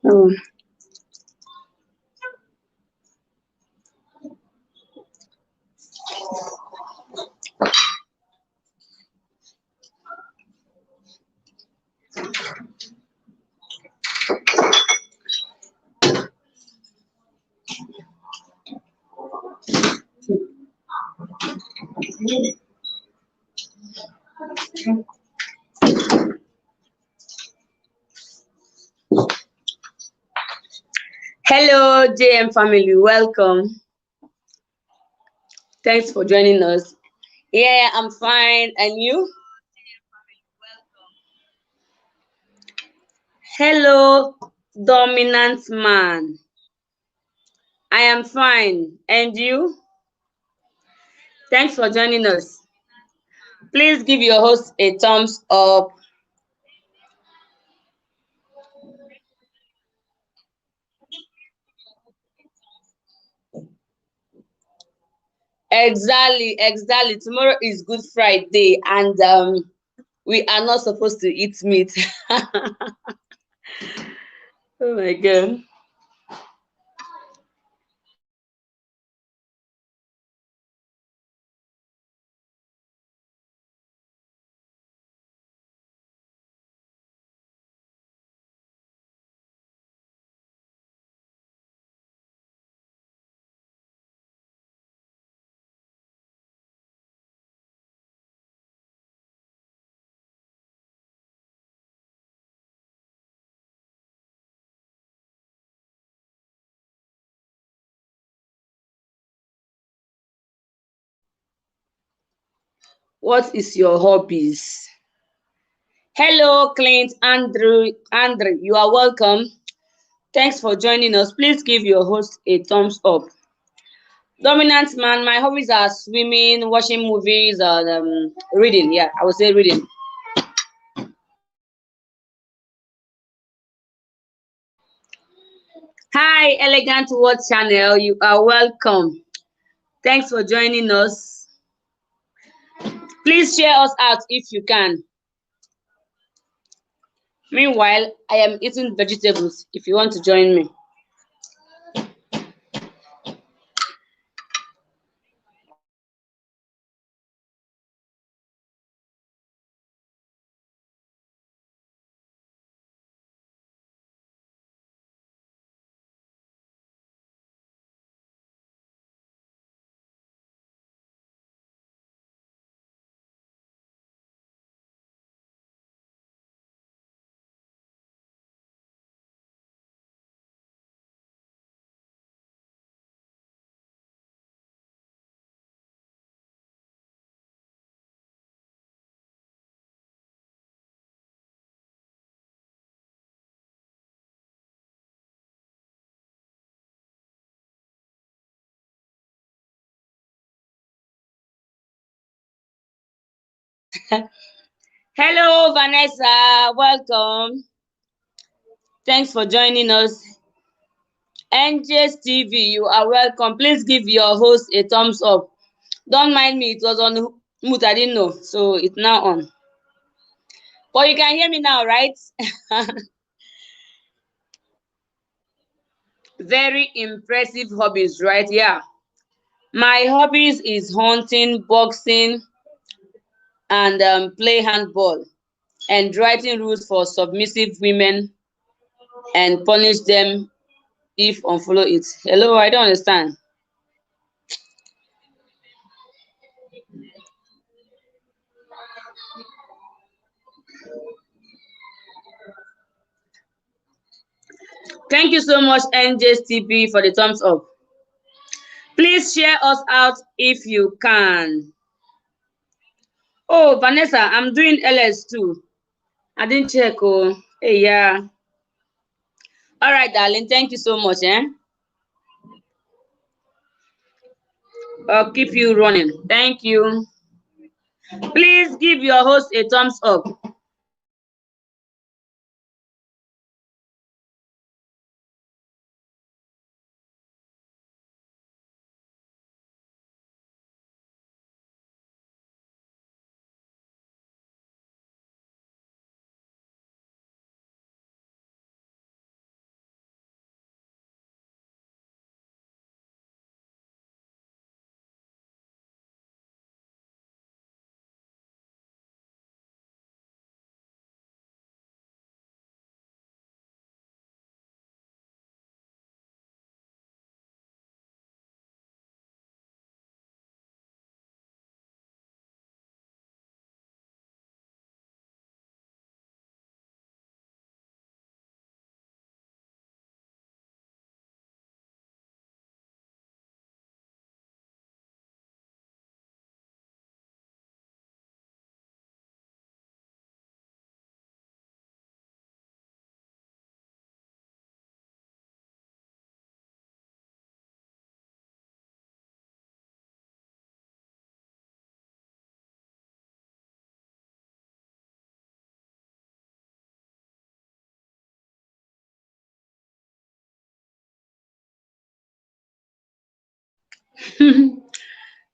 Oh. Hello, JM family. Welcome. Thanks for joining us. Yeah, I'm fine. And you? Hello, dominant man. I am fine. And you? Thanks for joining us. Please give your host a thumbs up. Exactly. Tomorrow is Good Friday, and we are not supposed to eat meat. Oh my god. What is your hobbies? Hello, Clint, Andrew, you are welcome. Thanks for joining us. Please give your host a thumbs up. Dominant man, my hobbies are swimming, watching movies, and reading. Yeah, I would say reading. Hi, Elegant World Channel. You are welcome. Thanks for joining us. Please share us out if you can. Meanwhile, I am eating vegetables if you want to join me. Hello, Vanessa. Welcome. Thanks for joining us. NJ's TV, you are welcome. Please give your host a thumbs up. Don't mind me, it was on mute, I didn't know. So it's now on. But you can hear me now, right? Very impressive hobbies, right? Yeah. My hobbies is hunting, boxing, and play handball, and writing rules for submissive women and punish them if unfollow it. Hello, I don't understand. you so much, NJTP, for the thumbs up. Please share us out if you can. Oh, Vanessa, I'm doing LS too. I didn't check. Oh, hey, yeah. All right, darling. Thank you so much. I'll keep you running. Thank you. Please give your host a thumbs up.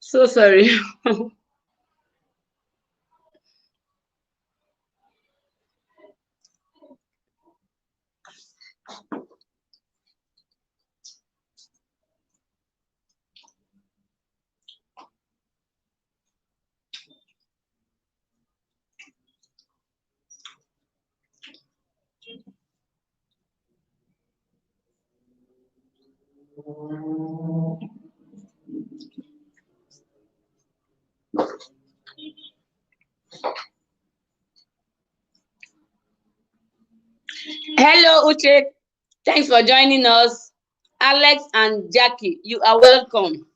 So sorry. Hello, Uche. Thanks for joining us. Alex and Jackie, you are welcome.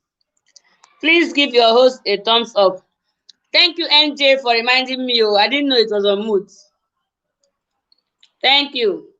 Please give your host a thumbs up. Thank you, NJ, for reminding me. Oh, I didn't know it was on mute. Thank you.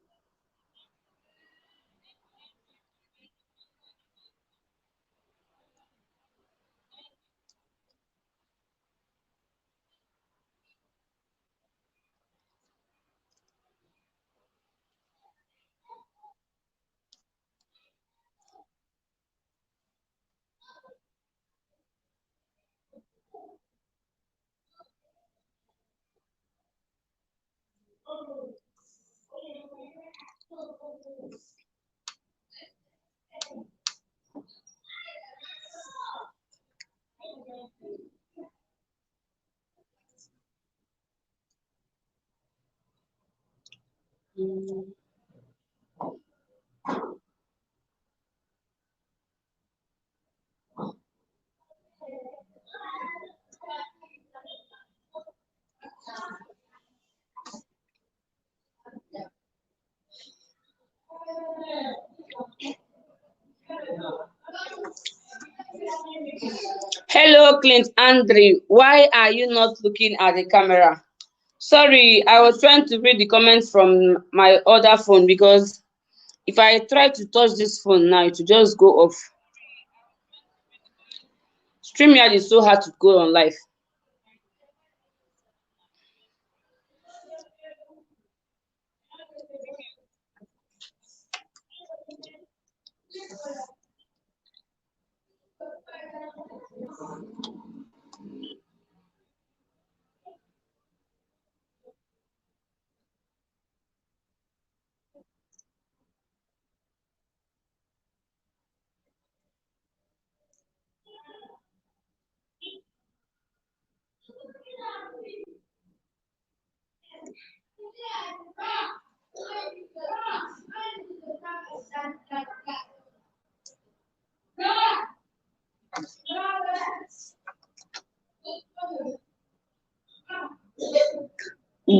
Hello, Clint Andre. Why are you not looking at the camera? Sorry, I was trying to read the comments from my other phone because if I try to touch this phone now, it will just go off. StreamYard is so hard to go on live.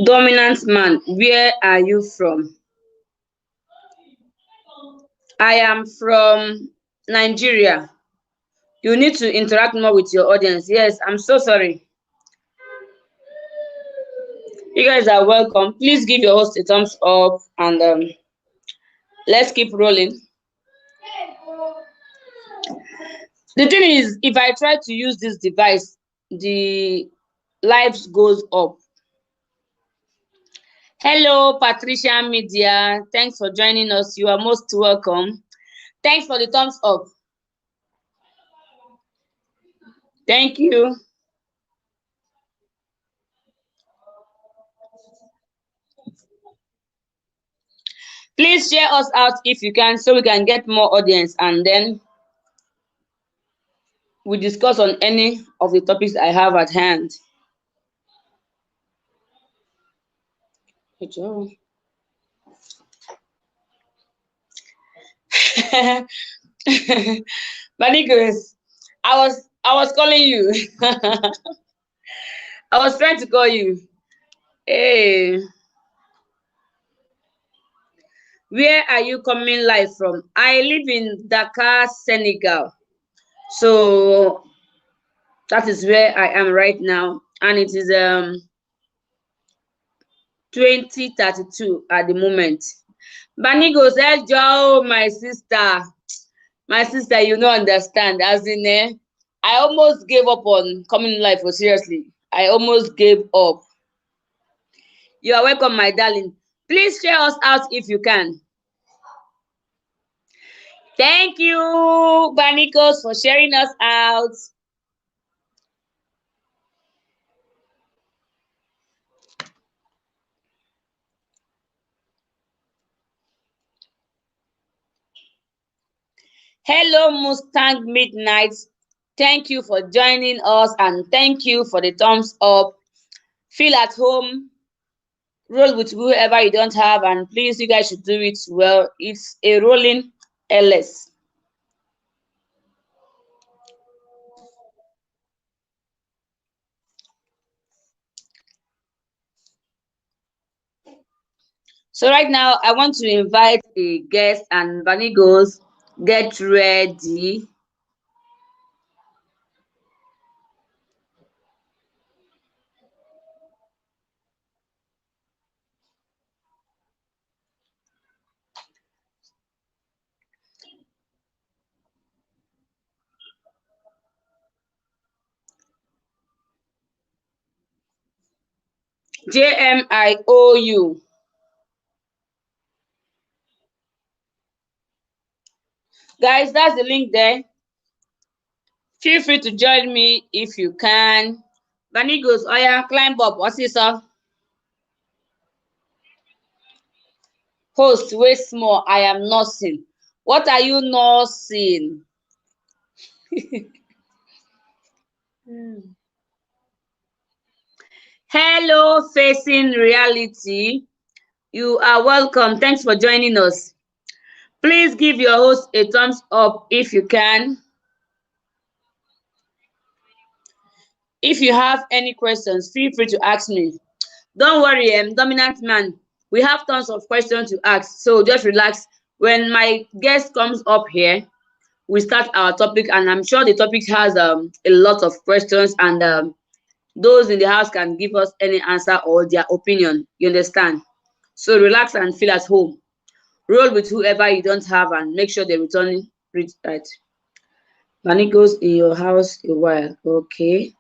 Dominant man, where are you from? I am from Nigeria. You need to interact more with your audience. Yes, I'm so sorry. You guys are welcome. Please give your host a thumbs up and let's keep rolling. The thing is, if I try to use this device, the lives goes up. Hello, Patricia Media. Thanks for joining us. You are most welcome. Thanks for the thumbs up. Thank you. Please share us out if you can so we can get more audience and then we discuss on any of the topics I have at hand. Manicus, I was calling you. I was trying to call you. Hey, where are you coming live from? I live in Dakar, Senegal. So that is where I am right now, and it is 2032 at the moment. Banigo said, Joe, my sister, you don't understand. As in, I almost gave up on coming live. For seriously, I almost gave up. You are welcome, my darling. Please share us out if you can. Thank you, Banikos, for sharing us out. Hello, Mustang Midnight. Thank you for joining us and thank you for the thumbs up. Feel at home. Roll with whoever you don't have, and please, you guys should do it well. It's a rolling LS. So right now, I want to invite a guest, and Bunny goes, get ready. JMIOU. Guys, that's the link there. Feel free to join me if you can. Bunny goes, oh yeah, climb up. What's this, sir? Host, wait small. I am nursing. What are you nursing? Hello, facing reality. You are welcome. Thanks for joining us. Please give your host a thumbs up if you can. If you have any questions, feel free to ask me. Don't worry, dominant man. We have tons of questions to ask, so just relax. When my guest comes up here, we start our topic, and I'm sure the topic has a lot of questions, and those in the house can give us any answer or their opinion. You understand? So relax and feel at home. Roll with whoever you don't have, and make sure they return right. Money goes in your house a while. Okay.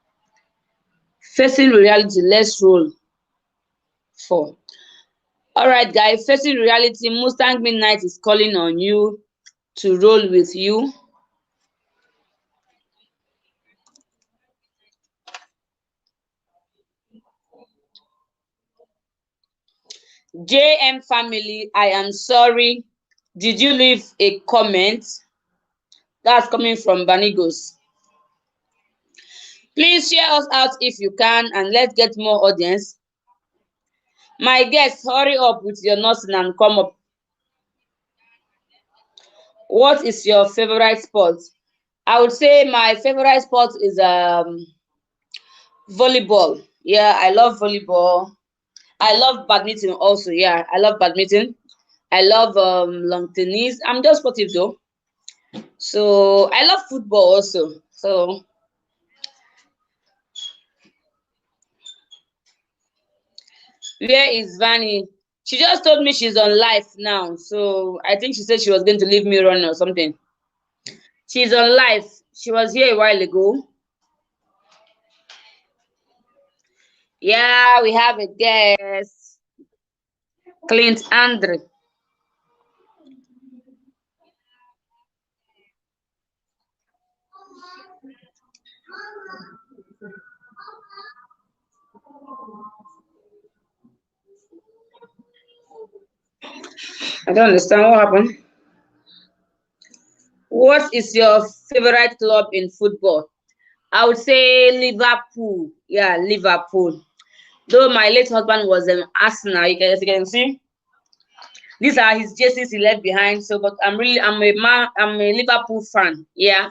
Facing reality, let's roll. 4. All right, guys. Facing reality, Mustang Midnight is calling on you to roll with you. JM family, I am sorry. Did you leave a comment? That's coming from Banigos. Please share us out if you can, and let's get more audience. My guests, hurry up with your nursing and come up. What is your favorite sport? I would say my favorite sport is volleyball. Yeah, I love volleyball. I love badminton also. Yeah, I love badminton. I love long tennis. I'm just sportive though. So I love football also. So where is Vanny? She just told me she's on live now. So I think she said she was going to leave me run or something. She's on live. She was here a while ago. Yeah, we have a guest. Clint Andre. I don't understand what happened. What is your favorite club in football? I would say Liverpool. Yeah, Liverpool. Though my late husband was an Arsenal, as you can see, these are his jerseys he left behind. So, but I'm a Liverpool fan. Yeah,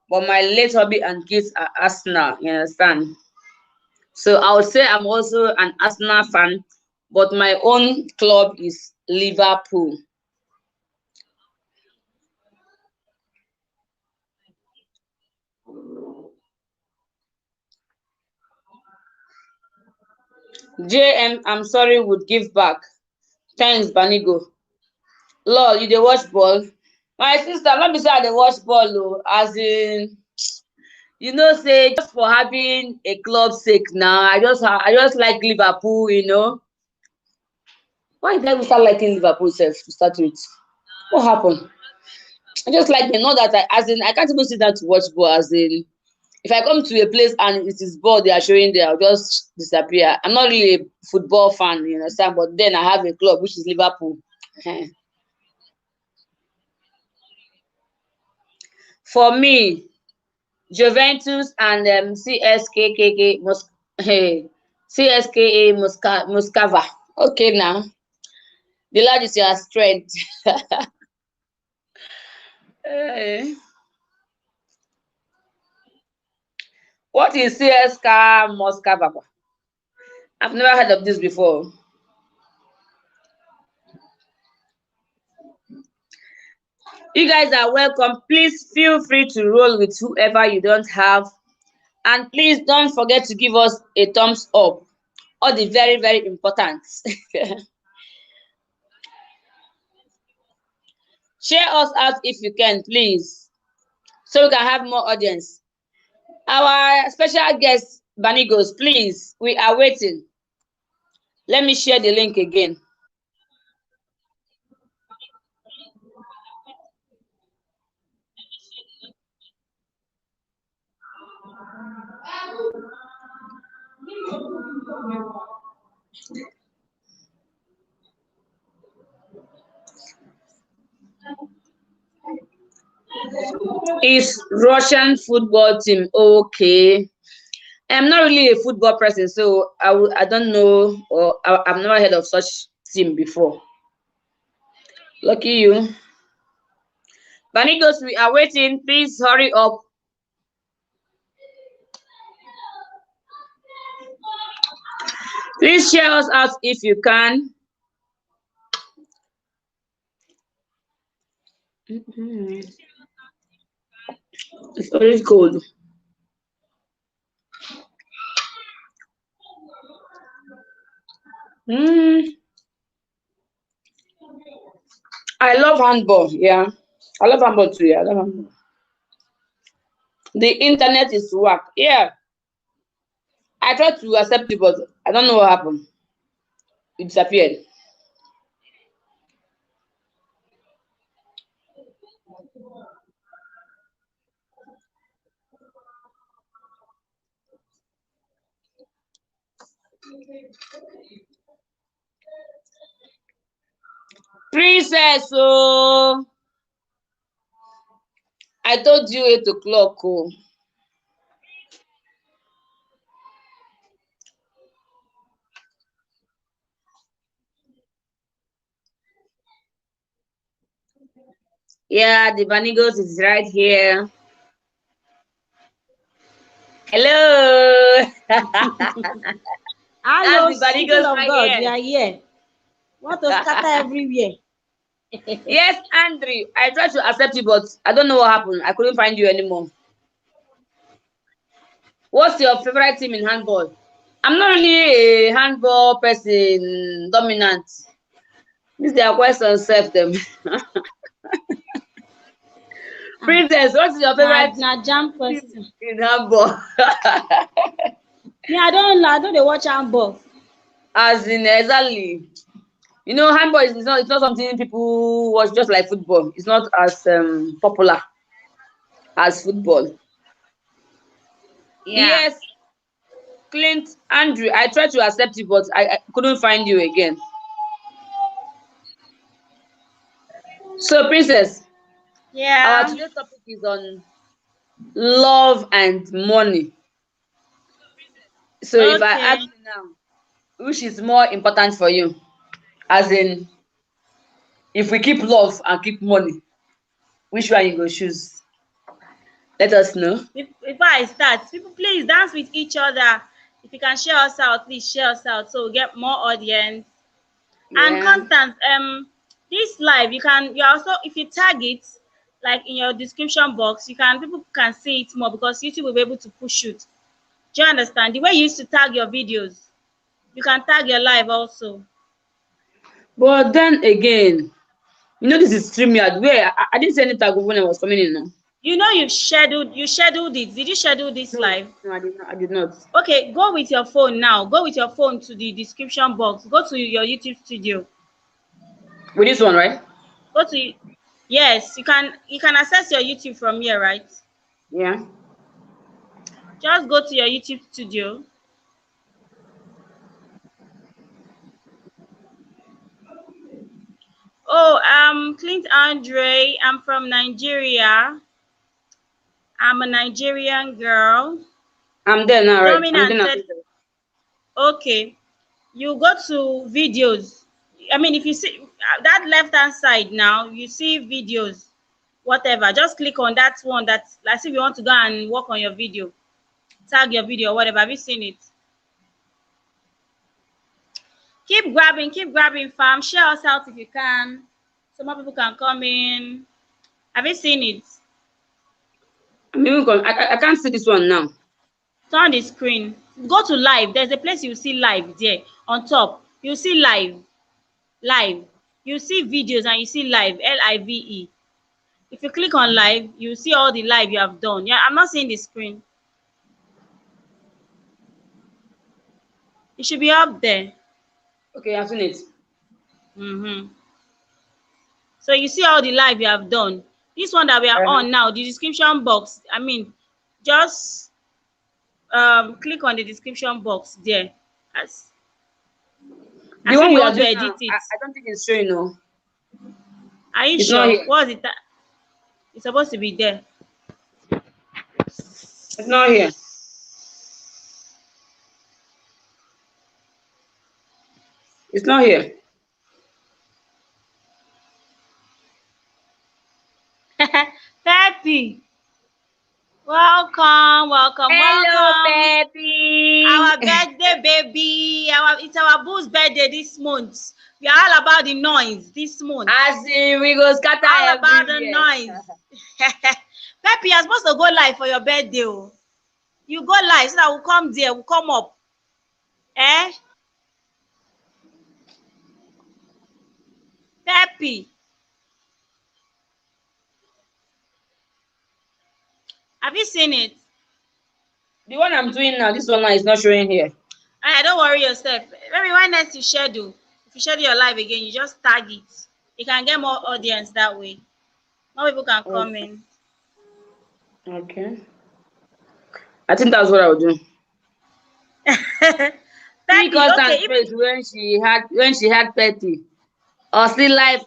but my late hobby and kids are Arsenal. You understand? So I would say I'm also an Arsenal fan, but my own club is Liverpool. JM, I'm sorry, would give back. Thanks, Banigo. Lol, you dey watch ball? My sister, let me say I dey watch ball o. As in, say just for having a club sake now, I just like Liverpool. Why did I even start liking Liverpool sef to start with? What happened? I just like them. Not that as in, I can't even sit down to watch ball. As in, if I come to a place and it is ball they are showing there, I'll just disappear. I'm not really a football fan, you understand? But then I have a club which is Liverpool. For me, Juventus and CSKKK hey, CSKA Moscova. Okay now. The Lord is your strength. Eh, what is CSKA Moscova? I've never heard of this before. You guys are welcome. Please feel free to roll with whoever you don't have. And please don't forget to give us a thumbs up. All the very, very important. Share us out if you can, please, so we can have more audience. Our special guest, Banigos, please, we are waiting. Let me share the link again. Is Russian football team okay? I'm not really a football person, so I don't know, or I've never heard of such team before. Lucky you. Banigos, we are waiting. Please hurry up. Please share us out if you can. It's always cold. Mm, I love handball. Yeah, I love handball too. Yeah, I love handball. The internet is whack. Yeah, I tried to accept it, but I don't know what happened. It disappeared. Princess, oh, I told you 8 o'clock. Oh, yeah, the Vanigos is right here. Hello. That's Hello, the people Vanigos of right God, we here. are here. Want to scatter everywhere. Yes, Andrew. I tried to accept you, but I don't know what happened. I couldn't find you anymore. What's your favorite team in handball? I'm not really a handball person, dominant. This their questions self them. Ah, Princess, what's your favorite na jam team question. in handball? Me, I don't dey watch handball. As in exactly. You know, handball is not something people watch just like football. It's not as popular as football. Yeah. Yes, Clint, Andrew, I tried to accept you, but I couldn't find you again. So, Princess, our Yeah. today's topic is on love and money. So, if I ask Okay. you now, which is more important for you? As in, if we keep love and keep money, which one you go choose? Let us know. Before I start, people please dance with each other. If you can share us out, please share us out so we get more audience. And Yeah. Constance, this live you also, if you tag it like in your description box, people can see it more because YouTube will be able to push it. Do you understand? The way you used to tag your videos, you can tag your live also. But then again, this is StreamYard where I didn't see any tag when I was coming in now. You know you scheduled it. Did you schedule this No, live? no, I did not. I did not. Okay, go with your phone now. Go with your phone to the description box. Go to your YouTube studio. With this one, right? Go to Yes, you can access your YouTube from here, right? Yeah. Just go to your YouTube studio. Oh, Clint Andre. I'm from Nigeria. I'm a Nigerian girl. I'm there now, right? I'm there Dominant now. said, okay. You go to videos. I mean, if you see that left hand side now, you see videos, whatever. Just click on that one that's like if you want to go and work on your video, tag your video or whatever. Have you seen it? Keep grabbing, fam. Share us out if you can. So more people can come in. Have you seen it? I can't see this one now. Turn the screen. Go to live. There's a place you see live there on top. You see live. Live. You see videos and you see live. LIVE. If you click on live, you see all the live you have done. Yeah, I'm not seeing the screen. It should be up there. Okay, I've seen it. Mm-hmm. So you see all the live you have done. This one that we are Uh-huh. on now, the description box. I mean, just click on the description box there. As The as if one you we are want to doing edit now, it. I don't think it's showing. No, Are you it's not sure? here. What's it? It's supposed to be there. It's not here. It's not here. Peppy, welcome, welcome, Hello, welcome. Peppy. Our birthday baby. It's our boo's birthday this month. We are all about the noise this month. As in, we go scatter All about the everywhere. noise. Peppy, you're supposed to go live for your birthday. Oh. You go live so that we'll come there, we'll come up. Eh? Peppy, have you seen it? The one I'm doing now, this one now is not showing here. Don't worry yourself. Maybe why next you schedule? If you schedule your live again, you just tag it. You can get more audience that way. More people can come Okay. in. Okay. I think that's what I'll do. See Peppy, okay, Constance even face when she had Petty. Or see life.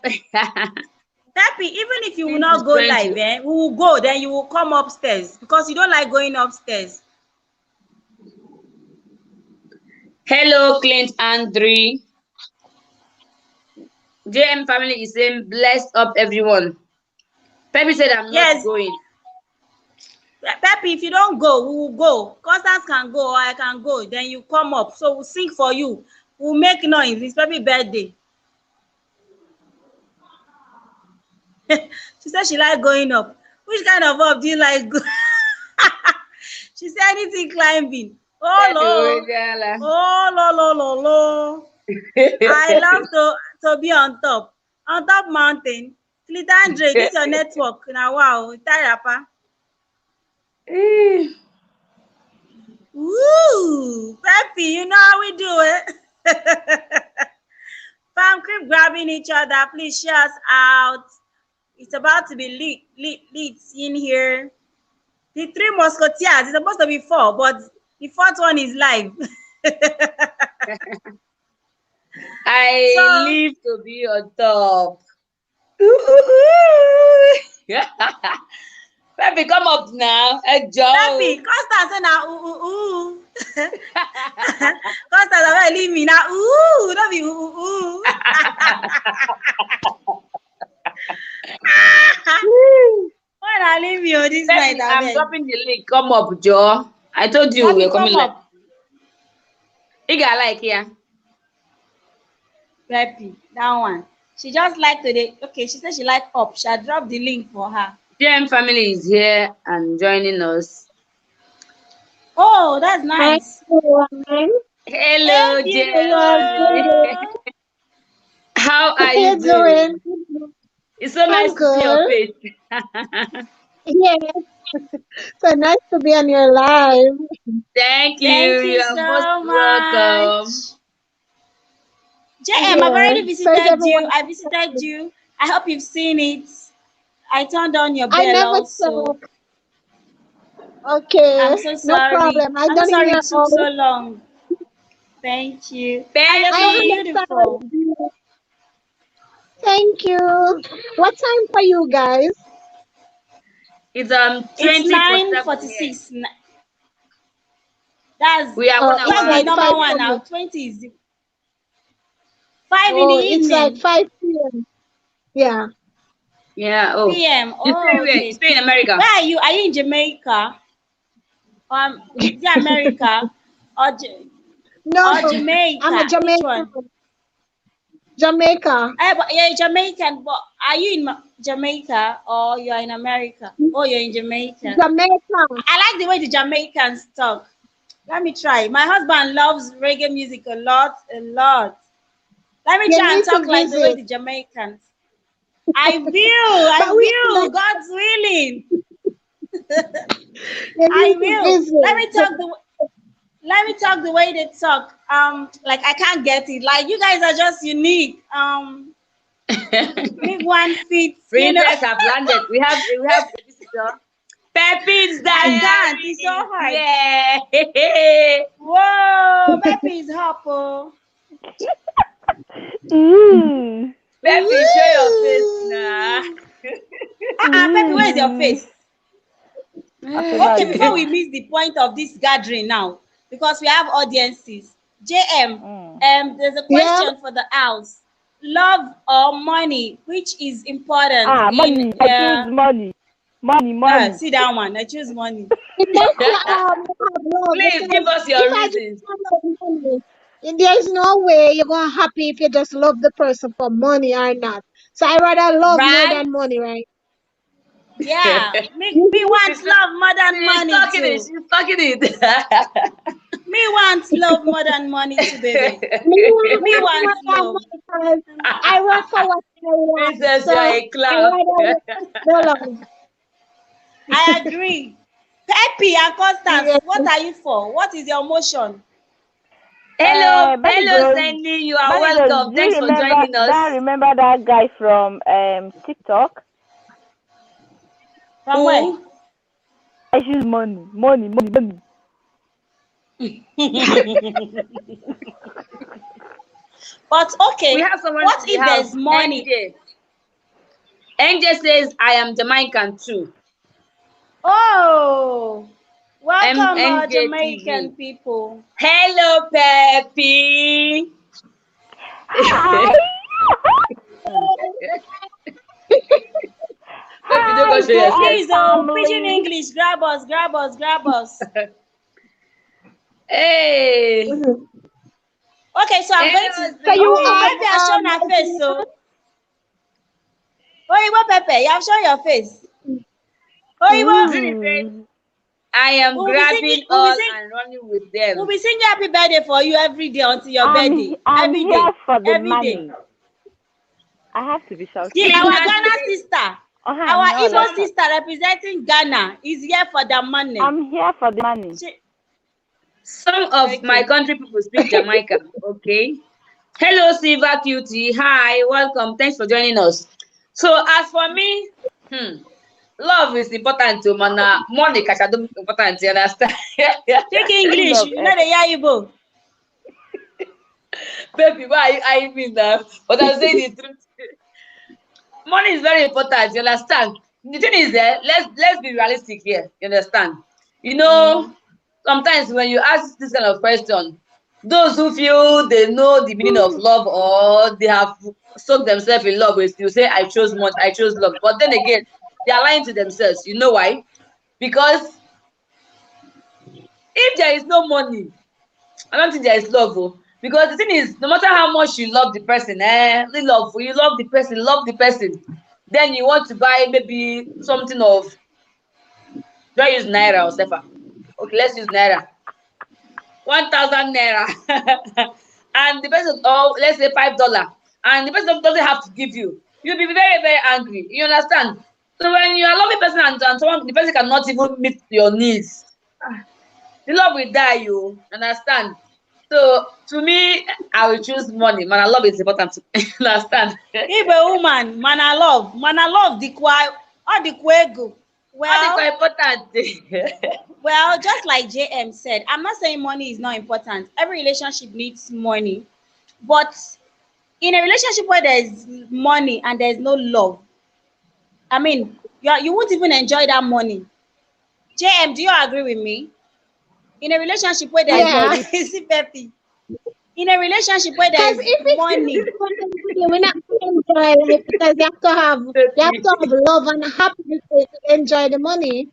Peppy, even if you will Clint is not go trying live, to. we will go, then you will come upstairs because you don't like going upstairs. Hello, Clint Andre. JM family is saying blessed up everyone. Peppy said I'm not Yes, going. Peppy, if you don't go, we will go. Constance can go or I can go. Then you come up. So we'll sing for you. We'll make noise. It's Peppy birthday. She said she like going up. Which kind of up do you like? She said anything climbing. Oh no. Oh lo lo lo lo. I love to be on top mountain. Clitandre, this your network. Now wow, Tarapa. Woo! Peppy, you know how we do it. Fam, keep grabbing each other. Please share us out. It's about to be lit in here. The 3 Musketeers. It's supposed to be 4, but the 4th one is live. I live to be on top. Peppy, come up now. Peppy, Constance say na ooh. Constance, I leave me now. Ooh, don't be ooh. When I leave you this Peppy, night, I'm dropping the link. Come up, Joe. I told you we're coming up. You got like here. Peppy, that one. She just like today. Okay, she said she like up. She'll drop the link for her. JM family is here and joining us. Oh, that's nice. Hello, JM. How are you doing? It's so nice to see your face. Yes. So nice to be on your live. Thank you. Thank you are so most much. welcome. JM, I've already visited you. I visited you. I hope you've seen it. I turned on your bell. I never also. saw. Okay. I'm so sorry. No problem. I'm so sorry it took so long. Thank you. Peppy. Beautiful. Thank you. What time for you guys? It's 9:46. That's we are that's the number one now. 20 is 5 in the evening. It's like 5 p.m. Yeah. Yeah. Oh. PM. Okay. You stay in America. Where are you? Are you in Jamaica? Is it America or Jamaica? I'm a Jamaican. Jamaica. You're Jamaican, but are you in Jamaica or you're in America? Oh, you're in Jamaica. Jamaica. I like the way the Jamaicans talk. Let me try. My husband loves reggae music a lot. Let me try and talk like the way the Jamaicans. I will. God's willing. I will. Let me talk the way they talk. Like I can't get it. Like you guys are just unique. Big one feet. Princess have landed. We have a visitor. Peppy's that. It's so hard. Yeah. Whoa, Peppy's hopper. Peppy, show your face now. Peppy, where's your face? Okay, before we miss the point of this gathering now, because we have audiences. JM, there's a question for the house. Love or money, which is important? Money. I choose money. Money. See that one. I choose money. Please give us your reasons. There's no way you're gonna happy if you just love the person for money or not. So I rather love more than money, right? Yeah, me want love more than money too. She's talking it. Me want love more than money too, baby. Me want love. I work for what I want. Princess, you're a clown. I agree. Peppy and Constance, what are you for? What is your motion? Hello, Sandy. You are welcome. Thanks for joining us. I remember that guy from TikTok. From where? I choose money. But okay, we have someone. What if there's money? NJ says, I am Jamaican too. Oh, welcome, Jamaican people. Hello, Peppy. Hi. Please, Pidgin English, grab us. Hey. Okay, so I'm going to. So you maybe I show my face. So Oyibo Pepe, you have shown your face. Oyibo. Zini said, I am We'll be grabbing singing, all and running with them. we'll be singing happy birthday for you every day until your birthday. I'm Every here day. for the Every day. money. I have to be shouting. See, our Ghana sister, Uh-huh, our no, Igbo like- sister representing Ghana is here for the money. I'm here for the money. Some of Okay. my country people speak Jamaica. Okay. Hello, Silver Cutie. Hi, welcome. Thanks for joining us. So, as for me, love is important to man. Money cash is important. You understand? Speak English. You know the Igbo. Baby, why I mean that? But I'm saying the truth. Money is very important. You understand? The thing is, let's be realistic here. You understand? You know, sometimes when you ask this kind of question, those who feel they know the meaning of love or they have soaked themselves in love with you say, I chose money, I chose love. But then again, they are lying to themselves. You know why? Because if there is no money, I don't think there is love. Oh. Because the thing is, no matter how much you love the person, you love the person, then you want to buy maybe something of, do I use naira or sefa? Okay, let's use naira. 1,000 naira. And the person, oh, let's say $5. And the person doesn't have to give you. You'll be very, very angry. You understand? So when you are a loving person and someone, the person cannot even meet your needs, the love will die, you understand? So to me, I will choose money. Man, I love is important to understand. Igbo woman, mana love the kwa, all the kwego. What is important? Well, just like JM said, I'm not saying money is not important. Every relationship needs money. But in a relationship where there's money and there's no love, I mean, you won't even enjoy that money. JM, do you agree with me? In a relationship where there's see, Pepe. In a relationship where there's money, we're not going to enjoy life because you have to have love and happiness to enjoy the money.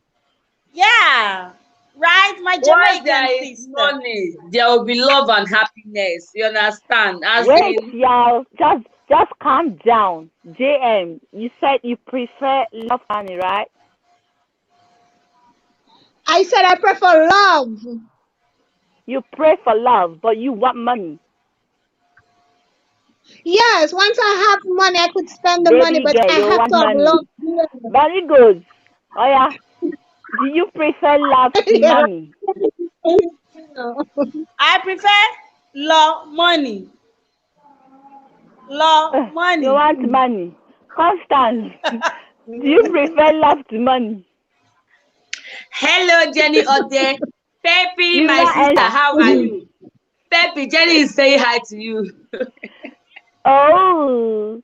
yeah, right? My Once Jamaican there is sister. money, there will be love and happiness. You understand? As Wait, in, y'all. Just calm down. JM, you said you prefer love money, right? I said I prefer love. You pray for love, but you want money. Yes, once I have money, I could spend the money, Baby but girl, I you have want to have money. love. Very good. Oh yeah. Do you prefer love to Yeah. money? I prefer law money. Law money. You want money. Constance, do you prefer love to money? hello, Jenny Ode. Pepe, You my not sister, answer. how are you? Pepe, Jenny is saying hi to you. Oh.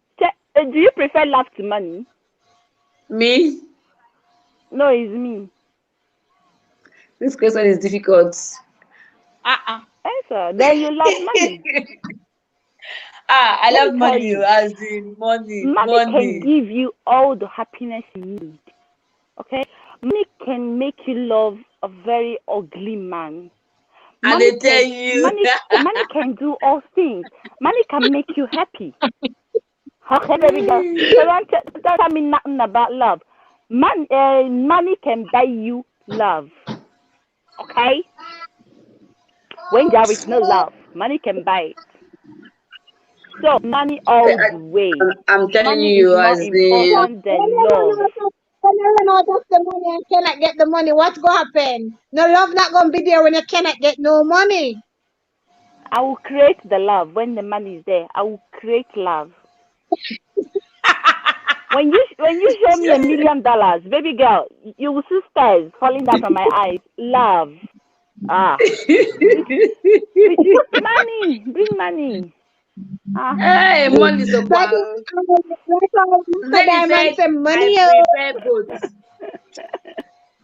Do you prefer love to money? Me? No, it's me. This question is difficult. Answer. Then you love money. I Let love me tell money, you. as in money. Money can give you all the happiness you need. Okay? Money can make you love a very ugly man. And they tell you. Money can do all things. Money can make you happy. Okay, baby girl. So don't tell me nothing about love. Money can buy you love. Okay? When there is no love, money can buy it. So money all the way. I'm telling Money you, is more as important than love. When you run out of the money and cannot get the money, what's going to happen? No love not going to be there when you cannot get no money. I will create the love when the money is there. I will create love. When you show me $1 million, baby girl, you will see stars falling down from my eyes. Love. Bring money. Hey, money so Like Diamond said, money. I prefer both.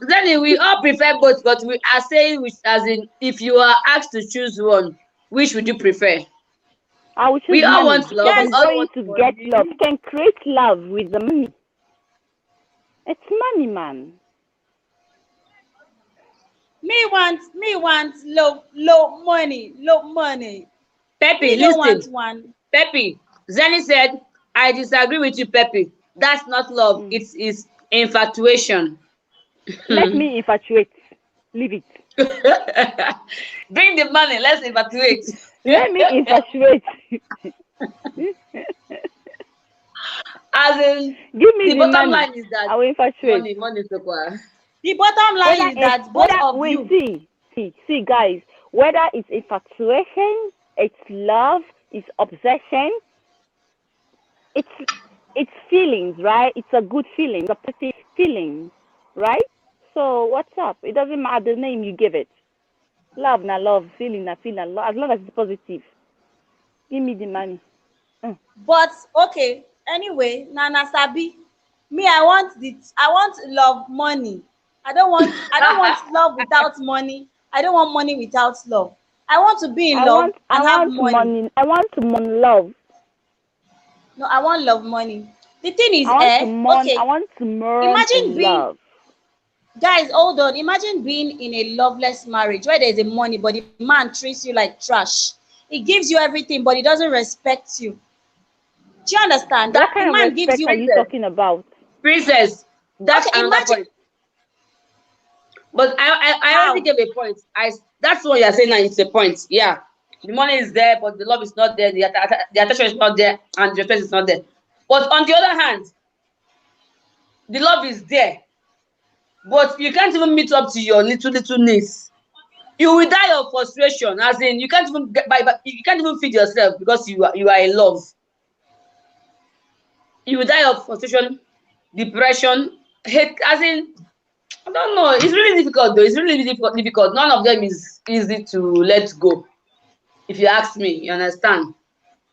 Then we all prefer both, but we are saying which, as in, if you are asked to choose one, which would you prefer? I will choose We all money want love. because We I'm all going want to money. get love. You can create love with the money. It's money, man. Me want low money. Pepe, Me don't want listen. one. Pepe, Zenny said, I disagree with you, Pepe. That's not love. It is infatuation. Let me infatuate. Leave it. Bring the money. Let's infatuate. Let me infatuate. As in, Give me the the bottom money. line is that I will infatuate. money is required. The bottom line is that both of you. See, guys, whether it's infatuation, it's love, it's obsession, it's feelings, right? It's a good feeling, it's a positive feeling, right? So what's up? It doesn't matter the name you give it. Love na love, feeling na feeling, as long as it's positive. Give me the money. But okay, anyway, Nana Sabi, me, I want love, money. I don't want love without money. I don't want money without love. I want to be in love and have money. I want to mon love. No, I want love, money. The thing is, I okay. want to merge Imagine in being, love. guys, hold on. Imagine being in a loveless marriage where there's a money, but the man treats you like trash. He gives you everything, but he doesn't respect you. Do you understand? What That kind the of man respect gives you are you talking about? Princess, that's Okay, another imagine. point. But I How? already gave a point. That's what you're saying now. It's a point. Yeah, the money is there, but the love is not there. The attention is not there, and the respect is not there. But on the other hand, the love is there, but you can't even meet up to your little needs. You will die of frustration, as in you can't even you can't even feed yourself because you are in love. You will die of frustration, depression, hate, as in I don't know. It's really difficult though. It's really difficult. None of them is easy to let go. If you ask me, you understand?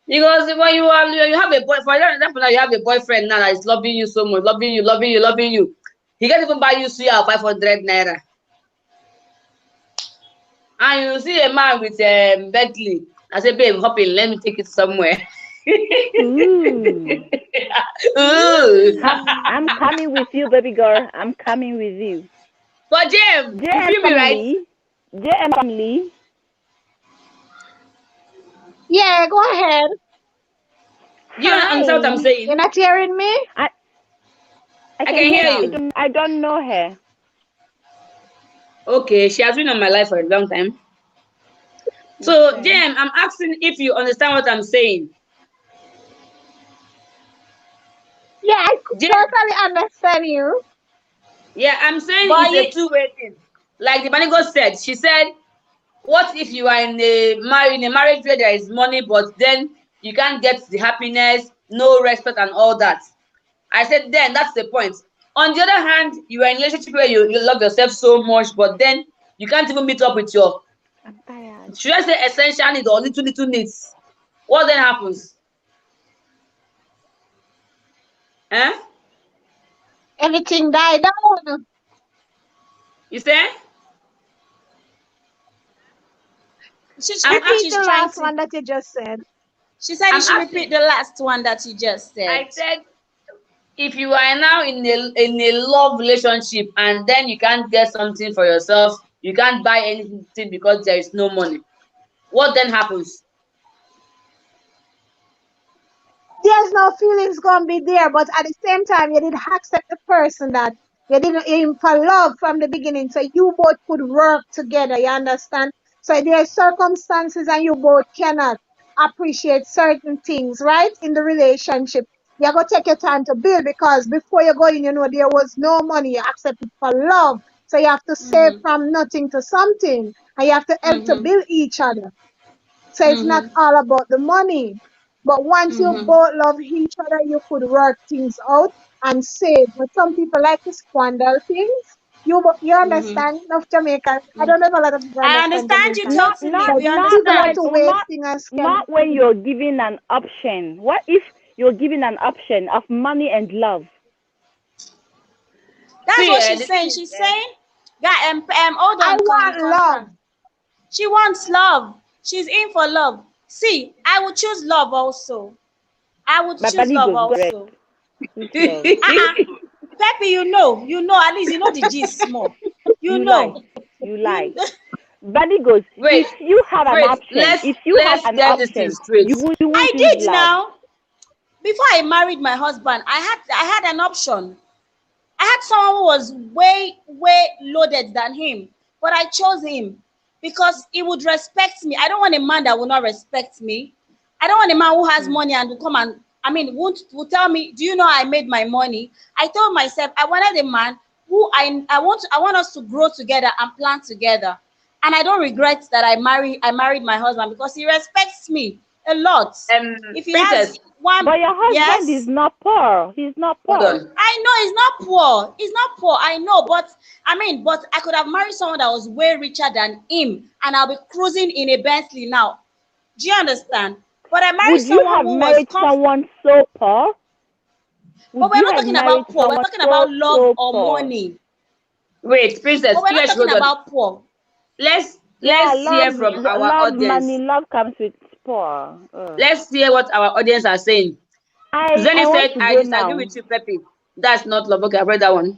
Because when you have a boy, for example, now you have a boyfriend now that is loving you so much, loving you. He can't even buy you suya 500 naira. And you see a man with Bentley. I say, babe, hop in, let me take it somewhere. Ooh. Ooh. I'm coming with you, baby girl. I'm coming with you. But Jim, you feel me, right? JM family. Yeah, go ahead. Do you understand what I'm saying? You're not hearing me? I can hear you. I don't know her. Okay, she has been on my life for a long time. So, Jem, I'm asking if you understand what I'm saying. Yeah, I totally understand you. Yeah, I'm saying But it's a two-way thing. Like the Manigo said, she said, what if you are in a marriage where there is money, but then you can't get the happiness, no respect, and all that? I said, then that's the point. On the other hand, you are in a relationship where you love yourself so much, but then you can't even meet up with your, I'm tired. should I say, essential needs or little needs? What then happens? Eh? Everything died down. You say? Repeat the last one that you just said. She said you should repeat the last one that you just said. I said, if you are now in a love relationship and then you can't get something for yourself, you can't buy anything because there is no money, what then happens? There's no feelings gonna be there, but at the same time, you did accept the person that you didn't aim for love from the beginning, so you both could work together. You understand? So there are circumstances, and you both cannot appreciate certain things, right? In the relationship, you gotta take your time to build because before you go in, there was no money. You accepted for love, so you have to save from nothing to something, and you have to help to build each other. So it's not all about the money. But once you both love each other, you could work things out and save. But some people like to squander things. You understand? Of Jamaica. I don't know if a lot of people I understand you Jamaican. totally. We People like understand. to waste things and scam. Not when you're given an option. What if you're given an option of money and love? That's what she's saying. She's saying, yeah, hold on. I want love. She wants love. She's in for love. See, I would choose love also. I would choose love also. Peppy, you know, at least you know the gist more. You know. You lie. Bunny goes, wait, if you have an option, you won't I did love. now. before I married my husband, I had an option. I had someone who was way loaded than him, but I chose him because he would respect me. I don't want a man that will not respect me. I don't want a man who has money and will come and will tell me, do you know I made my money? I told myself I wanted a man who I want us to grow together and plan together. And I don't regret that I married my husband because he respects me a lot. If he has one, but your husband is not poor. He's not poor. I know he's not poor. He's not poor. I know, but I could have married someone that was way richer than him, and I'll be cruising in a Bentley now. Do you understand? But I married someone who was someone so poor. But we're not talking about poor. We're talking about love or money. Wait, Princess. But we're not talking about poor. Let's hear from our audience. Money, love comes with poor. Let's hear what our audience are saying. Zeni said, I disagree with you, Pepe. That's not love. Okay, I read that one.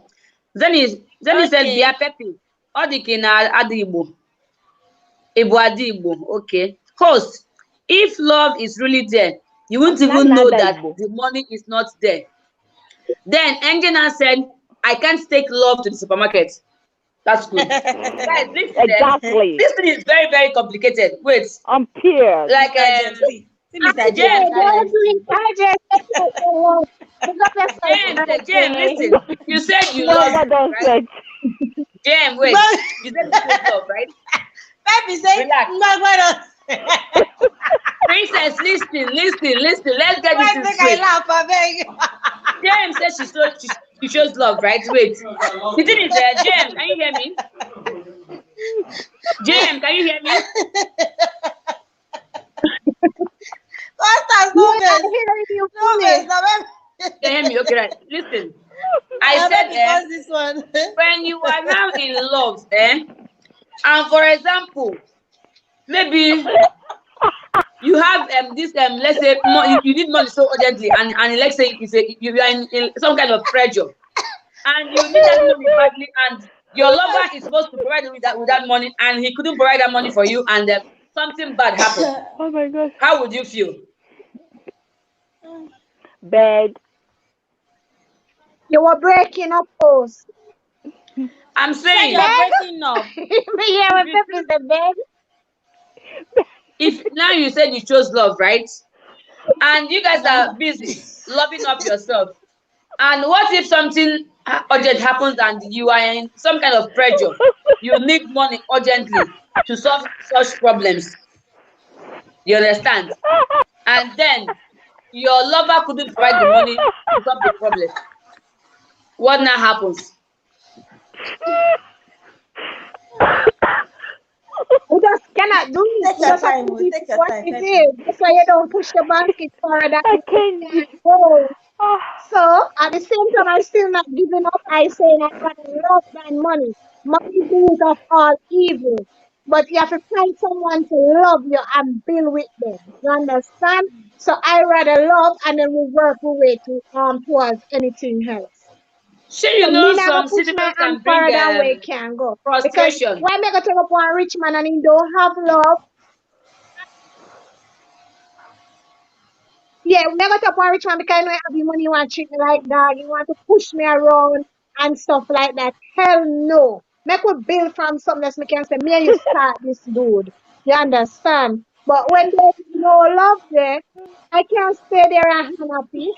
Zeni said, Dear Pepe, Odikina Adibo. Igbo. Okay. Host, if love is really there, you won't even know that the money is not there. Then Angela said, I can't take love to the supermarket. That's good. Guys, exactly. This thing is very, very complicated. Wait. I'm here. Like James, listen. You said you love, right? James, wait. You said you love, right? Baby, say relax. Princess, listen. Let's get this straight. James says she shows love, right? Wait. The thing is, James, can you hear me? James, can you hear me? Can you hear me? Okay, right. Listen. I said this one. When you are now in love, and for example, maybe you have this let's say you need money so urgently, and let's say you are in some kind of pressure, and you need that money badly, and your lover is supposed to provide you with that money, and he couldn't provide that money for you, and something bad happened. Oh my gosh. How would you feel? Bad. You were breaking up, post. I'm saying you're breaking up. If now you said you chose love, right? And you guys are busy loving up yourself. And what if something urgent happens and you are in some kind of pressure? You need money urgently to solve such problems. You understand? And then your lover couldn't provide the money to solve the problem. What now happens? We just cannot do it. Take your time. Take your time. That's why you don't push the basket further. I can't. So at the same time, I'm still not giving up. I say I got love than money. Money is the root of all evil. But you have to find someone to love you and build with them. You understand? So I rather love, and then we work our way towards anything else. Sure, you know some citizens can bring can go. frustration. Because why make a take up one rich man and he don't have love? Yeah, we never take up one rich man because I know you have the money, you want to treat me like that, you want to push me around and stuff like that. Hell no. Make we build from something else, we can say, me and you start this dude. You understand? But when there's no love there, I can't stay there and happy.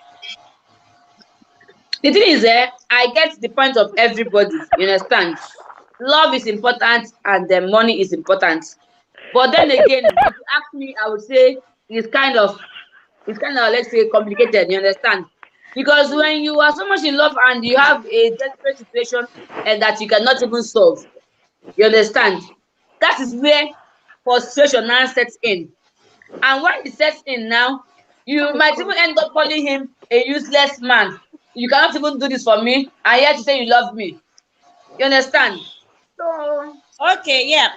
The thing is, I get the point of everybody. You understand? Love is important and the money is important. But then again, if you ask me, I would say it's kind of let's say complicated. You understand? Because when you are so much in love and you have a desperate situation and that you cannot even solve, you understand? That is where frustration now sets in. And when it sets in now, you might even end up calling him a useless man. You cannot even do this for me, and yet you say you love me. You understand? So okay, yeah.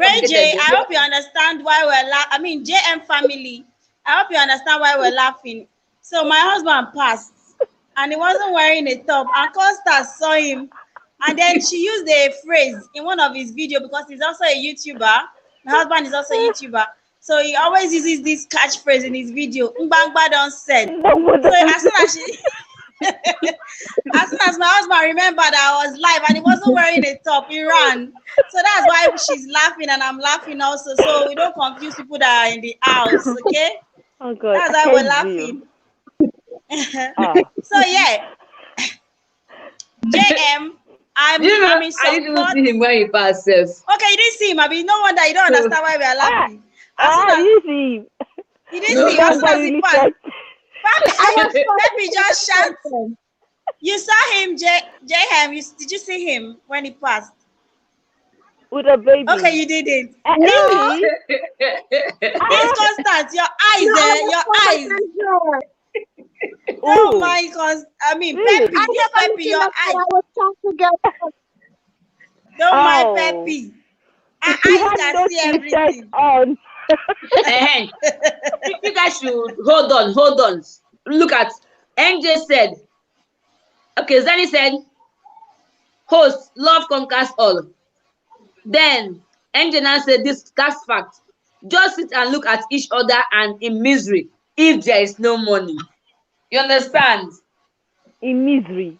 Ray J, I hope you understand why we're laughing. JM family, I hope you understand why we're laughing. So my husband passed, and he wasn't wearing a top, and Costa saw him, and then she used a phrase in one of his videos because he's also a YouTuber. My husband is also a YouTuber. So he always uses this catchphrase in his video. Ngbangba don't said. So as soon as my husband remembered that I was live and he wasn't wearing a top, he ran. So that's why she's laughing and I'm laughing also. So we don't confuse people that are in the house, okay? Oh God, That's why we're laughing. So yeah, JM, I mean, support. I didn't see him when he passed. Okay, you didn't see him. I mean, no wonder you don't understand why we are laughing. You see. You didn't see. As soon as he passed, Pepe just shouted. You saw him, JM. Did you see him when he passed? With a baby. Okay, you didn't. No. It's constant. Your eyes. Oh my God! I mean, Really? Pepe, your eyes. I was trying to get. Don't mind Pepe. Our eyes can see everything. On. You guys should hold on. Look at NJ said. Okay, Zani said, host, love conquers all. Then NJ now said that's fact. Just sit and look at each other and in misery if there is no money. You understand? In misery.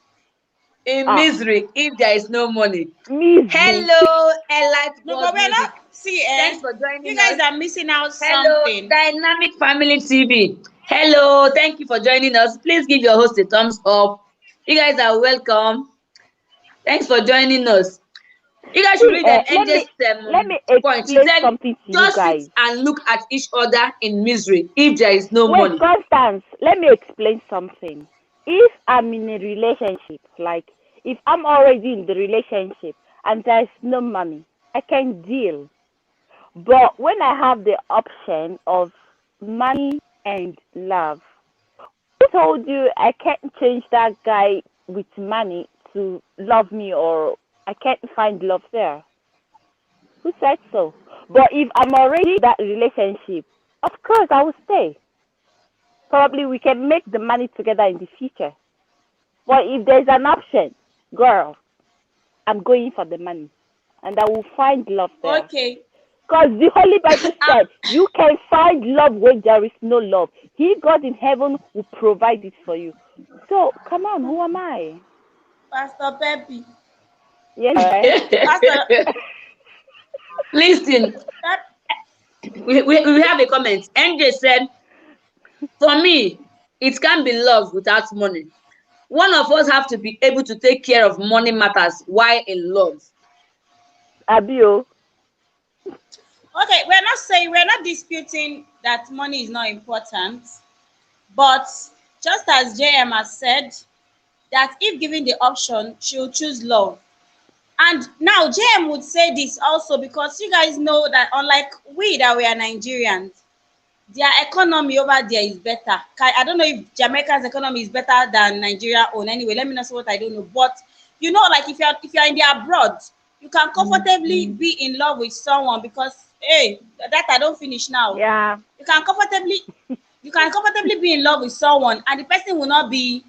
In misery if there is no money. Misery. Hello, Elite. No, but we're not. See, thanks for joining you guys us. are missing out Hello, something. Dynamic Family TV. Hello, thank you for joining us. Please give your host a thumbs up. You guys are welcome. Thanks for joining us. You guys should read the let me point. explain Said, something to you just guys. sit and look at each other in misery if there is no money. Constance, let me explain something. If I'm in a relationship, like if I'm already in the relationship and there's no money, I can deal. But when I have the option of money and love, I told you I can't change that guy with money to love me, or I can't find love there. Who said so? But if I'm already in that relationship, of course I will stay. Probably we can make the money together in the future. But if there's an option, girl, I'm going for the money. And I will find love there. Okay. Because the Holy Bible said, you can find love where there is no love. He, God in heaven, will provide it for you. So, come on, who am I? Pastor Pepe. Yes, right? Pastor. Listen, we have a comment. NJ said, for me, it can't be love without money. One of us have to be able to take care of money matters while in love. Abio. Okay, we're not disputing that money is not important, but just as JM has said, that if given the option, she'll choose love. And now JM would say this also because you guys know that unlike we that we are Nigerians, their economy over there is better. I don't know if Jamaica's economy is better than Nigeria own. Anyway, let me not say what I don't know. But you know, like if you're in the abroad, you can comfortably be in love with someone because hey, that I don't finish now. Yeah. You can comfortably be in love with someone and the person will not be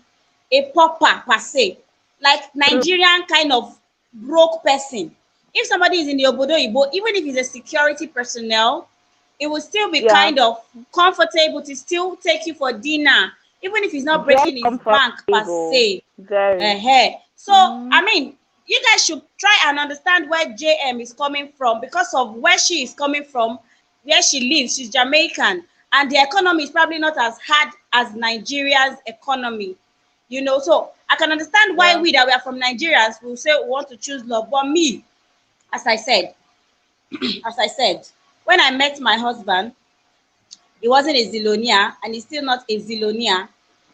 a pauper per se. Like Nigerian kind of broke person. If somebody is in the Obodo Ibo, even if he's a security personnel, it will still be kind of comfortable to still take you for dinner, even if he's not breaking his bank per se. So, I mean, you guys should try and understand where JM is coming from because of where she is coming from, where she lives. She's Jamaican, and the economy is probably not as hard as Nigeria's economy. You know, so I can understand why we that we are from Nigerians will say we want to choose love. But me, as I said, when I met my husband, he wasn't a Zilonia and he's still not a Zilonia.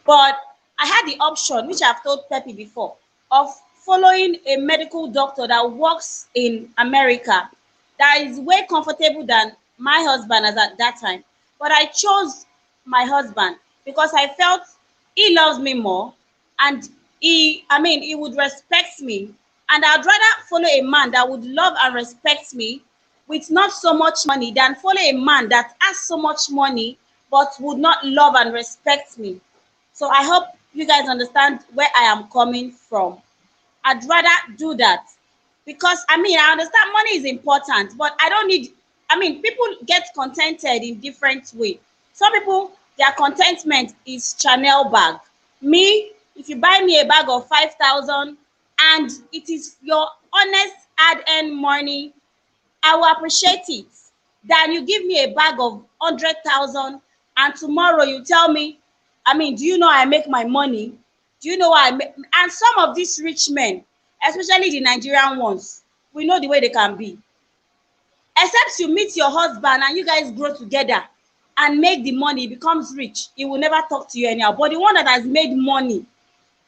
But I had the option, which I've told Pepe before, of following a medical doctor that works in America that is way comfortable than my husband as at that time. But I chose my husband because I felt he loves me more and he would respect me. And I'd rather follow a man that would love and respect me with not so much money than follow a man that has so much money but would not love and respect me. So I hope you guys understand where I am coming from. I'd rather do that because I understand money is important, but I don't need I mean, people get contented in different way. Some people, their contentment is Chanel bag. Me, if you buy me a bag of 5,000 and it is your honest hard-earned money, I will appreciate it. Than you give me a bag of 100,000 and tomorrow you tell me, I mean, do you know I make my money? Do you know why I make? And some of these rich men, especially the Nigerian ones, we know the way they can be. Except you meet your husband and you guys grow together and make the money, becomes rich, he will never talk to you anyhow. But the one that has made money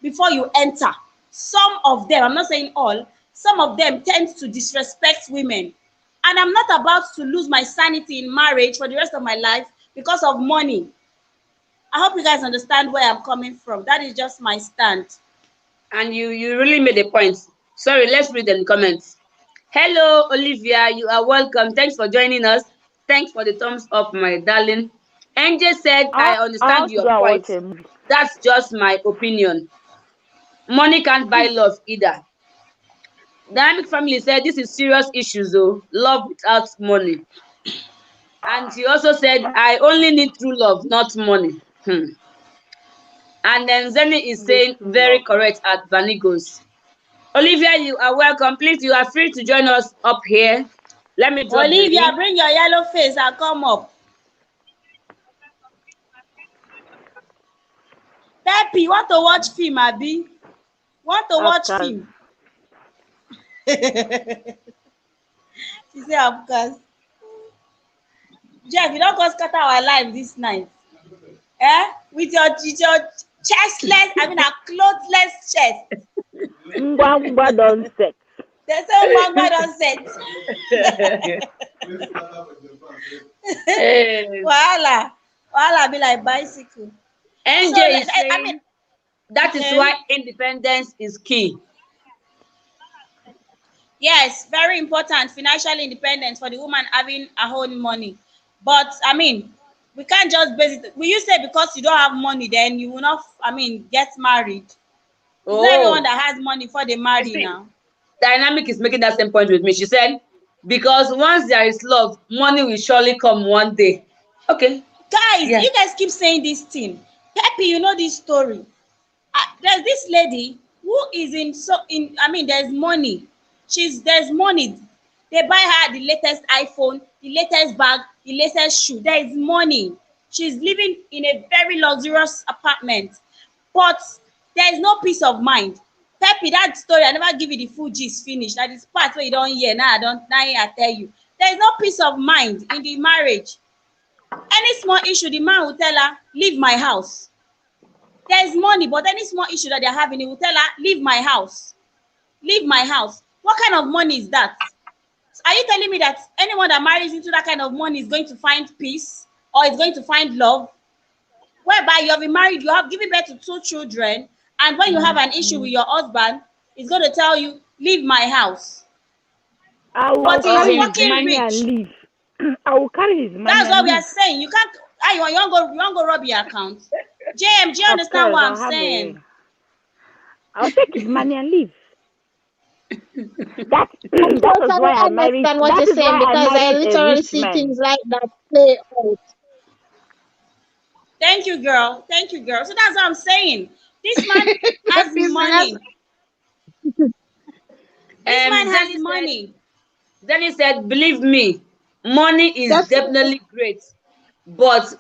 before you enter, some of them, I'm not saying all, some of them tend to disrespect women. And I'm not about to lose my sanity in marriage for the rest of my life because of money. I hope you guys understand where I'm coming from. That is just my stand. And you really made a point. Sorry, let's read the comments. Hello, Olivia. You are welcome. Thanks for joining us. Thanks for the thumbs up, my darling. Angel said, I understand your point. That's just my opinion. Money can't buy love either. Dynamic Family said, this is serious issues though. Love without money. And she also said, I only need true love, not money. And then Zeni is saying, very correct at Vanigos. Olivia, you are welcome. Please, you are free to join us up here. Let me drop Olivia, bring your yellow face and come up. Peppy, want to watch film, Abi? Want to watch film? She said, of course. Jeff, you don't go scatter our life this night. With your chestless, I mean a clothless chest. Ngwangwa don't set. There's no Ngwangwa don't set. Wahala be like bicycle. Angel is saying, I mean, that is why independence is key. Yes, very important. Financial independence for the woman having her own money. But I mean, we can't just base it. Will you say because you don't have money, then you will not, I mean, get married? It's not everyone that has money for they marry now. Dynamic is making that same point with me. She said, because once there is love, money will surely come one day. Okay. Guys, you guys keep saying this thing. Peppy, you know this story. There's this lady who is I mean, there's money. There's money. They buy her the latest iPhone, the latest bag, the latest shoe. There is money. She's living in a very luxurious apartment, but there is no peace of mind. Peppy, that story, I never give you the full gist finish. That is part where you don't hear. Now I tell you. There is no peace of mind in the marriage. Any small issue, the man will tell her, leave my house. There is money, but any small issue that they're having, he will tell her, leave my house. Leave my house. What kind of money is that? Are you telling me that anyone that marries into that kind of money is going to find peace or is going to find love? Whereby you have been married, you have given birth to 2 children, and when you have an issue with your husband, he's going to tell you, leave my house. But he's working rich. I will carry his money. That's what we are saying. You can't. You want to go rob your account. JM, do you understand what I'm saying? I'll take his money and leave. That is why I married. Understand what you're saying, because I literally see things like that play out. Thank you, girl. Thank you, girl. So that's what I'm saying. This man has money. This man has money. Then he said, believe me, money is definitely great, but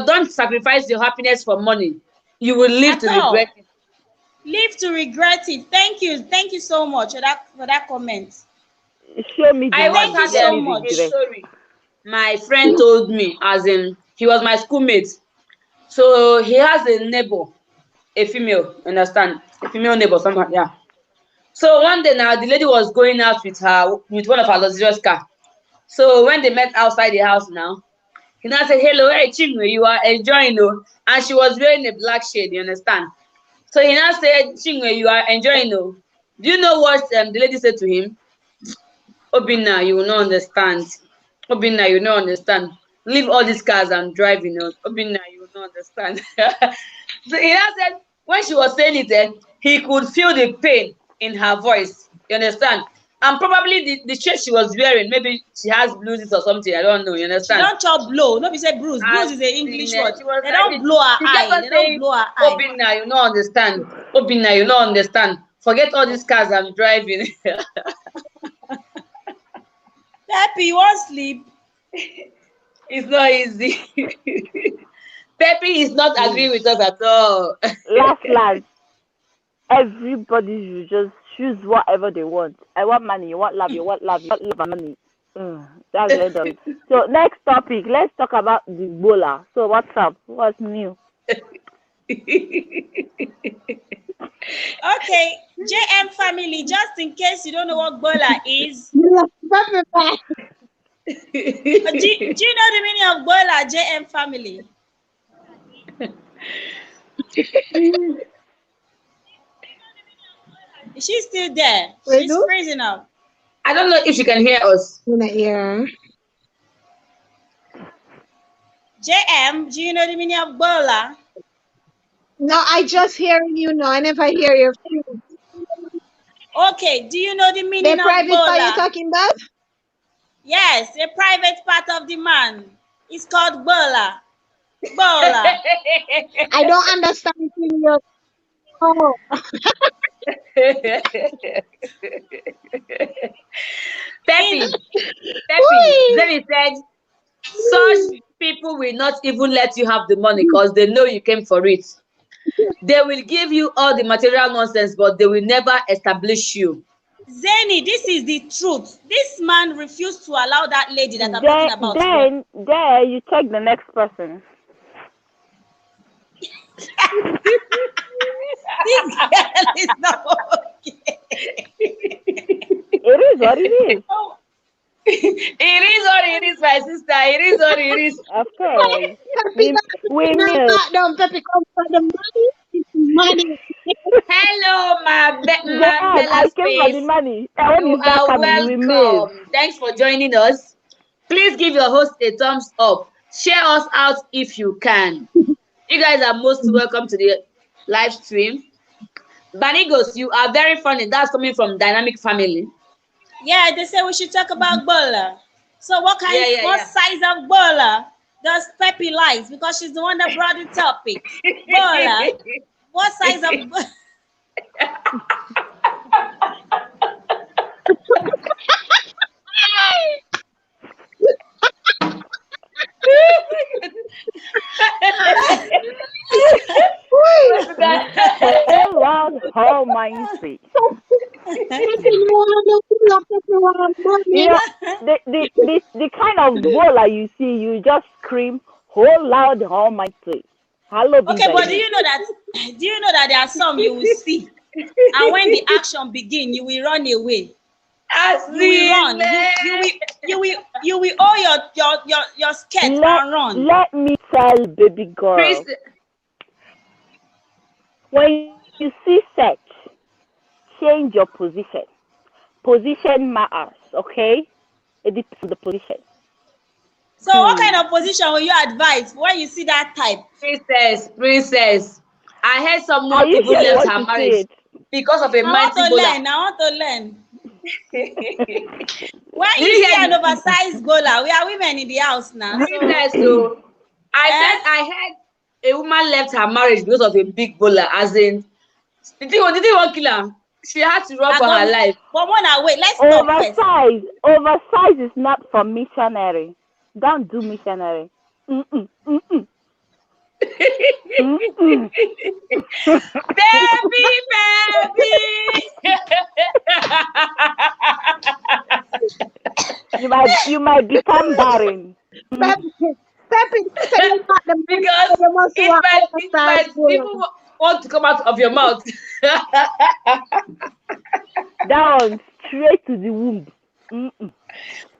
don't sacrifice your happiness for money. You will live to regret it. Live to regret it. Thank you. Thank you so much for that comment. Show me the I once had so much story. My friend told me, as in, he was my schoolmate. So he has a neighbor, a female, understand? A female neighbor, somehow, yeah. So one day now, the lady was going out with one of her luxurious cars. So when they met outside the house now, he now said, hello, hey, Chinwe, you are enjoying, no? And she was wearing a black shade, you understand? So he now said, Chinwe, you are enjoying, no? Do you know what the lady said to him? Obina, you will not understand. Obina, you will not understand. Leave all these cars and drive, you know. Obina, you will not understand. So he now said, when she was saying it, he could feel the pain in her voice. You understand? And probably the shirt she was wearing, maybe she has bruises or something. I don't know. You She understand? don't chop blow. No, be say bruise. Bruise is an English word. They don't blow her eye. They don't blow her eye. Obina, you don't understand. Obina, you don't understand. Forget all these cars I'm driving. Peppy, you want sleep? It's not easy. Peppy is not agreeing with us at all. Last. Everybody should just choose whatever they want. I want money. You want love. You want love. You want love and money. That's the end of it. So next topic. Let's talk about the Ebola. So what's up? What's new? Okay, JM family. Just in case you don't know what Ebola is, do you know the meaning of Ebola, JM family? Is she still there? She's freezing up. I don't know if she can hear us. Yeah. JM, do you know the meaning of Ebola? No, I just hearing you now. I never hear your friends. Okay, do you know the meaning The of private part Ebola? you're talking about? Yes, the private part of the man. It's called Ebola. Ebola. I don't understand your. Oh. Peppy, then he said, such people will not even let you have the money because they know you came for it. They will give you all the material nonsense, but they will never establish you. Zeni, this is the truth. This man refused to allow that lady that I'm talking about. Then you check the next person. This girl is not okay. It is what it is. Oh. It is what it is, my sister. It is what it is. Of course. We knew. Don't Peppy come for the money. It's money. Hello, my I Bella came for the Space. money. You are welcome. Thanks for joining us. Please give your host a thumbs up. Share us out if you can. You guys are most welcome to the live stream. Banigos, you are very funny. That's coming from Dynamic Family. Yeah, they say we should talk about Ebola. So what size of Ebola does Peppy like? Because she's the one that brought the topic. Ebola. What size of How my feet. The kind of Ebola you see, you just scream, "Oh loud, Almighty!" Hello, okay, but do you know that there are some you will see, and when the action begin, you will run away. You will run. You will hold your skirt and run. Let me tell baby girl. When you see sex, change your position. Position matters, okay? It depends on the position. So what kind of position will you advise when you see that type? Princess. I heard someone even left her marriage because of a mighty Ebola. I want to learn. When you see an oversized Ebola, we are women in the house now. So I heard a woman left her marriage because of a big Ebola, as in the thing won't kill her. She had to run for her life. But wait, let's stop. Oversize is not for missionary. Don't do missionary. Baby. You might become barren. Peppy, because it might people want to come out of your mouth. Down straight to the womb.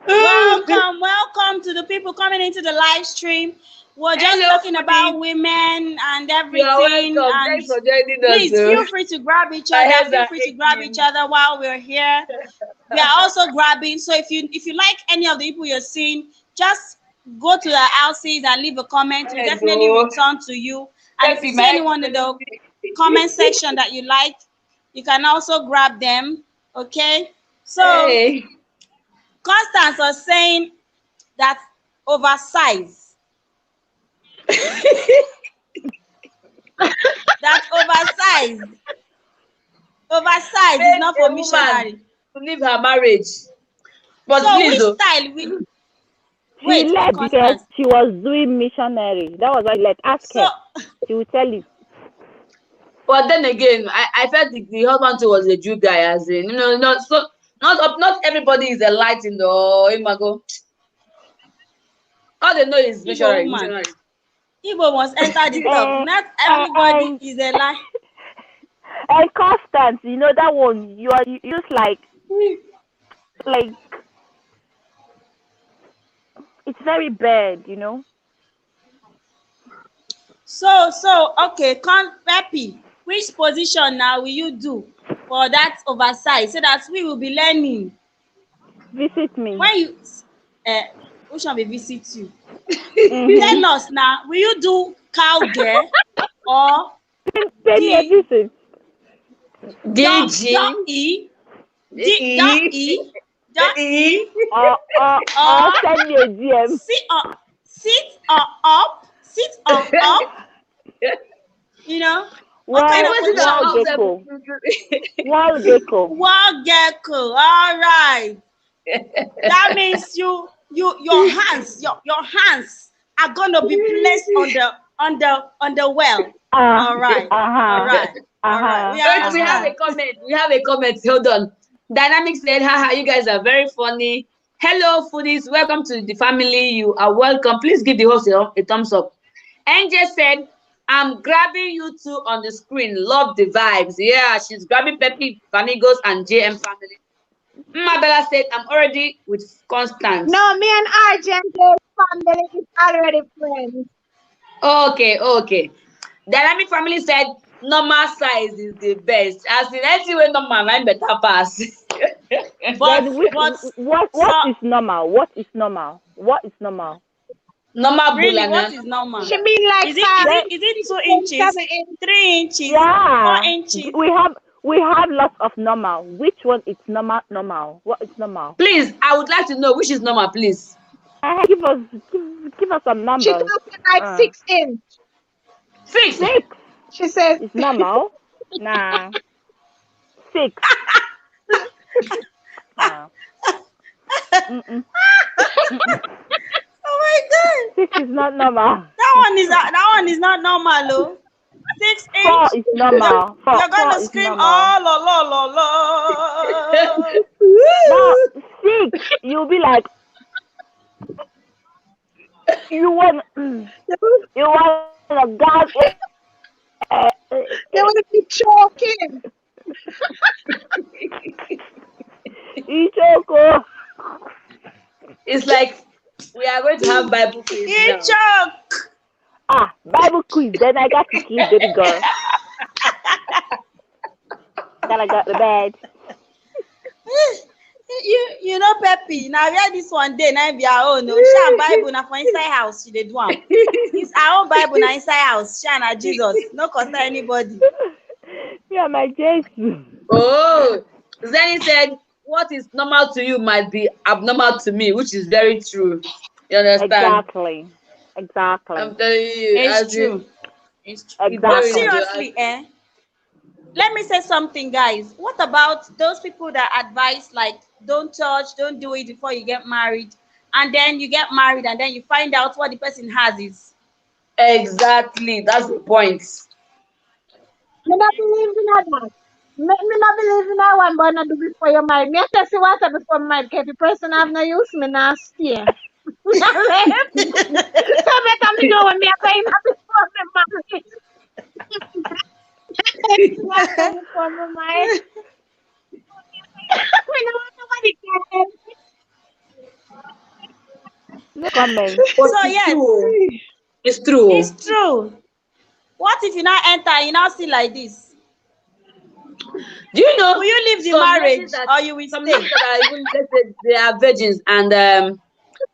Welcome to the people coming into the live stream. We're just talking about women and everything. And thanks for joining us. Please feel free to grab each other. While we're here. We are also grabbing. So if you like any of the people you're seeing, just go to the houses and leave a comment. We'll definitely return to you. And if you see anyone in the comment section that you like, you can also grab them. Okay. So Hey. Constance was saying that oversize. That oversize is not for missionary. To leave her marriage. But So please, which style we She wait, left because Constance. she was doing missionary. That was why she left. Ask So her. She will tell you. but then again, I felt the husband too was a Jew guy, as in, not everybody is a light in the imago. All they know is Igbo missionary, woman. missionary. Igbo must enter the top. Not everybody is a lie. And Constance, you know that one. You just like it's very bad, you know. So okay, Peppy, which position now will you do for that oversize so that we will be learning? Visit me. When you who shall be visit you? Mhm. Tell us now, will you do cowgirl or Tell me everything. DG. Or send me a DM. Sit up, you know. What kind of position? Wall gecko. Wall gecko. All right. That means your hands are gonna be placed on the well. All right. All right. We Wait, we have a comment. Hold on. Dynamic said, haha, you guys are very funny. Hello, foodies. Welcome to the family. You are welcome. Please give the host a thumbs up. Angel said, I'm grabbing you two on the screen. Love the vibes. Yeah, she's grabbing Peppy, Famigos, and JM family. Mabella said, I'm already with Constance. No, me and Argent's family is already friends. Okay. Dynamic family said, normal size is the best. As in anyway, normal, I'm better pass. What is normal? What is normal? Normal really, bulana. what is normal? She mean like Is it 2 inches, 7 inches? 3 inches, Yeah. 4 inches? We have lots of normal. Which one is normal? What is normal? Please, I would like to know which is normal, please. Give us some numbers. She talking like 6 inch. 6. She says It's normal. Nah. 6. Nah. Oh my God. 6 is not normal. That one is not normal, oh. 6 inch. 4 is normal. You're gonna scream, oh, la. Now 6, you'll be like, you want a god. they want to be choking. Ichoko. It's like we are going to have Bible quiz now. choke. Bible quiz. Then I got to keep baby girl. Then I got the bed. You know, Peppy. Now where this one day now be our own. She Bible now for inside house. She did one. It's our own Bible now inside house. She and Jesus. No concern anybody. Yeah, my Jesus. Oh, Zenny said, what is normal to you might be abnormal to me, which is very true. You understand? Exactly. I'm telling you. It's true. Exactly. But seriously, let me say something, guys. What about those people that advise like don't touch, don't do it before you get married, and then you get married and then you find out what the person has is? Exactly. That's the point. Me not believe in that. Me not believe in that one, but not do before you married. Me have to see what before married. If the person have no use, me not stay. So better me know when me are going before me married. Before me married. Me no want nobody can. No comment. So yes, It's true. it's true. What if you now enter, you now see like this? Do you know? Will you leave the some marriage ladies that- or you will some stay? ladies that are even let's say they are virgins and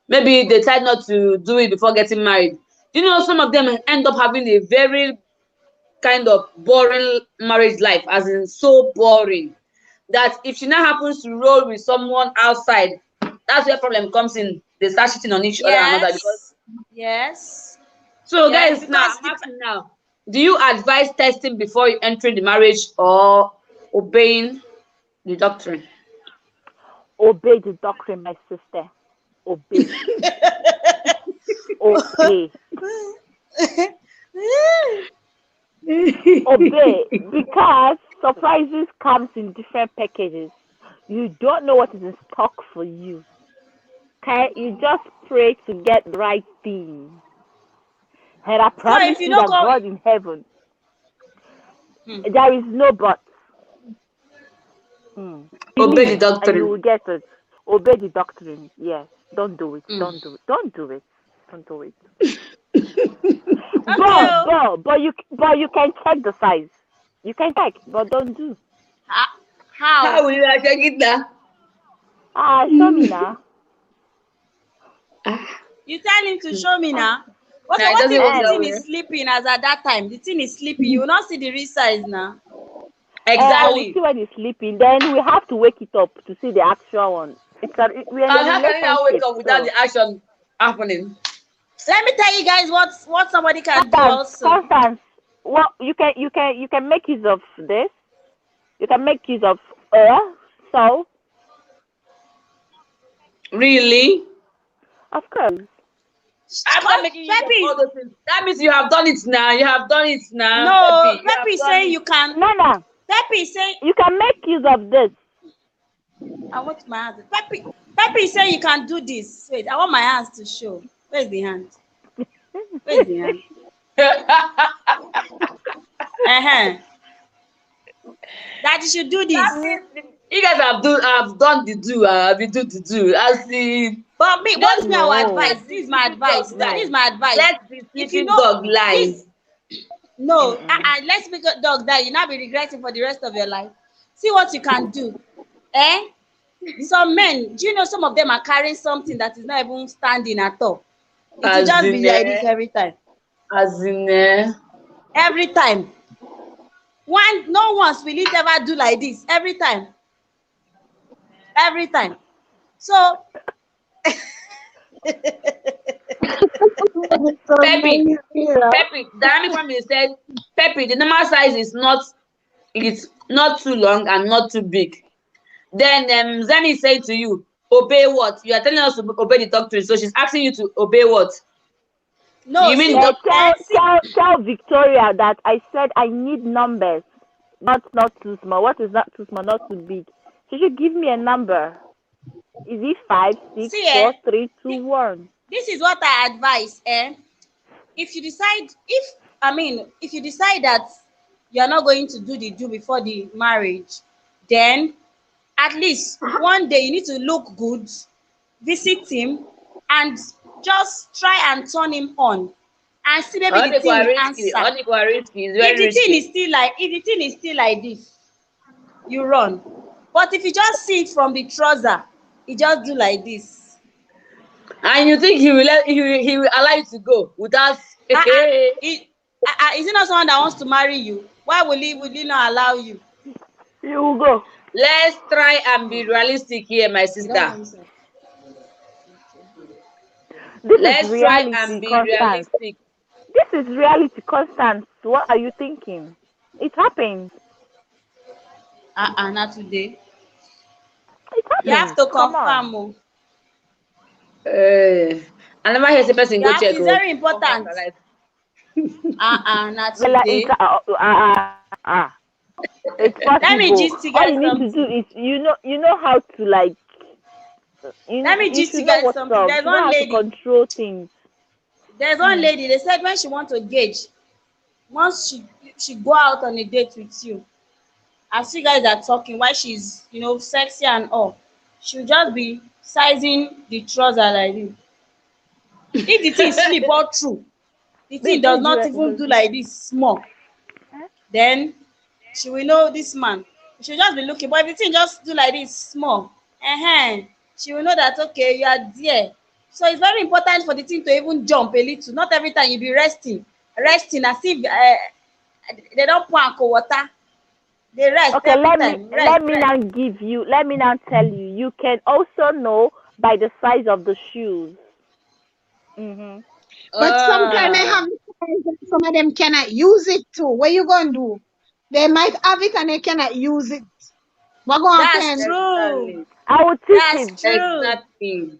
maybe they decide not to do it before getting married. Do you know some of them end up having a very kind of boring marriage life, as in so boring. that if she now happens to roll with someone outside, that's where problem comes in. They start cheating on each other and another. Because Yes. so Yes, guys, now because I'm asking now, do you advise testing before you entering the marriage or obeying the doctrine? Obey the doctrine, my sister. Obey. Obey. Obey. Because surprises comes in different packages. You don't know what is in stock for you. Okay? You just pray to get the right thing. And I So promise if you you don't that go, God in heaven, there is no but. Obey the Believe and you doctrine. will get it. Obey the doctrine. Yes. Don't do it. Mm. Don't do it. Don't do it. Don't do it. okay. But you can check the size. You can check, but don't do. How How? will you check it now? Show me now. You tell him to show me now. Okay, Nah, it what doesn't if work the that thing way. is sleeping as at that time? The thing is sleeping. You will not see the real size now. I will Exactly. see when he's sleeping. Then we have to wake it up to see the actual one. We're in And a how can you now wake relationship, up without so the action happening? Let me tell you guys what somebody can do also. Constance, well, you can make use of this. You can make use of so Really? of course. After making use of Peppy, all those things, that means you have done it now. You have done it now, no, Peppy. You have Peppy done saying it. you can. No. Peppy saying You can make use of this. I want my hands. Peppy saying you can do this. Wait, I want my hands to show. Where's the hand? Where's the hand? That you should do That this. means you guys have done the do. We do the do. As the But me, just what's me our No. advice? This is my advice. dog This is lie. my advice. Let the If you sleeping know dog lie. this, no, let's make a dog die. You now be regretting for the rest of your life. See what you can do. Some men, do you know some of them are carrying something that is not even standing at all? It will As just in, be like this every time. as in, Every time. Not once will it ever do like this. Every time. Every time. So Peppy, Peppy, dynamic family said, Peppy, the normal size is not too long and not too big. Then Zeni said to you, obey what? You are telling us to obey the doctrine, so she's asking you to obey what? no, You mean see, Tell Victoria that I said I need numbers, not too small. What is not too small, not too big? She should give me a number. Is it 5, 6, See, 4, 3, 2, 1? this is what I advise. If you decide that you're not going to do the do before the marriage, then at least one day you need to look good, visit him, and just try and turn him on and see maybe the thing will answer. Risky. It's very If the thing risky. is still like this, you run. But if you just see it from the trouser, you just do like this. And you think he will allow you to go without Is it not someone that wants to marry you? Why will he not allow you? You will go. Let's try and be realistic here, my sister. Let's try and be realistic. This is reality, Constance. What are you thinking? It happens. Not today. It happens. You have to confirm. I never hear a person go check. It's very important. Not Well, today. It's possible. Let me just All get you need to do is you know how to like. Let me just you get know something. up. There's you know one how lady. to control things. There's one lady. They said when she wants to gauge, once she go out on a date with you, as you guys are talking, while she's sexy and all, she'll just be sizing the trouser like this. If the thing slip all through, the thing does not even do like this small, then she will know this man. She'll just be looking, but if the thing just do like this small, she will know that okay, you are there. So it's very important for the thing to even jump a little. Not every time you be resting as if they don't pour cold water. They rest Okay, every let time. me now tell you. You can also know by the size of the shoes. But sometimes I Ah, have the size that some of them cannot use it too. What you gonna do? They might have it and they cannot use it. What gonna That's happen? true. exactly. I will teach That's him. true. Exactly.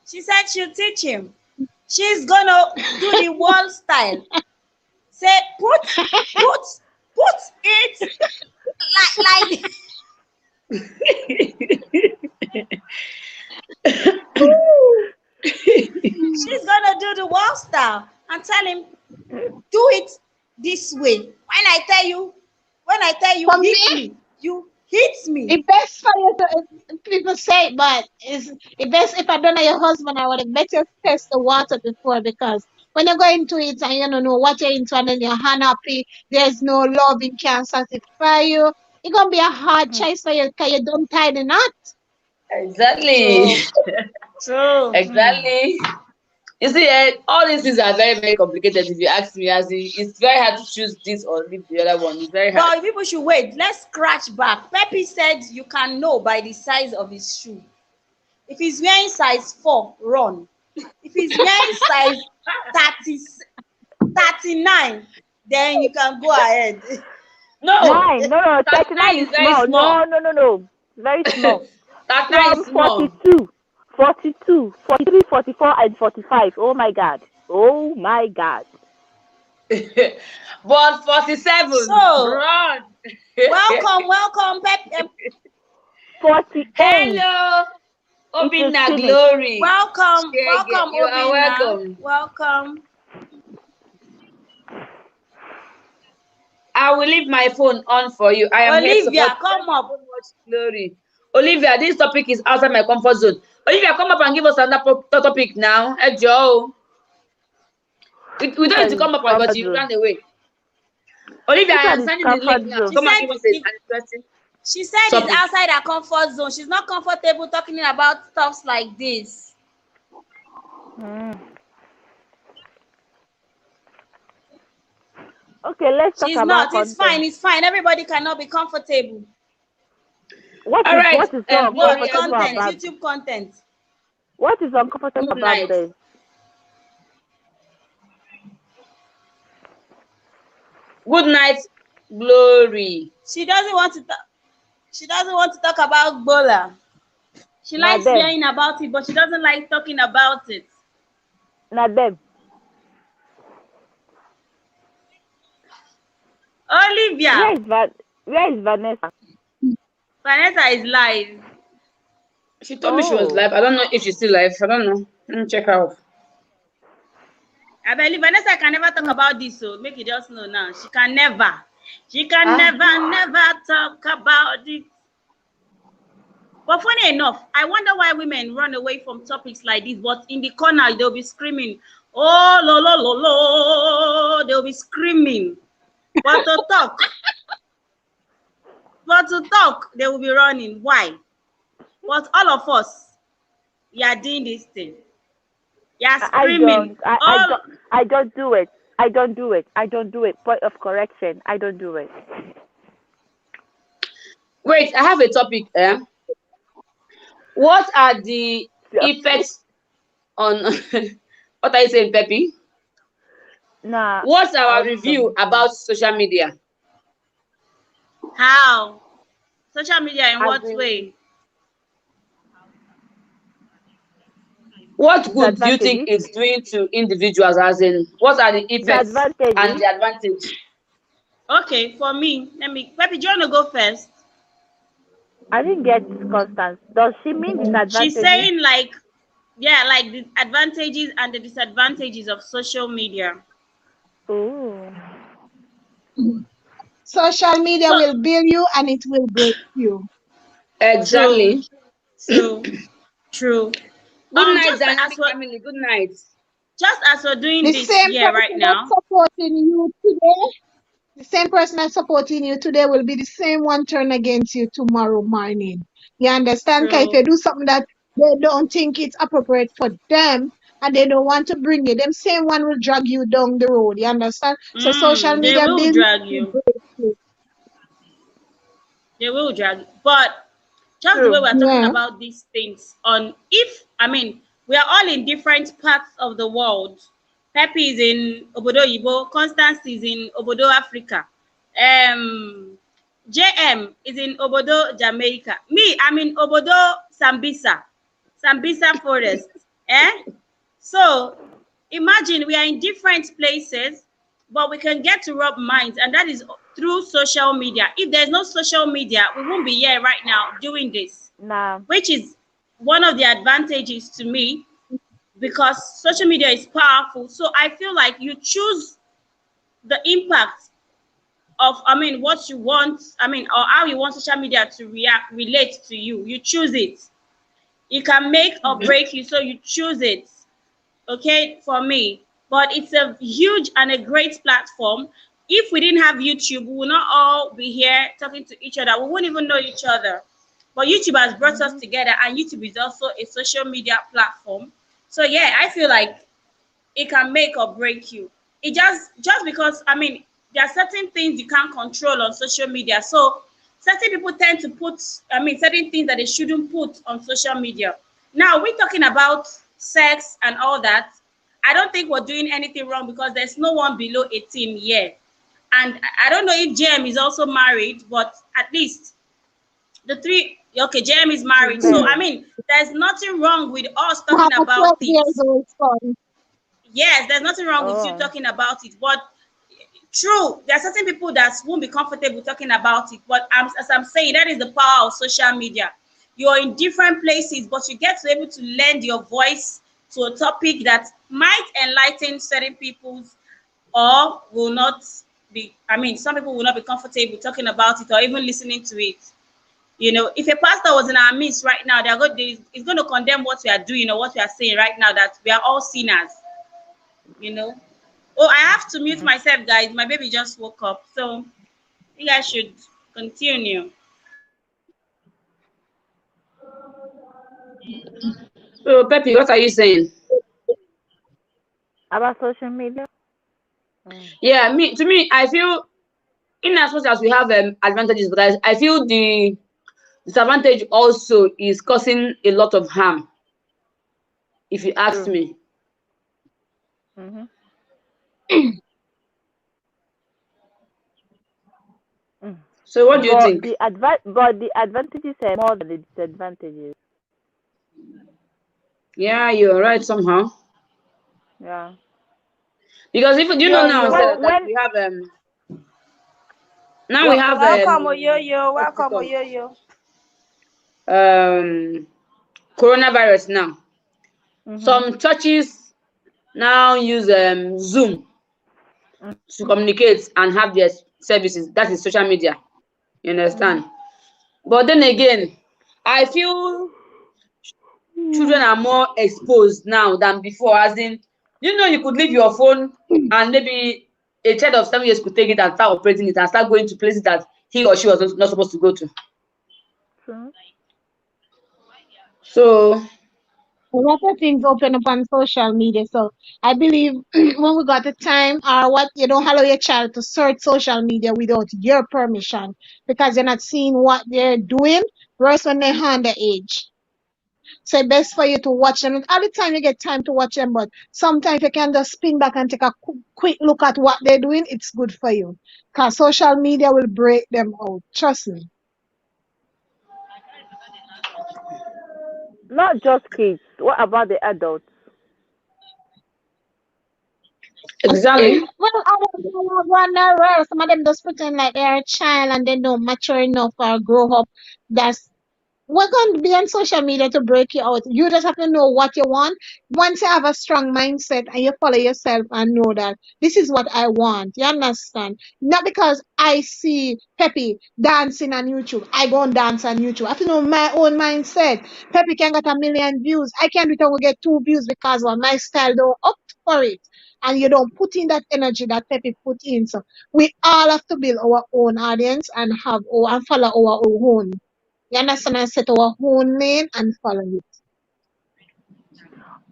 She said she'll teach him. She's gonna do the wall style. Say put it like she's gonna do the wall style and tell him do it this way. When I tell you For hit me, me, you hit me. it best for you to people say, but it's it best if I don't know your husband. I would have better test the water before because when you go into it and you don't know what you're into and then you're unhappy, there's no love, it can't satisfy you. It's gonna be a hard choice for you because you don't tie the knot. Exactly. True. True. Exactly. You see, all these things are very, very complicated. If you ask me, as in, it's very hard to choose this or leave the other one. It's very hard. But people should wait. Let's scratch back. Pepe said you can know by the size of his shoe. If he's wearing size 4, run. If he's wearing size 30, 39, then you can go ahead. No, 9. No, 39 is is very small. small. No. Very small. 39 From is small. 42, 43, 44, and 45. Oh my God. But 47, So, run. welcome, Pepe. 48. Hello, It is Obinna finished. Glory. Welcome, Shege, you are Obinna. welcome. Welcome. I will leave my phone on for you. I am here to Olivia, support. come Thank you up. so much, Glory. Olivia, this topic is outside my comfort zone. Olivia, come up and give us another topic now. Hey, Joe. We don't need to come up because Comfort you zone. ran away. Olivia, This I one am is sending the link comfort now. zone. She Come and said give us an interesting she said it's topic. outside her comfort zone. She's not comfortable talking about stuffs like this. Okay, let's talk She's about not. It's fine. content. It's fine. Everybody cannot be comfortable. All right, What is so What Glory, uncomfortable good content? night. about YouTube content. what is uncomfortable Good about night. this? Good night, Glory. She doesn't want to talk. She doesn't want to talk about Bola. She Now likes them. hearing about it, but she doesn't like talking about it. Now them. Olivia, Where is Vanessa? Vanessa is live. She told me she was Oh. live. I don't know if she's still live. I don't know. Let me check her out. I believe Vanessa can never talk about this, so make it just know now. She can never. She can never talk about it. But funny enough, I wonder why women run away from topics like this. But in the corner, they'll be screaming, "Oh, lo, lo, lo, lo." They'll be screaming. But to talk, they will be running. Why? But all of us, we are doing this thing. You are screaming. I don't do it. I don't do it. Point of correction. I don't do it. Wait, I have a topic. What are the effects on what are you saying, Pepe? Nah. What's our review about social media? How? Social media in what in- way? What good do you think it's doing to individuals? As in, what are the effects and the advantage? Okay, for me, Pepe, do you want to go first? I didn't get Constance. Does she mean disadvantages? She's saying like the advantages and the disadvantages of social media. Oh. Social media will build you and it will break you. Exactly. True. Good night, dynamic family. Good night. Just as we're doing The this same here person right now. supporting you today, the same person that's supporting you today will be the same one turn against you tomorrow morning. You understand? Because if you do something that they don't think it's appropriate for them and they don't want to bring you, them same one will drag you down the road. You understand? So social They media will builds drag you. They will drag it. But just the way True. we're talking Yeah. about these things on if I mean we are all in different parts of the world. Pepe is in Obodo Yibo, Constance is in Obodo Africa. Um JM is in Obodo Jamaica. Me, I'm in Obodo Sambisa. Sambisa Forest. Eh? So imagine we are in different places, but we can get to rub minds, and that is through social media. If there's no social media, we won't be here right now doing this, Nah. which is one of the advantages to me because social media is powerful. So I feel like you choose the impact of, I mean, what you want, I mean, or how you want social media to relate to you. You choose it. It can make or break you, so you choose it. Okay, for me. But it's a huge and a great platform. If we didn't have YouTube, we would not all be here talking to each other. We wouldn't even know each other. But YouTube has brought us together, and YouTube is also a social media platform. So yeah, I feel like it can make or break you. It just because I mean there are certain things you can't control on social media. So certain people tend to put certain things that they shouldn't put on social media. Now we're talking about sex and all that. I don't think we're doing anything wrong because there's no one below 18 yet. And I don't know if JM is also married, but at least the three okay, JM is She's married. So I married. mean there's nothing wrong with us I have talking a 12 about it. years old son. Yes, there's nothing wrong with you Oh. talking about it, but true, there are certain people that won't be comfortable talking about it. But as I'm saying, that is the power of social media. You're in different places, but you get to be able to lend your voice to a topic that might enlighten certain people's or will not be. I mean, some people will not be comfortable talking about it or even listening to it. You know, if a pastor was in our midst right now, he's going to condemn what we are doing or what we are saying right now, that we are all sinners. You know. Oh, I have to mute myself, guys. My baby just woke up. So you guys should continue. So, Pepe, what are you saying? About social media? Mm. Yeah, to me, I feel in as much as we have advantages, but I feel the disadvantage also is causing a lot of harm, if you ask True. me. Mm-hmm. Mm. So, what do you But think? the advantages are more than the disadvantages. Yeah, you're right somehow. Yeah. Because if you know Yo now When yo, that when we have now we have welcome Oyoyo, what's it welcome called? Oyoyo. Coronavirus now. mm-hmm. Some churches now use Zoom to communicate and have their services. That is social media. You Mm-hmm. understand? But then again, I feel children are more exposed now than before. As in, you could leave your phone and maybe a child of 7 years could take it and start operating it and start going to places that he or she was not supposed to go to. True. So, A lot of things open up on social media. So I believe when we got the time or what, you don't allow your child to search social media without your permission because you're not seeing what they're doing, worse when they're underage. So it's best for you to watch them. And all the time you get time to watch them, but sometimes you can just spin back and take a quick look at what they're doing. It's good for you. Because social media will break them out. Trust me. Not just kids. What about the adults? exactly. Well, I don't know what now, well, some of them just pretend like they're a child and they don't mature enough or grow up. That's we're going to be on social media to break you out. You just have to know what you want. Once you have a strong mindset and you follow yourself and know that this is what I want, you understand? Not because I see Peppy dancing on YouTube, I go and dance on YouTube. I have to know my own mindset. Peppy can get 1 million views. I can't return will get 2 views because well, my style don't opt for it. And you don't put in that energy that Peppy put in. So we all have to build our own audience and have our and follow our own. You understand? And set our own lane and follow it.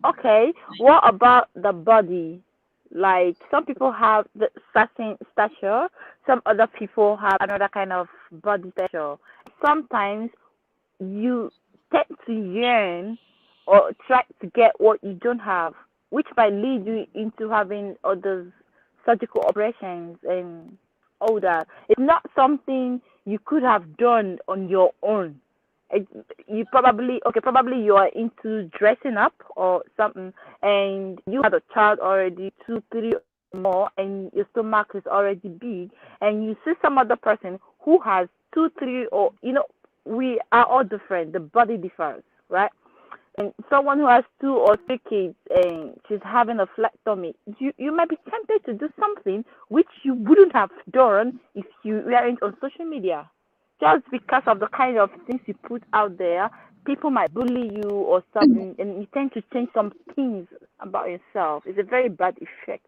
Okay. What about the body? Like some people have the certain stature, some other people have another kind of body stature. sometimes you tend to yearn or try to get what you don't have, which might lead you into having other surgical operations and all that. It's not something you could have done on your own. It, you probably you are into dressing up or something, and you have a child already, 2, 3 more, and your stomach is already big, and you see some other person who has 2, 3, or we are all different. The body differs, right? And someone who has 2 or 3 kids and she's having a flat tummy, you might be tempted to do something which you wouldn't have done if you weren't on social media. Just because of the kind of things you put out there, people might bully you or something, and you tend to change some things about yourself. It's a very bad effect,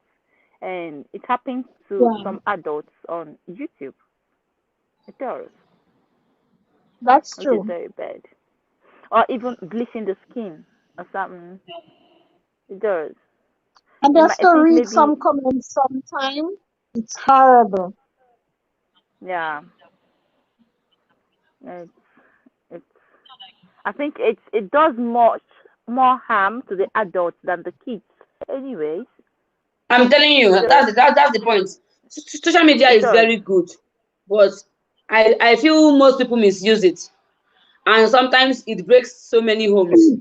and it happens to Yeah, some adults on YouTube. It does, that's which is true. very bad. Or even bleaching the skin or something. It does. And I just to think read maybe, some comments sometime, it's horrible. yeah. It's, it's. I think it does more harm to the adults than the kids. Anyways, I'm telling you, it does. that's the point. Social media It is does. very good, but I feel most people misuse it, and sometimes it breaks so many homes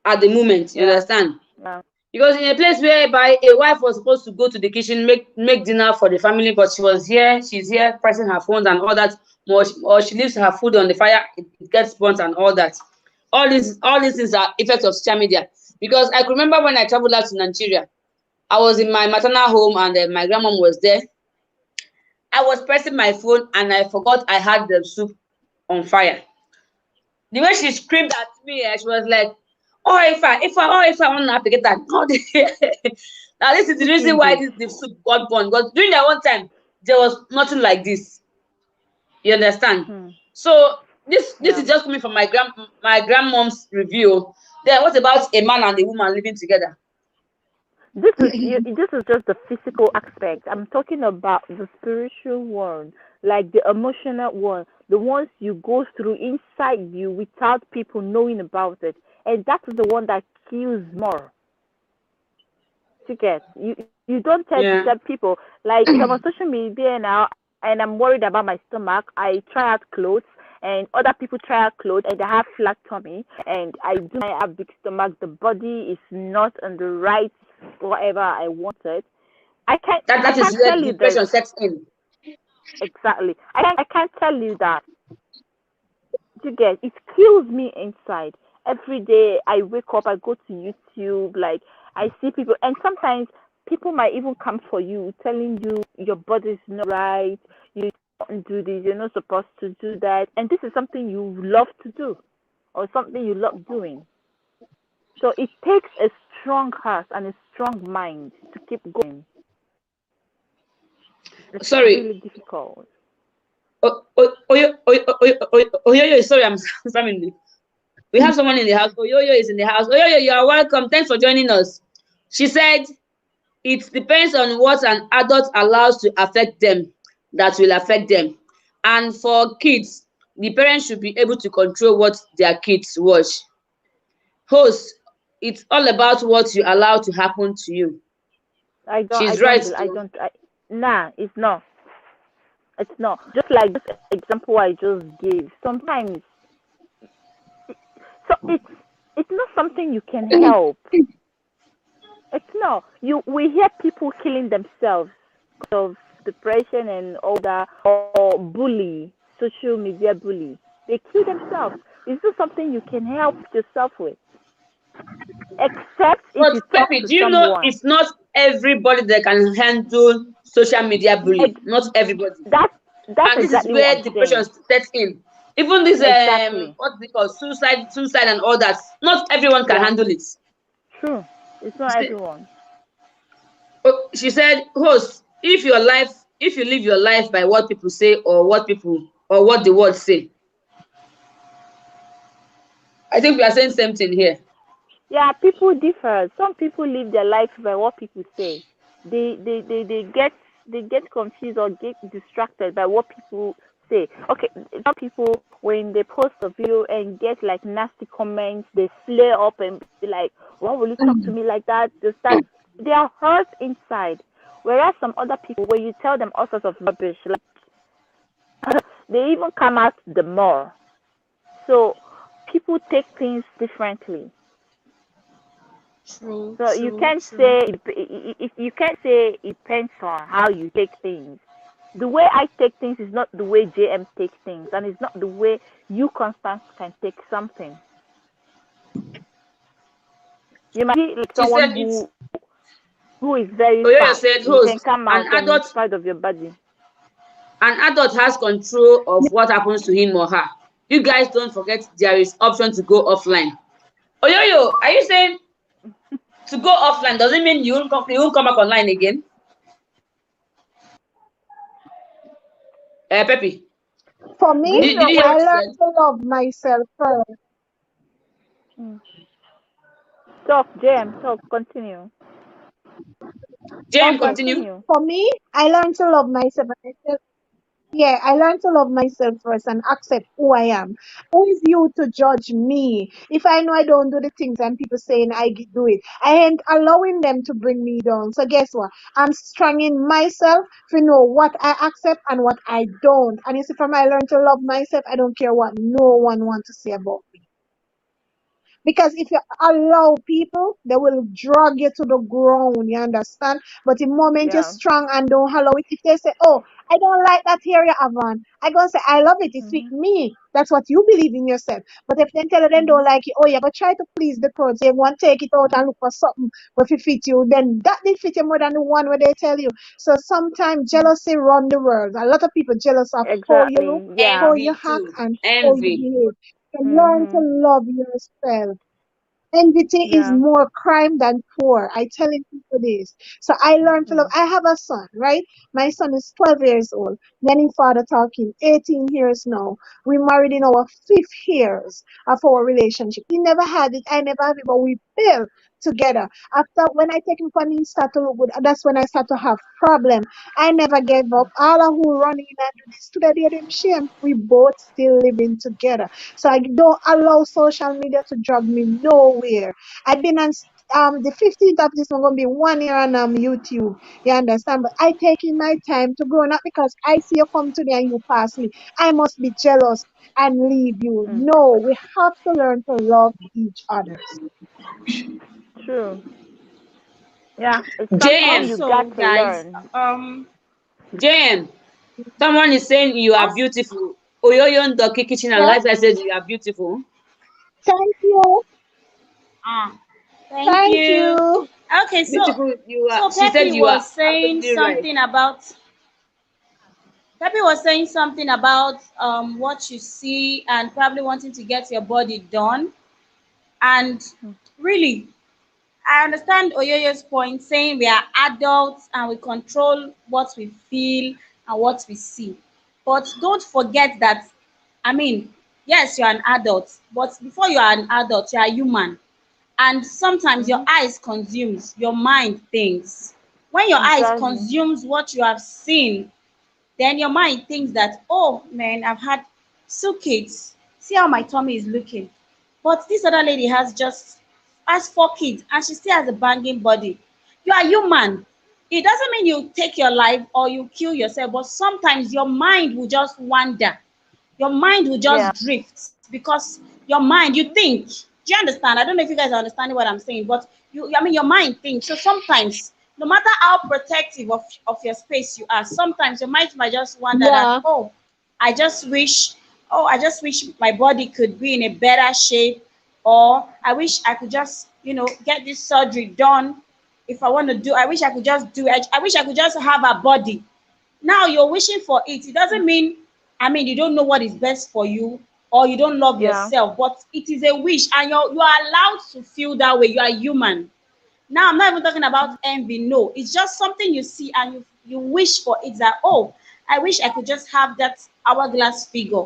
at the moment. You Yeah. understand? Yeah. Because in a place whereby a wife was supposed to go to the kitchen, make dinner for the family, but she's here pressing her phones and all that, or she leaves her food on the fire, it gets burnt and all that. All these things are effects of social media. Because I could remember when I traveled out to Nigeria, I was in my maternal home and my grandmom was there. I was pressing my phone and I forgot I had the soup on fire. The way she screamed at me, she was like, "Oh, if I want to get that." Now this is the reason why Indeed. the soup got burned. Because during that one time, there was nothing like this. You understand? Hmm. So this Yeah. is just coming from my grandmom's review. Then what about a man and a woman living together? This is just the physical aspect. I'm talking about the spiritual one, like the emotional one, the ones you go through inside you without people knowing about it, and that is the one that kills more. To get you don't tend to Yeah. tell people, like, I'm on social media now and I'm worried about my stomach. I try out clothes and other people try out clothes and they have flat tummy, and I have big stomach. The body is not on the right whatever I wanted. I can't That I that is can't where tell the you this depression sets in. exactly. I can't tell you that. You get it kills me inside. Every day I wake up, I go to YouTube, like I see people, and sometimes people might even come for you, telling you your body's not right, you don't do this, you're not supposed to do that, and this is something you love to do or something you love doing. So it takes a strong heart and a strong mind to keep going. It's Sorry. really difficult. Oyoyo, sorry, I'm sorry. We have someone in the house. Oyoyo is in the house. Oyoyo, you are welcome. Thanks for joining us. She said it depends on what an adult allows to affect them that will affect them. And for kids, the parents should be able to control what their kids watch. Host, it's all about what you allow to happen to you. I don't, I She's don't, right bel- I too. don't, I, nah, it's not. It's not. Just like this example I just gave. Sometimes, so it's not something you can help. It's not. We hear people killing themselves because of depression and all that, or bully, social media bully. They kill themselves. It's not something you can help yourself with, except if But you talk Peppy, to do you know someone. it's not everybody that can handle social media bullying? Ex- Not everybody. that's And this is exactly what where I'm depression saying. sets in. Even this Exactly. what they call suicide and all that. Not everyone can Yeah. handle it. True. It's not everyone. She said, host, if you live your life by what people say or what the world say, I think we are saying same thing here. Yeah, people differ. Some people live their life by what people say. They get confused or get distracted by what people say. Okay, some people when they post a video and get like nasty comments, they flare up and be like, "Why will you talk to me like that?" They are hurt inside. Whereas some other people, when you tell them all sorts of rubbish, like they even come out the more. So people take things differently. True. So you can't say if you can't say it depends on how you take things. The way I take things is not the way JM takes things, and it's not the way you, Constance, can take something. You might be like She someone said it's who is very Oyoyo fat. said You can host. come An out and adult it's part of your body. has control of what happens to him or her. You guys don't forget there is option to go offline. Oyoyo, are you saying to go offline doesn't mean you won't come back online again? Pepe, For me, Me did no you hear wait. I what she learned said? to love myself first. Talk, JM, talk, continue. JM, Okay. continue. Continue. For me, I learned to love myself. And I said, yeah, I learned to love myself first and accept who I am. Who is you to judge me? If I know I don't do the things and people saying do it, I ain't allowing them to bring me down. So guess what? I'm strong in myself to know what I accept and what I don't. And you see, from I learn to love myself, I don't care what no one wants to say about me. Because if you allow people, they will drag you to the ground, you understand? But the moment you're Yeah. strong and don't allow it, if they say, oh, I don't like that hair you have on, I gonna say, I love it, it's with me. That's what you believe in yourself. But if they tell you them don't like it, oh, you're gonna try to please the crowd, so you want to take it out and look for something if it fit you, then that did fit you more than the one where they tell you. So sometimes jealousy run the world. A lot of people jealous of how you look, Exactly. Yeah. how you Envy act, too. and how you Envy. behave. So learn to love yourself. Envy is Yeah. more crime than poor. I telling people this. So I learned to love. I have a son, right? My son is 12 years old. Then his father talking 18 years now. We married in our 5th years of our relationship. He never had it. I never had it, but we built together. After when I take him from him start to look good, that's when I start to have problem. I never gave up. All of who running and do this today, they them shame. We both still living together. So I don't allow social media to drag me nowhere. I've been on the 15th of this month gonna be 1 year on YouTube. You understand? But I taking my time to grow, not because I see you come to me and you pass me. I must be jealous and leave you. No, we have to learn to love each other. True. Yeah. It's something JM, you Also, got to guys, learn. JM, someone is saying you are also, beautiful. Oyoyo Ndoki Kitchen and Yeah. Lifestyle says you are beautiful. Thank you. thank Thank you. you. Okay, Beautiful, you are. so She said Pepe you are was saying absolutely right. something about Pepe was saying something about what you see and probably wanting to get your body done. And really, I understand Oyoyo's point saying we are adults and we control what we feel and what we see. But don't forget that, I mean, yes, you're an adult, but before you are an adult, you are human. And sometimes your eyes consumes, your mind thinks. When your eyes Exactly. consumes what you have seen, then your mind thinks that, oh man, I've had 2 kids. See how my tummy is looking. But this other lady has 4 kids and she still has a banging body. You are human. It doesn't mean you take your life or you kill yourself, but sometimes your mind will just wander. Your mind will Yeah. just drift because your mind, you think. Do you understand? I don't know if you guys are understanding what I'm saying, but I mean, your mind thinks. So sometimes, no matter how protective of your space you are, sometimes your mind might just wonder that, Yeah. I just wish, I just wish my body could be in a better shape, or I wish I could just, get this surgery done. If I want to do, I wish I could just do it. I wish I could just have a body. Now you're wishing for it. It doesn't mean, you don't know what is best for you or you don't love Yeah. yourself, but it is a wish and you are allowed to feel that way. You are human. Now I'm not even talking about envy. No, it's just something you see and you wish for it, that, oh, I wish I could just have that hourglass figure.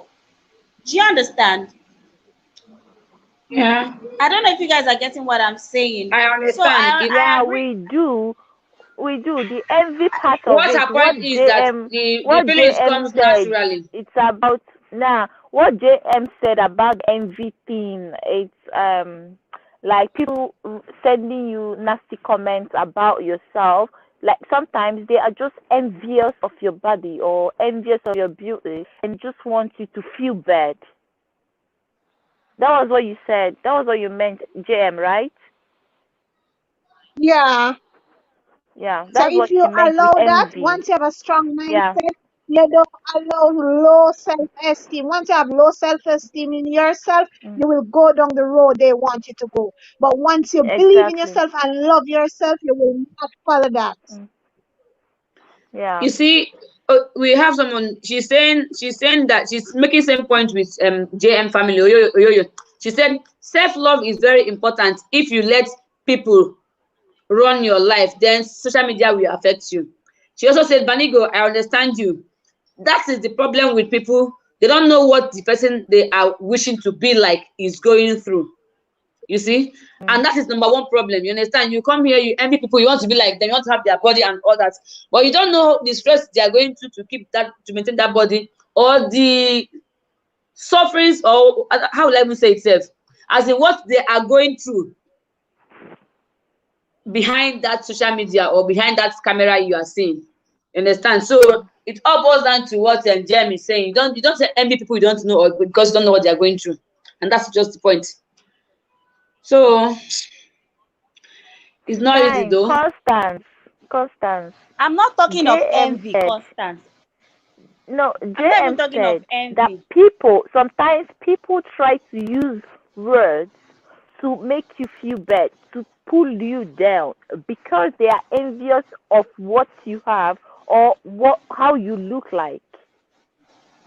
Do you understand? Yeah, I don't know if you guys are getting what I'm saying. I So understand. I Yeah, agree. we do. We do. The envy part of What it, happened is that the what feelings JM comes said, naturally. it's about now. what JM said about the envy thing, it's like people sending you nasty comments about yourself. Like sometimes they are just envious of your body or envious of your beauty and just want you to feel bad. That was what you said. That was what you meant, JM, right? Yeah. Yeah, So that's if what you she meant with allow that, envy. once you have a strong Yeah, mindset, you don't allow low self-esteem. Once you have low self-esteem in yourself, mm, you will go down the road they want you to go. But once you believe in exactly. yourself and love yourself, you will not follow that. Mm, yeah. You see, we have someone. She's saying that she's making same point with JM family. Oyoyo, Oyoyo. She said self love is very important. If you let people run your life, then social media will affect you. She also said, Banigo, I understand you. That is the problem with people. They don't know what the person they are wishing to be like is going through. You see, Mm, and that is number one problem. You understand? You come here, you envy people, you want to be like them, you want to have their body and all that, but you don't know the stress they are going through to keep that, to maintain that body, or the sufferings, or how will I even say itself, as in what they are going through behind that social media or behind that camera you are seeing. You understand? So it all boils down to what Jem is saying. You don't envy people you don't know, or because you don't know what they are going through, and that's just the point. So it's not easy fine. though. Constance. I'm not talking of JM envy, said, Constance. no, I'm not even JM talking of said that envy. sometimes people try to use words to make you feel bad, to pull you down because they are envious of what you have or how you look like.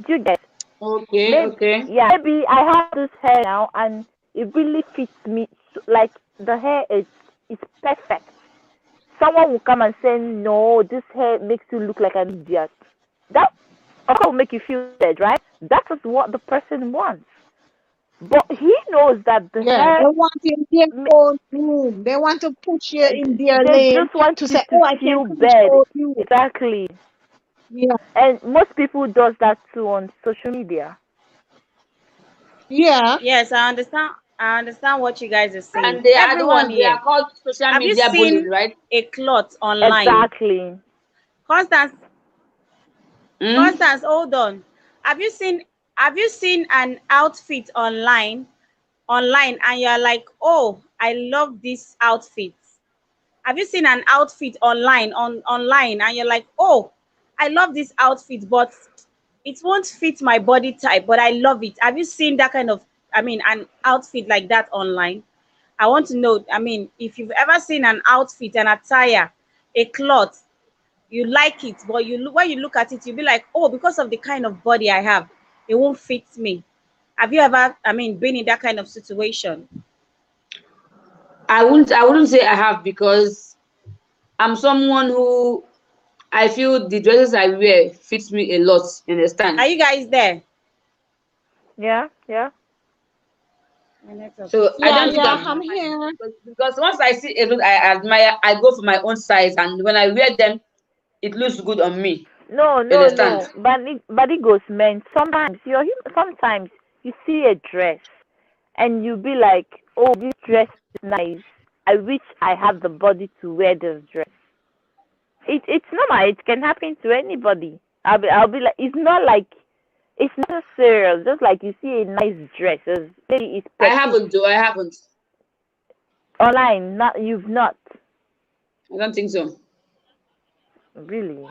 Do you get? Okay, Maybe, okay. yeah, maybe I have this hair now and it really fits me. Like the hair is perfect. Someone will come and say, no, this hair makes you look like an idiot. That of course will make you feel bad, right? That is what the person wants. But he knows that the Yeah, hair, they want you in their own room. They want to push you in their they lane just want to you say, to "Oh, I can feel bad. control you." Exactly. Yeah, And most people does that too on social media. yeah, Yes, I understand. I understand what you guys are saying. And they are the Everyone ones, they here. are called social Have you media bullies, seen right? a cloth online? Exactly. Constance, Mm? Constance, hold on. Have you seen an outfit online and you're like, "Oh, I love this outfit." Have you seen an outfit online and you're like, "Oh, I love this outfit, but it won't fit my body type, but I love it." Have you seen that kind of, an outfit like that online? I want to know, if you've ever seen an outfit, an attire, a cloth, you like it, but when you look at it, you'll be like, "Oh, because of the kind of body I have, it won't fit me." Have you ever, been in that kind of situation? I wouldn't say I have, because I'm someone who, I feel the dresses I wear fits me a lot, you understand? Are you guys there? Yeah, yeah. My network is So I yeah, don't think yeah. I've failing. I'm had, here. because once I see a clothes I admire, I go for my own size, and when I wear them, it looks good on me. No, You no, understand? no. But it goes, man. Sometimes you see a dress and you be like, oh, this dress is nice. I wish I had the body to wear this dress. It's normal. It can happen to anybody. I'll be like, it's not like it's not serious. Just like you see a nice dress, maybe it's I petite haven't though. I haven't. online. Not you've not I don't think so. really.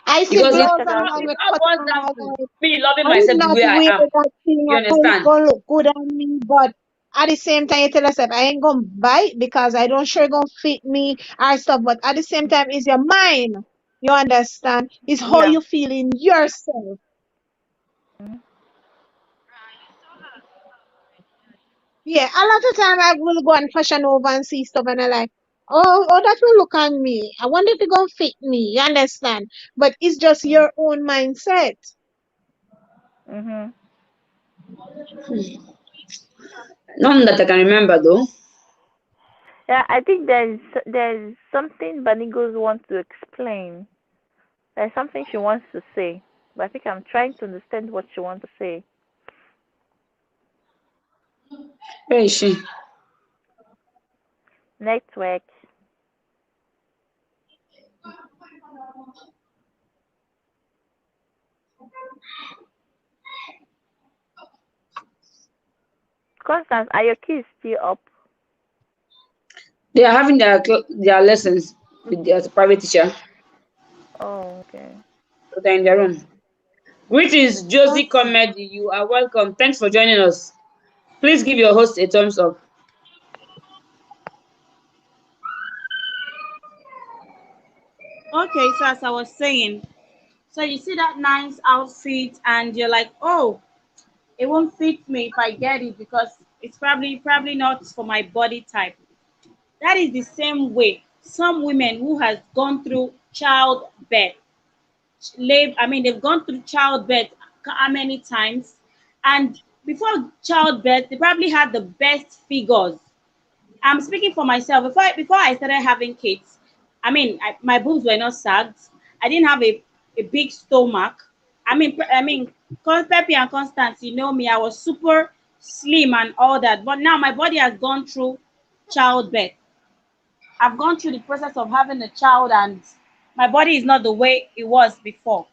I see Because You have blouse to check it out. online it with all cut boils down out. to me loving I would myself the not way I wear am. that thing. You I know it's understand? gonna look good on me, but at the same time, you tell yourself, I ain't gonna buy it because I don't sure gonna fit me or stuff. But at the same time, it's your mind. You understand? It's how Yeah. you feel in yourself. Mhm. Yeah, a lot of time I will go and fashion over and see stuff and I like, oh, that will look on me. I wonder if it gonna fit me. You understand? But it's just your own mindset. Mhm. None that I can remember though. Yeah, I think there's something Banigos wants to explain. There's something she wants to say, but I think I'm trying to understand what she wants to say. Where is she? Network. Constance, are your kids still up? They are having their lessons with their private teacher. Oh, okay. So they're in their room. Greetings, Josie Okay. Comedy. You are welcome. Thanks for joining us. Please give your host a thumbs up. Okay, so as I was saying, so you see that nice outfit and you're like, oh, it won't fit me if I get it because it's probably not for my body type. That is the same way some women who has gone through childbirth, they've gone through childbirth how many times, and before childbirth they probably had the best figures. I'm speaking for myself. Before I started having kids, my boobs were not sagged. I didn't have a big stomach. Pepe and Constance, you know me. I was super slim and all that. But now my body has gone through childbirth. I've gone through the process of having a child, and my body is not the way it was before.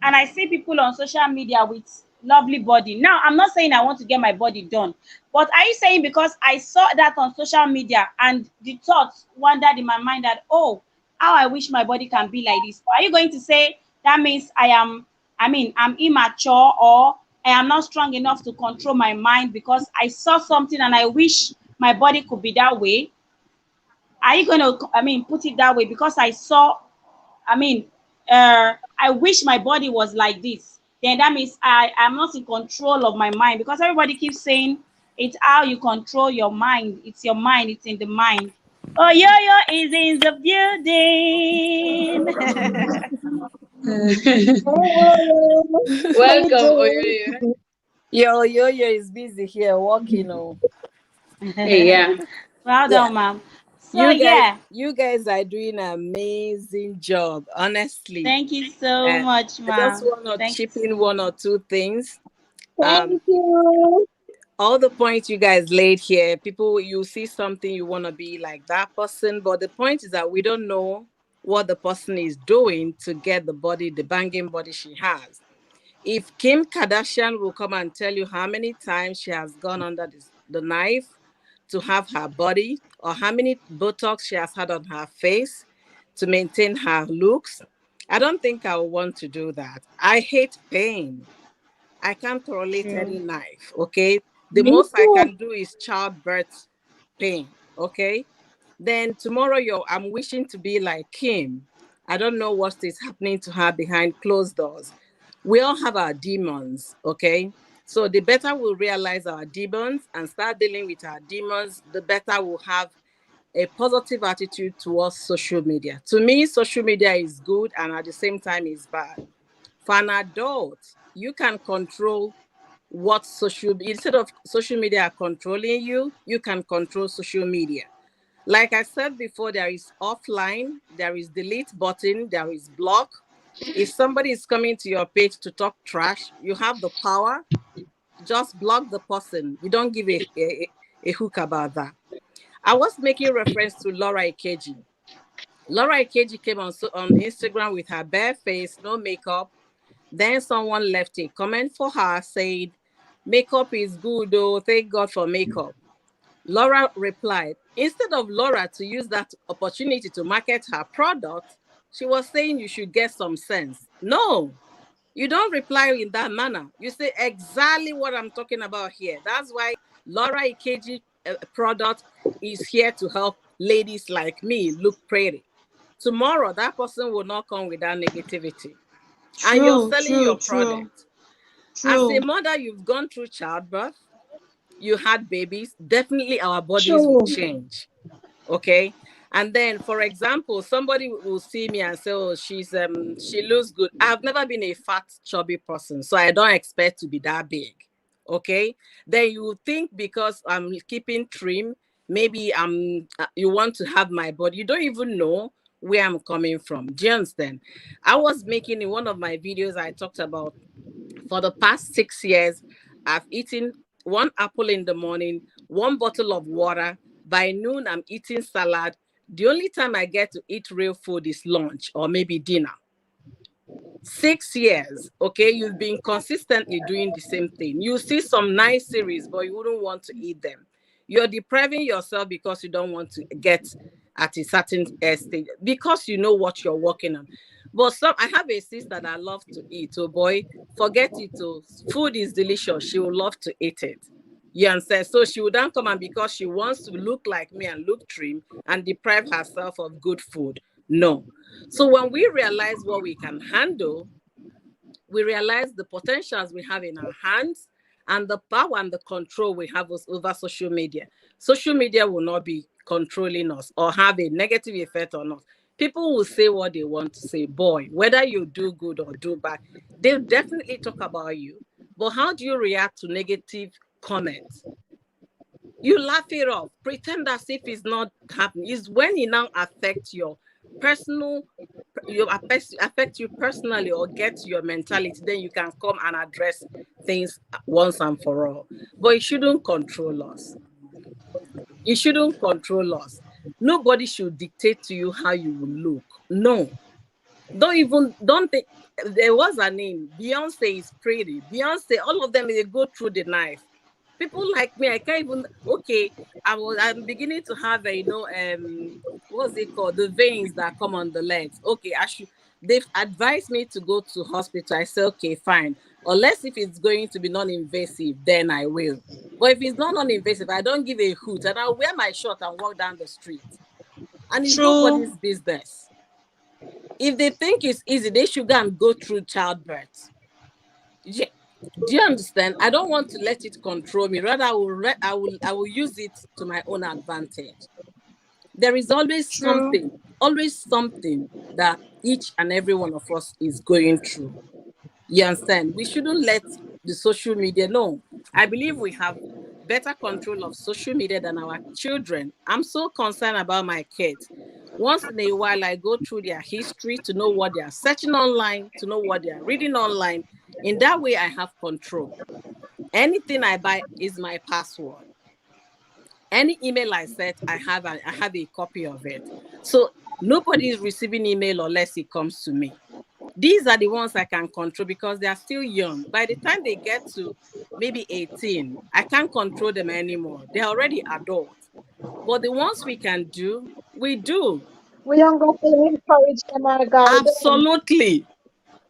And I see people on social media with lovely body. Now, I'm not saying I want to get my body done, but are you saying because I saw that on social media and the thoughts wandered in my mind that, oh, how I wish my body can be like this? Are you going to say that means I'm immature, or I am not strong enough to control my mind because I saw something and I wish my body could be that way? Are you going to, put it that way because I saw, I mean, I wish my body was like this? Then that means I am not in control of my mind, because everybody keeps saying it's how you control your mind. It's your mind. It's in the mind. Oh, Yo-Yo is in the building. Hello. How you Welcome, doing? Oyoyo. Yo, is busy here working. Oh, Hey, yeah. Well yeah. done, ma'am. So You guys, yeah, you guys are doing an amazing job. Honestly, thank you so uh, much, I just ma'am. want to Thank chip you in so much. one or two things. Um, Thank you. all the points you guys laid here, people, you see something, you want to be like that person, but the point is that we don't know what the person is doing to get the body, the banging body she has. If Kim Kardashian will come and tell you how many times she has gone under the knife to have her body, or how many Botox she has had on her face to maintain her looks, I don't think I will want to do that. I hate pain. I can't tolerate any True. knife, okay? The Me most I too. can do is childbirth pain, okay? Then tomorrow, I'm wishing to be like Kim. I don't know what is happening to her behind closed doors. We all have our demons, okay? So the better we realize our demons and start dealing with our demons, the better we'll have a positive attitude towards social media. To me, social media is good and at the same time is bad. For an adult, you can control what instead of social media controlling you, you can control social media. Like I said before, there is offline, there is delete button, there is block. If somebody is coming to your page to talk trash, you have the power, just block the person. You don't give a hook about that. I was making reference to Laura Ikeji. Laura Ikeji came on Instagram with her bare face, no makeup. Then someone left a comment for her, said, "Makeup is good, oh, thank God for makeup." Laura replied, instead of Laura to use that opportunity to market her product, she was saying you should get some sense. No, you don't reply in that manner. You say exactly what I'm talking about here. That's why Laura Ikeji product is here to help ladies like me look pretty. Tomorrow, that person will not come with that negativity. And you're True, selling true, your true, product. As a true. mother, you've gone through childbirth, you had babies, definitely our bodies will True. change. Okay. And then, for example, somebody will see me and say, "Oh, she looks good." I've never been a fat, chubby person, so I don't expect to be that big. Okay. Then you think because I'm keeping trim, maybe you want to have my body. You don't even know where I'm coming from. Do you understand? I was making in one of my videos, I talked about for the past 6 years, I've eaten 1 apple in the morning, 1 bottle of water. By noon, I'm eating salad. The only time I get to eat real food is lunch or maybe dinner. 6 years, okay, you've been consistently doing the same thing. You see some nice series, but you wouldn't want to eat them. You're depriving yourself because you don't want to get at a certain stage, because you know what you're working on. But I have a sister that loves to eat. Oh boy, forget it. Oh, food is delicious. She will love to eat it. You understand? So she would then come, and because she wants to look like me and look trim and deprive herself of good food. No. So when we realize what we can handle, we realize the potentials we have in our hands and the power and the control we have over social media. Social media will not be controlling us or have a negative effect on us. People will say what they want to say. Boy, whether you do good or do bad, they'll definitely talk about you. But how do you react to negative comments? You laugh it off, pretend as if it's not happening. It's when it now affects your personal, affect you personally or get your mentality, then you can come and address things once and for all. But it shouldn't control us. It shouldn't control us. Nobody should dictate to you how you will look. No. Don't think. There was a name. Beyonce is pretty. Beyonce, all of them, they go through the knife. People like me, I can't even. Okay, I'm beginning to have what's it called? The veins that come on the legs. Okay, they've advised me to go to hospital. I say, okay, fine. Unless if it's going to be non-invasive, then I will. But if it's not non-invasive, I don't give a hoot, and I'll wear my shirt and walk down the street. And it's nobody's business. If they think it's easy, they should go and go through childbirth. Yeah. Do you understand? I don't want to let it control me. Rather, I will use it to my own advantage. There is always something that each and every one of us is going through. You understand? We shouldn't let the social media know. I believe we have better control of social media than our children. I'm so concerned about my kids. Once in a while, I go through their history to know what they are searching online, to know what they are reading online. In that way, I have control. Anything I buy is my password. Any email I set, I have a copy of it. So nobody is receiving email unless it comes to me. These are the ones I can control because they are still young. By the time they get to maybe 18, I can't control them anymore. They're already adults. But the ones we can do, we do. We don't go to encourage them or guide them.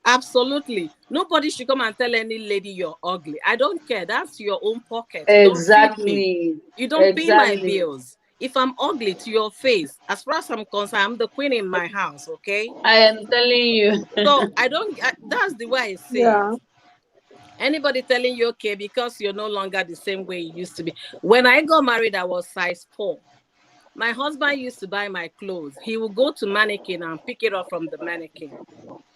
Absolutely. Nobody should come and tell any lady you're ugly. I don't care. That's your own pocket. Exactly. You don't pay my bills. If I'm ugly to your face, as far as I'm concerned, I'm the queen in my house, okay? I am telling you. So that's the way I say it. Anybody telling you, okay, because you're no longer the same way you used to be. When I got married, I was size 4. My husband used to buy my clothes. He would go to mannequin and pick it up from the mannequin.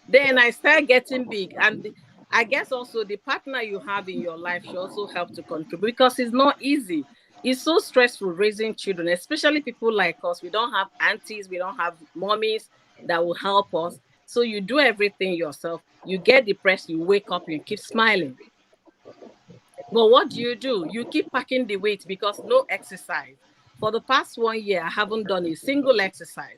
Then I started getting big. And I guess also the partner you have in your life should also help to contribute because it's not easy. It's so stressful raising children, especially people like us. We don't have aunties, we don't have mommies that will help us. So you do everything yourself. You get depressed, you wake up, you keep smiling. But what do? You keep packing the weight because no exercise. For the past 1 year, I haven't done a single exercise.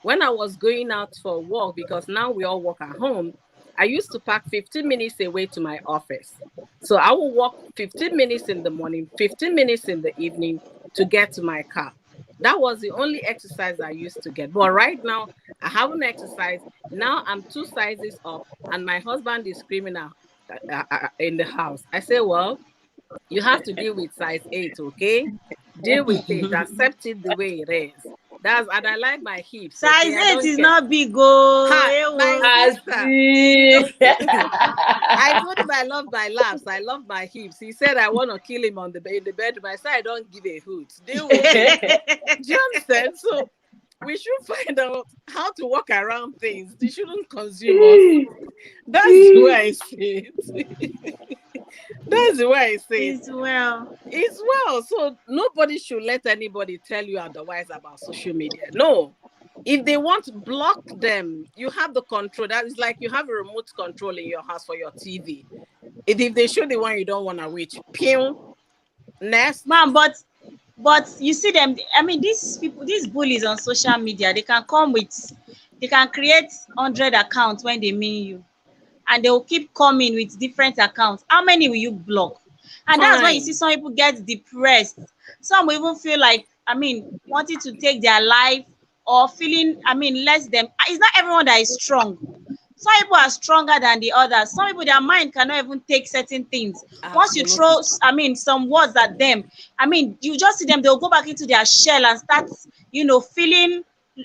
When I was going out for a walk, because now we all work at home, I used to park 15 minutes away to my office. So I will walk 15 minutes in the morning, 15 minutes in the evening to get to my car. That was the only exercise I used to get. But right now, I haven't exercised. Now I'm 2 sizes up, and my husband is screaming out in the house. I say, well, you have to deal with size 8, okay? Deal with it. Accept it the way it is. And I like my hips. Size 8 is not big. I told him I love my laps. I love my hips. He said I want to kill him in the bedroom. I said I don't give a hoot. Deal with it. Do you understand? So we should find out how to walk around things. They shouldn't consume us. That's the way I see it. That's the way I say it. It's well. So nobody should let anybody tell you otherwise about social media. No. If they want to block them, you have the control. That is like you have a remote control in your house for your TV. If they show the one you don't want to reach, pew, Next. Ma'am, but you see them, I mean, these people, these bullies on social media, they can create 100 accounts when they mean you, and they will keep coming with different accounts. How many will you block? And that's why you see some people get depressed. Some will even feel like, I mean, wanting to take their life, or feeling, I mean, less than. It's not everyone that is strong. Some people are stronger than the others. Some people, their mind cannot even take certain things. Absolutely. Once you throw, I mean, some words at them, I mean, you just see them, they'll go back into their shell and start, feeling,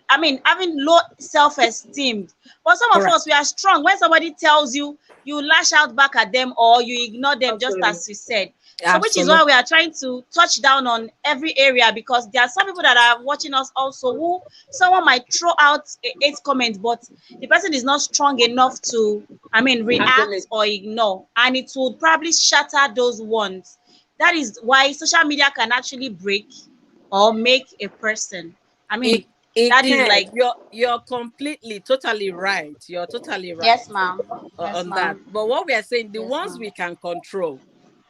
I mean, having low self-esteem. But some of us, we are strong. When somebody tells you, you lash out back at them, or you ignore them, just as you said. So which is why we are trying to touch down on every area, because there are some people that are watching us also who someone might throw out a hate comment, but the person is not strong enough to, I mean, react or ignore, and it will probably shatter those ones. That is why social media can actually break or make a person. I mean, that is like, you're completely, totally right. You're totally right. Yes, ma'am. On that. But what we are saying, the ones we can control,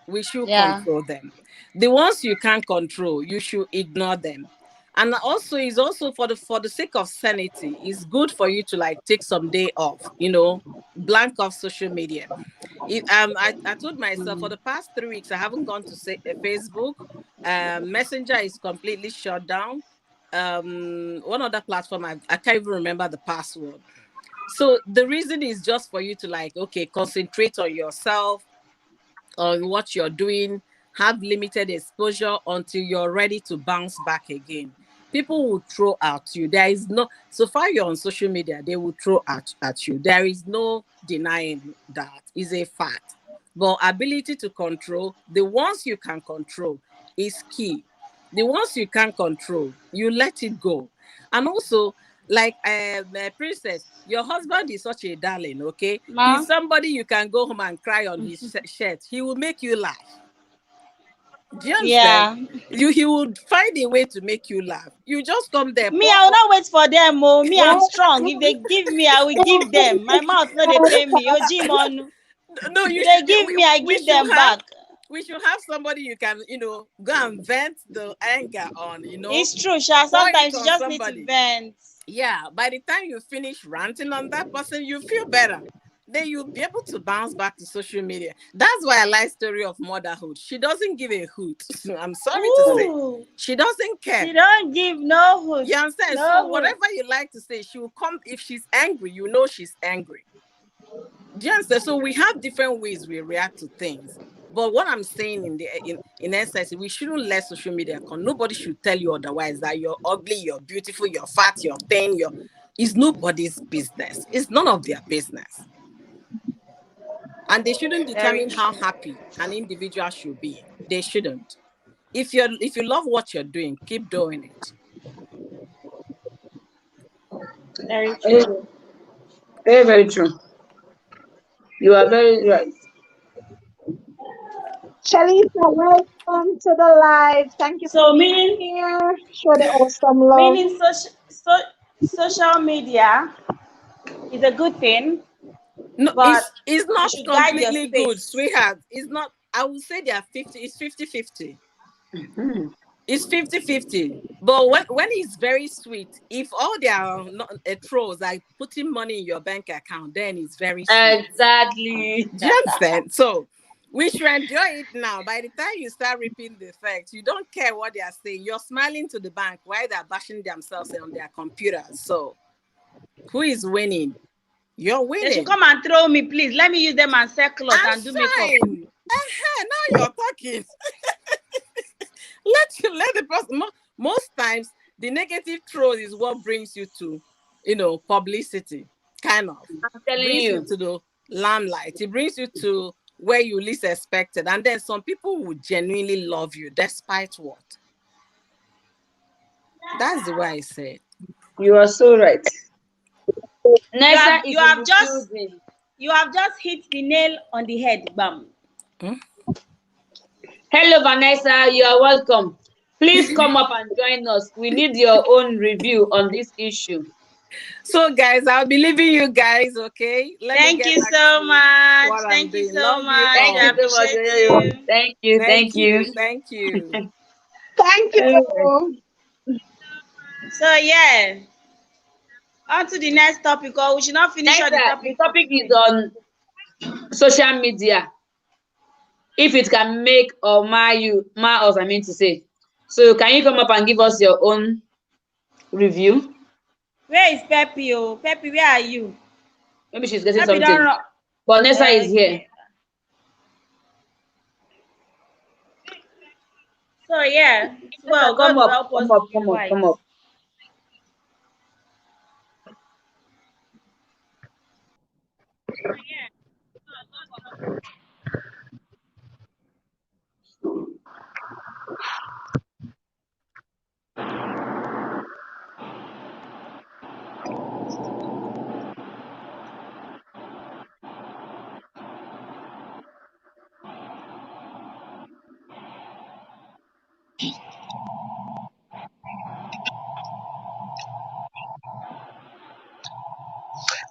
we should control them. The ones you can't control, you should ignore them. And also, is also for the sake of sanity, it's good for you to like take some day off, blank off social media. I told myself for the past 3 weeks, I haven't gone to Facebook. Messenger is completely shut down. One other platform, I can't even remember the password. So the reason is just for you to like, okay, concentrate on yourself, on what you're doing, have limited exposure until you're ready to bounce back again. People will throw at you. There is no, so far you're on social media, they will throw at you. There is no denying that. It's a fact. But ability to control, the ones you can control is key. The ones you can't control, you let it go. And also, like Princess, your husband is such a darling, okay? He's somebody you can go home and cry on his shirt. He will make you laugh. Do you understand? He would find a way to make you laugh. You just come there. Me, I will not wait for them. Oh, me, I'm strong. If they give me, I will give them. My mouth, no, they pay me. Oh, Jimon. No, they give me, I give them back. We should have somebody you can, go and vent the anger on, It's true, Sha. Sometimes you just need to vent. Yeah, by the time you finish ranting on that person, you feel better. Then you'll be able to bounce back to social media. That's why I like story of motherhood. She doesn't give a hoot. I'm sorry to say. She doesn't care. She don't give no hoot. You understand? No so hoot. Whatever you like to say, she will come. If she's angry, you know she's angry. Do you understand? So we have different ways we react to things. But what I'm saying in essence, we shouldn't let social media come. Nobody should tell you otherwise, that you're ugly, you're beautiful, you're fat, you're thin, it's nobody's business. It's none of their business. And they shouldn't determine how happy an individual should be. They shouldn't. If you love what you're doing, keep doing it. Very true. Very, very true. You are very right. Shalisa, welcome to the live. Thank you So for being here. Show the awesome love. Meaning social media is a good thing. No, but it's not completely good, sweetheart. It's not. I would say they are 50. It's 50-50. Mm-hmm. It's 50-50. But when it's very sweet, if all they are trolls like putting money in your bank account, then it's very sweet. Exactly. Do you understand? So we should enjoy it now. By the time you start reaping the effects, you don't care what they are saying. You're smiling to the bank while they're bashing themselves on their computers. So who is winning? You're winning. They should come and throw me, please. Let me use them and sell clothes and do makeup. Now you're talking. let the person. Most times, the negative trolls is what brings you to, publicity. Kind of. I'm telling you to the limelight. It brings you to where you least expected, and then some people will genuinely love you despite what. That's the way I say it. You are so right. You have just hit the nail on the head, bam. Hello, Vanessa. You are welcome. Please come up and join us. We need your own review on this issue. So, guys, I'll be leaving you guys, okay? Thank you so much. Thank you so much. Thank I you so much. appreciate you. Thank you. Thank you. Thank you. Thank you. So, yeah. On to the next topic, or we should not finish all the The topic. topic is on social media. If it can make or mar us, I mean to say. So can you come up and give us your own review? Where is Peppy? Oh, Peppy, where are you? Maybe she's getting Peppy, don't something. run. Vanessa is here. So yeah, well, God Come will up, help us come up, to be come up, wise. come up.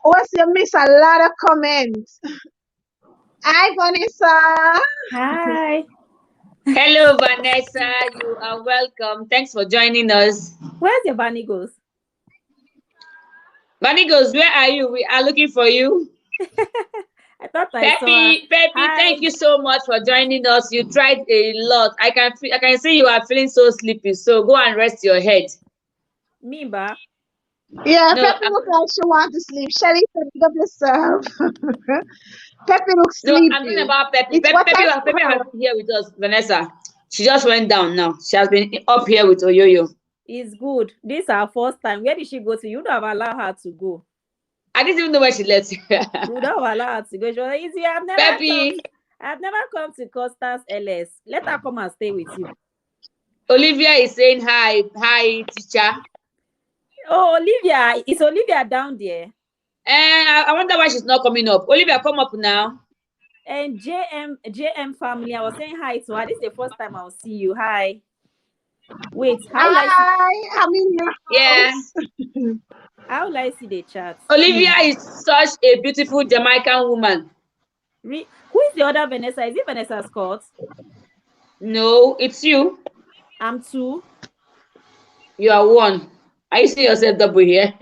What's you miss a lot of comments. Hi, Vanessa. Hi. Hello, Vanessa. You are welcome. Thanks for joining us. Where's your bunny goes? Bunny goes, where are you? We are looking for you. I thought I saw her. Peppy, Hi. thank you so much for joining us. You tried a lot. I can see you are feeling so sleepy. So go and rest your head. Me, ba? Yeah, No, Peppy looks like she wants to sleep. Shelly said, "Pick up yourself." Peppy looks no, sleepy. I'm talking about Peppy. It's what Peppy has been here with us, Vanessa. She just went down now. She has been up here with Oyoyo. It's good. This is our first time. Where did she go to? You don't have allowed her to go. I didn't even know where she left. You don't have allowed her to go. She was like, easy. Peppy, I've never come to Costa's LS. Let her come and stay with you. Olivia is saying hi, teacher. Oh, Olivia. Is Olivia down there? And I wonder why she's not coming up. Olivia, come up now. And JM family, I was saying hi to her. This is the first time I'll see you. Hi. Wait, Hi, I'm in your house. Yeah. How will I see the chat? Olivia is such a beautiful Jamaican woman. Who is the other Vanessa? Is it Vanessa Scott? No, it's you. I'm 2. You are 1. Are you seeing yourself double here?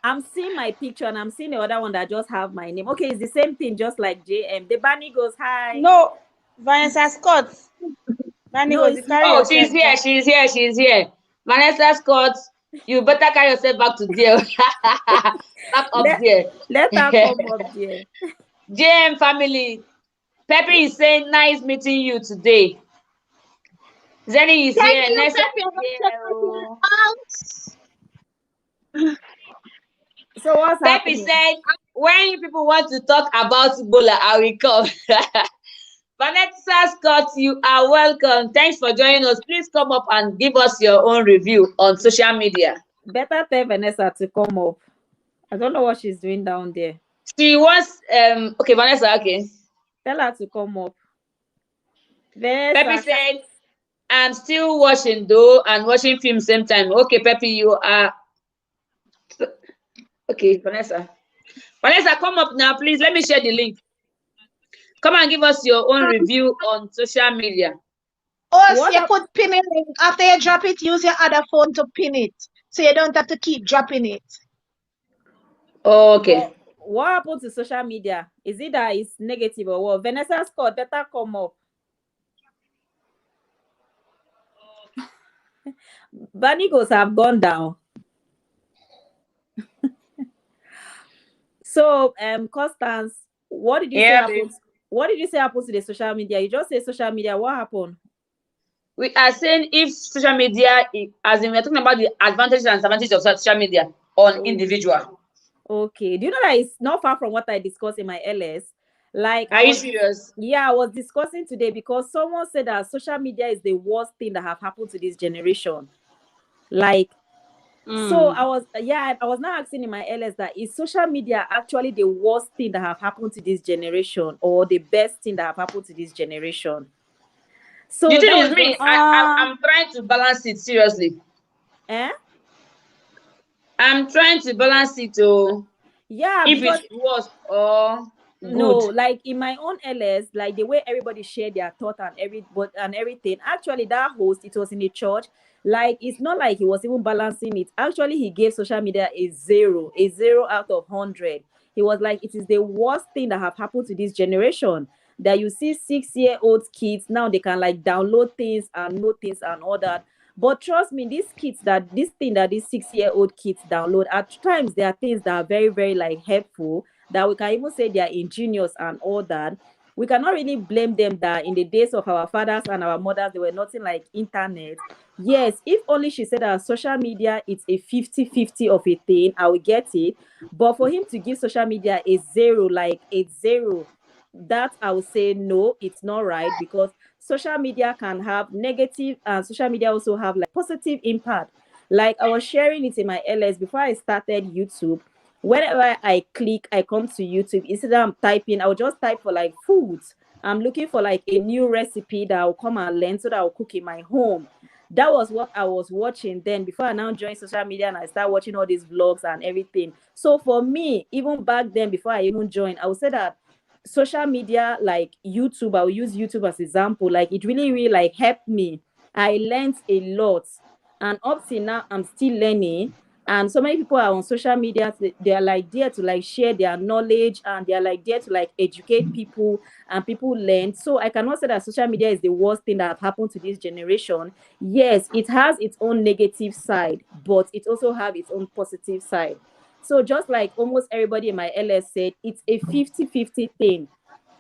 I'm seeing my picture and I'm seeing the other one that just have my name. Okay, it's the same thing, just like JM. The bunny goes hi. No, Vanessa Scott. Bunny goes, you carry yourself. She's here. Vanessa Scott, you better carry yourself back to there. Back up there. Let her come up there. JM family, Peppy is saying nice meeting you today. Zenny is Thank here. you, Nessa Peppy. So what's Peppy happening? said, when people want to talk about Ebola, I will come. Vanessa Scott, you are welcome. Thanks for joining us. Please come up and give us your own review on social media. Better tell Vanessa to come up. I don't know what she's doing down there. She wants, okay, Vanessa, okay. Tell her to come up. Peppy said, I'm still watching though and watching film same time. Okay, Peppy, you are, okay, Vanessa. Vanessa, come up now, please. Let me share the link. Come and give us your own review on social media. Oh, so you could pin it. After you drop it, use your other phone to pin it. So you don't have to keep dropping it. Okay. What happened to social media? Is it that it's negative or what? Vanessa Scott, better come up. Bunny goes have gone down. So, Constance, what did you say happened? What did you say happened to the social media? You just say social media. What happened? We are saying if social media, as in we're talking about the advantages and disadvantages of social media on individual. Okay. Do you know that it's not far from what I discussed in my LS? Like, are you serious? Yeah, I was discussing today because someone said that social media is the worst thing that have happened to this generation. Like, so I was now asking in my LS that is social media actually the worst thing that have happened to this generation or the best thing that have happened to this generation? So the thing is me, I'm trying to balance it seriously. I'm I'm trying to balance it to Yeah, if because it's worse or no, good. like in my own LS, like the way everybody shared their thought and everything. Actually, that host, it was in a church. Like it's not like he was even balancing it. Actually, he gave social media a zero out of 100. He was like, it is the worst thing that have happened to this generation. That you see 6-year-old kids now, they can like download things and know things and all that. But trust me, this thing that these 6-year-old kids download, at times there are things that are very, very like helpful, that we can even say they are ingenious and all that. We cannot really blame them that in the days of our fathers and our mothers, they were nothing like internet. Yes, if only she said that social media it's a 50-50 of a thing, I will get it. But for him to give social media a zero, like a zero, that I would say no, it's not right, because social media can have negative and social media also have like positive impact. Like I was sharing it in my LS before I started YouTube. Whenever I click, I come to YouTube. Instead of I'm typing, I'll just type for like foods. I'm looking for like a new recipe that I'll come and learn so that I'll cook in my home. That was what I was watching then before I now joined social media and I start watching all these vlogs and everything. So for me, even back then, before I even joined, I would say that social media like YouTube, I'll use YouTube as example, like it really, really like helped me. I learned a lot. And up till now, I'm still learning. And so many people are on social media, they are like there to like share their knowledge, and they are like there to like educate people, and people learn. So I cannot say that social media is the worst thing that have happened to this generation. Yes, it has its own negative side, but it also have its own positive side. So just like almost everybody in my LS said, it's a 50-50 thing.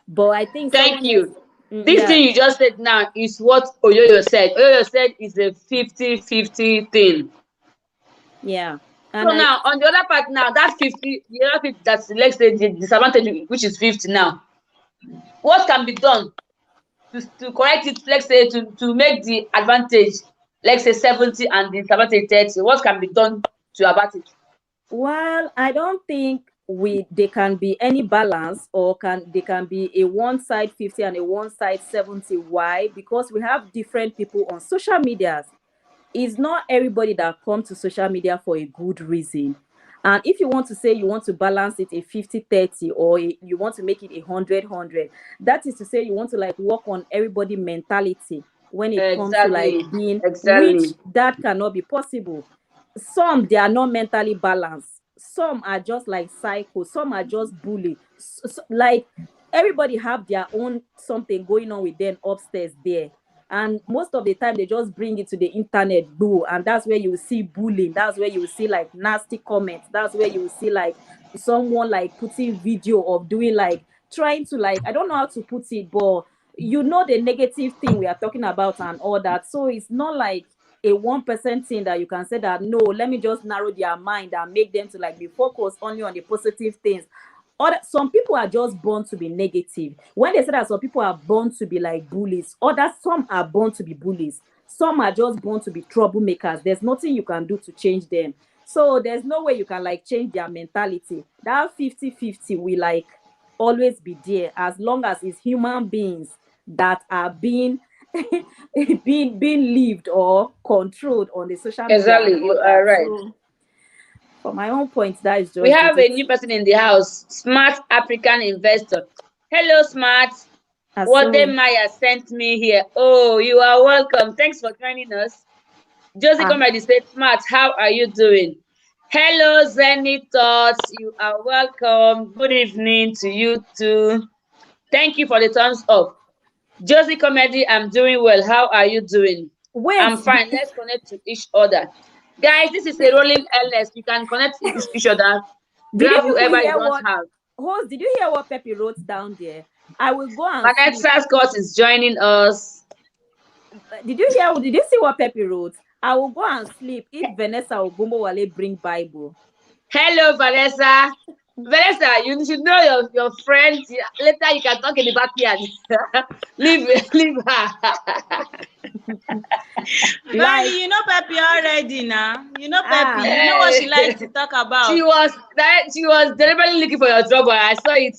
But I think Thank someone else, you. This yeah, thing you just said now is what Oyoyo said. Oyoyo said is a 50-50 thing. yeah. So And I, now on the other part now, that 50, the other 50, that's let's say the disadvantage, which is 50 now. What can be done to correct it, let's say to make the advantage, let's say 70 and the disadvantage 30? What can be done to about it? well, I don't think they can be any balance, or they can be a one side 50 and a one side 70. Why? Because we have different people on social media. It's not everybody that come to social media for a good reason. And if you want to say you want to balance it a 50-30, or you want to make it 100-100, that is to say you want to like work on everybody mentality when it comes to like Exactly. being, which Exactly. that cannot be possible. Some they are not mentally balanced, some are just like psycho, some are just bully. Like everybody have their own something going on with them upstairs there, and most of the time they just bring it to the internet, boo, and that's where you will see bullying, that's where you will see like nasty comments, that's where you will see like someone like putting video of doing like trying to like, I don't know how to put it, but you know the negative thing we are talking about and all that. So it's not like a 1% thing that you can say that no, let me just narrow their mind and make them to like be focused only on the positive things. Some people are just born to be negative. When they say that some people are born to be like bullies, some are born to be bullies. Some are just born to be troublemakers. There's nothing you can do to change them. So there's no way you can like change their mentality. That 50-50 will like always be there as long as it's human beings that are being being lived or controlled on the social media and Exactly. all You are that. right. So for my own point, that is We just have a it. new person in the house, Smart African Investor. Hello, Smart. What So Maya sent me here. Oh, you are welcome. Thanks for joining us. Josie ah, Comedy said, Smart, how are you doing? Hello, Zenny Thoughts. You are welcome. Good evening to you too. Thank you for the thumbs up. Josie Comedy, I'm doing well. How are you doing? wait, I'm fine. Let's connect to each other. Guys, this is a rolling LS. You can connect to each other. did you Grab people whoever you hear don't what have. host? Did you hear what Pepe wrote down there? I will go and sleep. Vanessa Scott is joining us. Did you hear? Did you see what Pepe wrote? I will go and sleep if Vanessa Ogumbo Wale bring Bible. Hello, Vanessa. Vanessa, you should know your friends. Later, you can talk in the backyard. leave her. Like, Vanny, you know Pepe already now. You know ah, Pepe. You know what she likes to talk about. She was deliberately looking for your trouble. I saw it.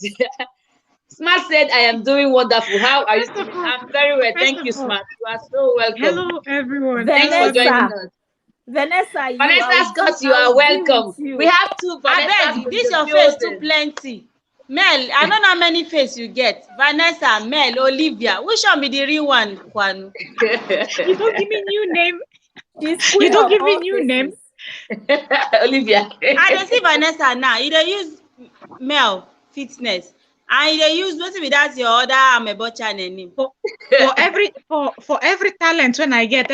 Smart said, I am doing wonderful. How are you doing? I'm very well. Thank you, Smart. You are so welcome. Hello, everyone. Thanks for joining Vanessa, us. Vanessa, you, Vanessa Scott, you are welcome. We have two I Vanessa. beg, this your face too plenty. Mel, I don't know how many face you get. Vanessa, Mel, Olivia. Which one be the real one, Kwanu? You don't give me new name. She's You don't of give me all new name. faces. Olivia. I dey see Vanessa now. You dey use Mel Fitness. And you dey use wetin be that your other Amebo channel name. For every talent when I get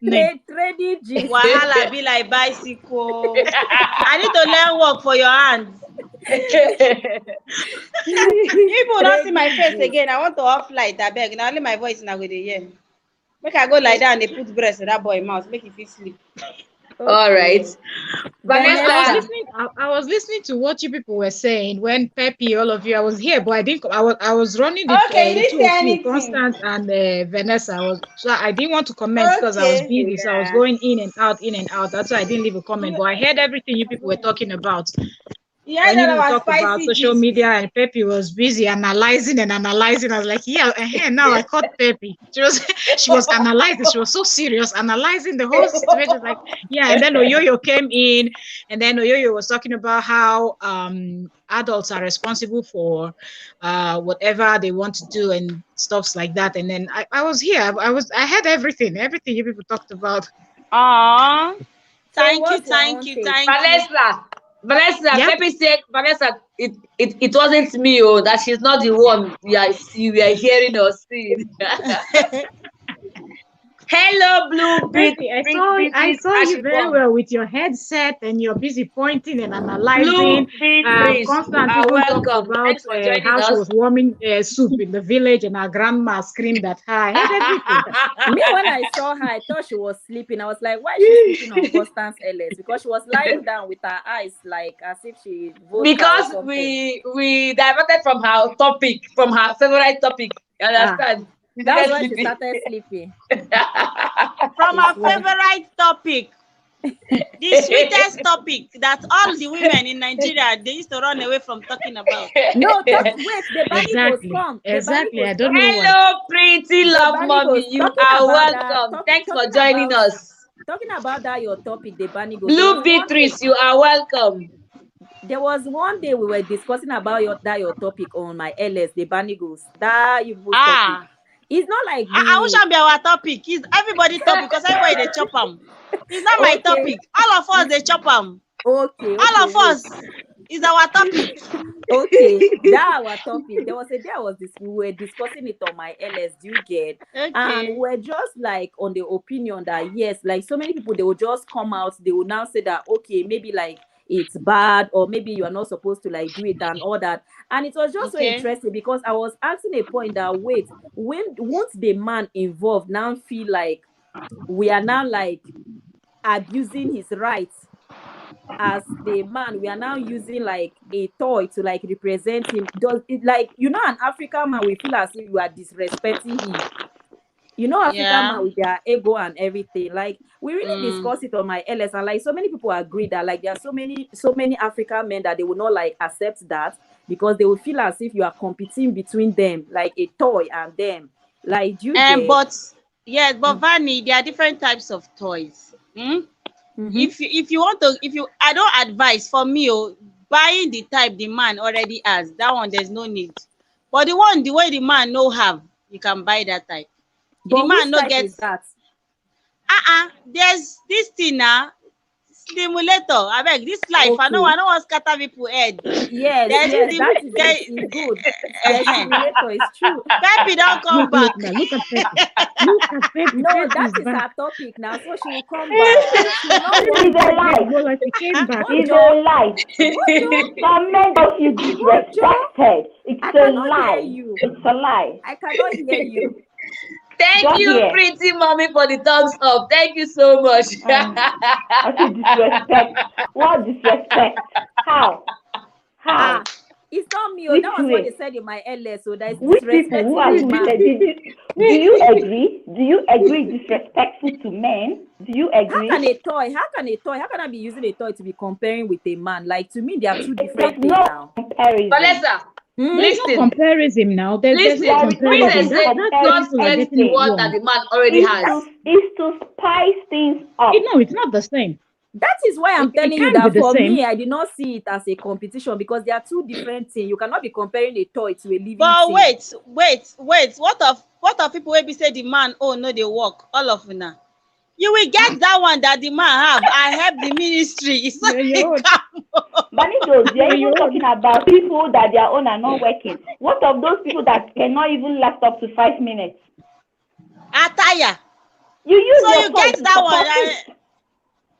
name. Trading gist. Wahala be like bicycle. I need to learn work for your hands. People don't see my face again. I want to off light. I beg. Now only my voice now go dey hear. Make I go lie down. They put breast in that boy mouth. Make it fit sleep. All right. I Vanessa. was listening to what you people were saying when Peppy, all of you. I was here, but I didn't. I was running the Okay, you two didn't say of you, anything. Constance and Vanessa. So I didn't want to comment because I was Okay. busy. So I was going in and out. That's why I didn't leave a comment. But I heard everything you people were talking about. Yeah, When that you was talk about spicy social gist. media, and Peppy was busy analyzing. I was like, yeah, now I caught Peppy. She was analyzing. She was so serious, analyzing the whole situation. Like, yeah. And then Oyoyo came in, and then Oyoyo was talking about how adults are responsible for whatever they want to do and stuffs like that. And then I was here. I had everything you people talked about. Aww. Thank you, what's your thank own you, take? thank you. Vanessa, Yep. Peppy said, Vanessa, it wasn't me, that she's not the one we are hearing or seeing. Hello, Blue Peppy, I saw you very well with your headset, and you're busy pointing and analyzing. Blue Constance are even talked welcome. about Thanks for joining how she us. was warming soup in the village, and her grandma screamed at her. I heard everything. Me, when I saw her, I thought she was sleeping. I was like, why is she sleeping on Constance Ellis? Because she was lying down with her eyes like as if she Because we diverted from her topic, from her favorite topic. You understand? That's why she started sleeping. From our favorite topic, the sweetest topic that all the women in Nigeria they used to run away from talking about. No, wait, the bunny goes come. Exactly. I don't know why. Hello, pretty love Bunny mommy. goes- You talking are about that- welcome. talk- Thanks for talking joining about- us. Talking about that your topic, the bunny goes. Blue Beatrice, you are welcome. There was one day we were discussing about your topic on my LS, the bunny goes. That you topic. It's not like I wish be our topic. It's everybody topic because everybody they chop them. It's not my Okay. topic. All of us they chop them. Okay. All of us is our topic. Okay, that our topic. There was a day we were discussing it on my LS. Do you get? And we're just like on the opinion that yes, like so many people they will just come out. They will now say that okay, maybe like it's bad or maybe you are not supposed to like do it and all that. And it was just so interesting because I was asking a point that wait, won't the man involved now feel like we are now like abusing his rights as the man? We are now using like a toy to like represent him. Does it like an African man we feel as if we are disrespecting him? African man with their ego and everything. Like we really discussed it on my LS, and like so many people agree that like there are so many African men that they will not like accept that because they will feel as if you are competing between them, like a toy and them. Like do you get? But Vanny, there are different types of toys. Mm-hmm. If you want to, I don't advise for me buying the type the man already has. That one there's no need. But the way the man no have, you can buy that type. But the man no type get is that. There's this thing now. Stimulator. I beg this life. Okay. I don't want to scatter people head. Yes, that is good. The stimulator is true. Peppy don't come back. Look at Peppy. Look at Peppy. No, Peppy that is back. our topic now. So she will come back. She will not It's a lie. Well, like she came back. It's a lie. Some men don't feel disrespected. It's a lie. you. It's a lie. I cannot hear you. Thank Don't you, hear. pretty mommy, for the thumbs up. Thank you so much. I feel disrespect. What disrespect? How? It's not me. Which That was what way? they said in my LS. So that's Which people who are disrespectful. do you agree? Do you agree disrespectful to men? Do you agree? How can I be using a toy to be comparing with a man? Like to me, they are two different There's things no now. comparison. Vanessa, There's no Listen, comparison now. There's no listen. Princess comparison. said That's where not people are get getting it what that wrong. the man already has. Is to spice things up. No, it's not the same. That is why I'm It telling you can't be that the for same. me, I did not see it as a competition because they are two different things. You cannot be comparing a toy to a living But thing. wait. What of people wey be say the man no dey work? All of una. You will get that one that the man have. I help the ministry. It's not You're a Manidos, you're even You're talking about people that their own are not working. What of those people that cannot even last up to 5 minutes? attire. You use So your you toy get to that support one. it.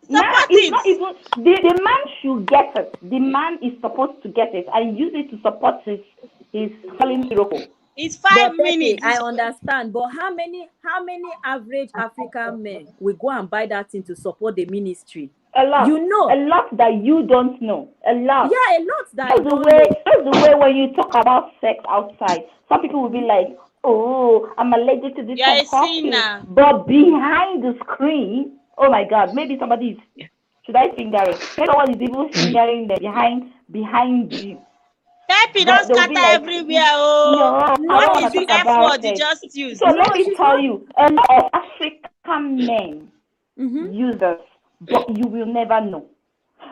Now, Support it's it. not even the man should get it. The man is supposed to get it and use it to support his calling miracle. It's But 5 Pepe, minutes. I understand. But how many average African men will go and buy that thing to support the ministry? A lot. You know. A lot that you don't know. A lot. Yeah, a lot that I That's the don't way. know. That's the way when you talk about sex outside, some people will be like, "Oh, I'm allergic to this You're a perfume." sinner. But behind the screen, oh my God, maybe somebody is. Should I finger it? Maybe someone is even fingering them behind you. Pepe, But don't they'll scatter be like, everywhere. Oh, No, I don't what want is to the talk F about word you it. just used? So No, let me she's tell not. you, a lot of African men Mhm. use this, but you will never know.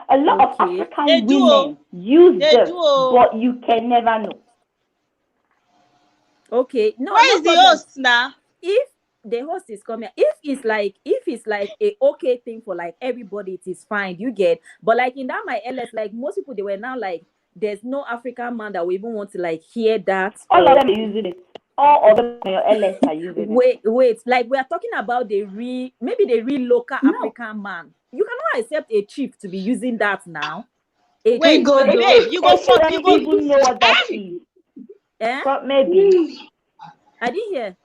A lot of Okay. African They do, women use They this, do. Oh. but you can never know. Okay. No, Where no is the problem. host now? If the host is coming, if it's like a okay thing for like everybody, it is fine. You get, but like in that my LS, like most people they were now like, there's no African man that will even want to like hear that. All of them are using it. All of them on your LS are using it. Wait, like we are talking about maybe the real local No. African man. You cannot accept a chief to be using that now. Wait, go do. babe, you go fuck. You don't even know what that is. Eh? But maybe. I didn't hear.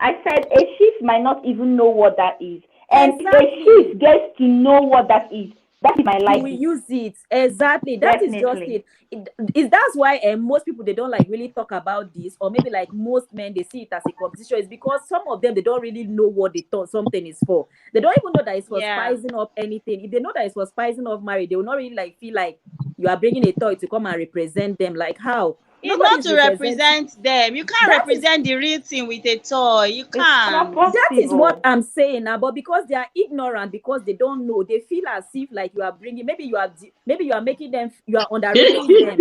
I said a chief might not even know what that is. And Exactly. a chief gets to know what that is. That is my life. We use it exactly. That is just Definitely. it. That's why most people they don't like really talk about this, or maybe like most men they see it as a competition. It's because some of them they don't really know what they thought something is for. They don't even know that it's for spicing up anything. If they know that it's for spicing up marriage, they will not really like feel like you are bringing a toy to come and represent them. Like how? It's not to represent them. You can't represent the real thing with a toy. You can't. That is what I'm saying now. But because they are ignorant, because they don't know, they feel as if like you are bringing. Maybe you are making them. You are underrating them.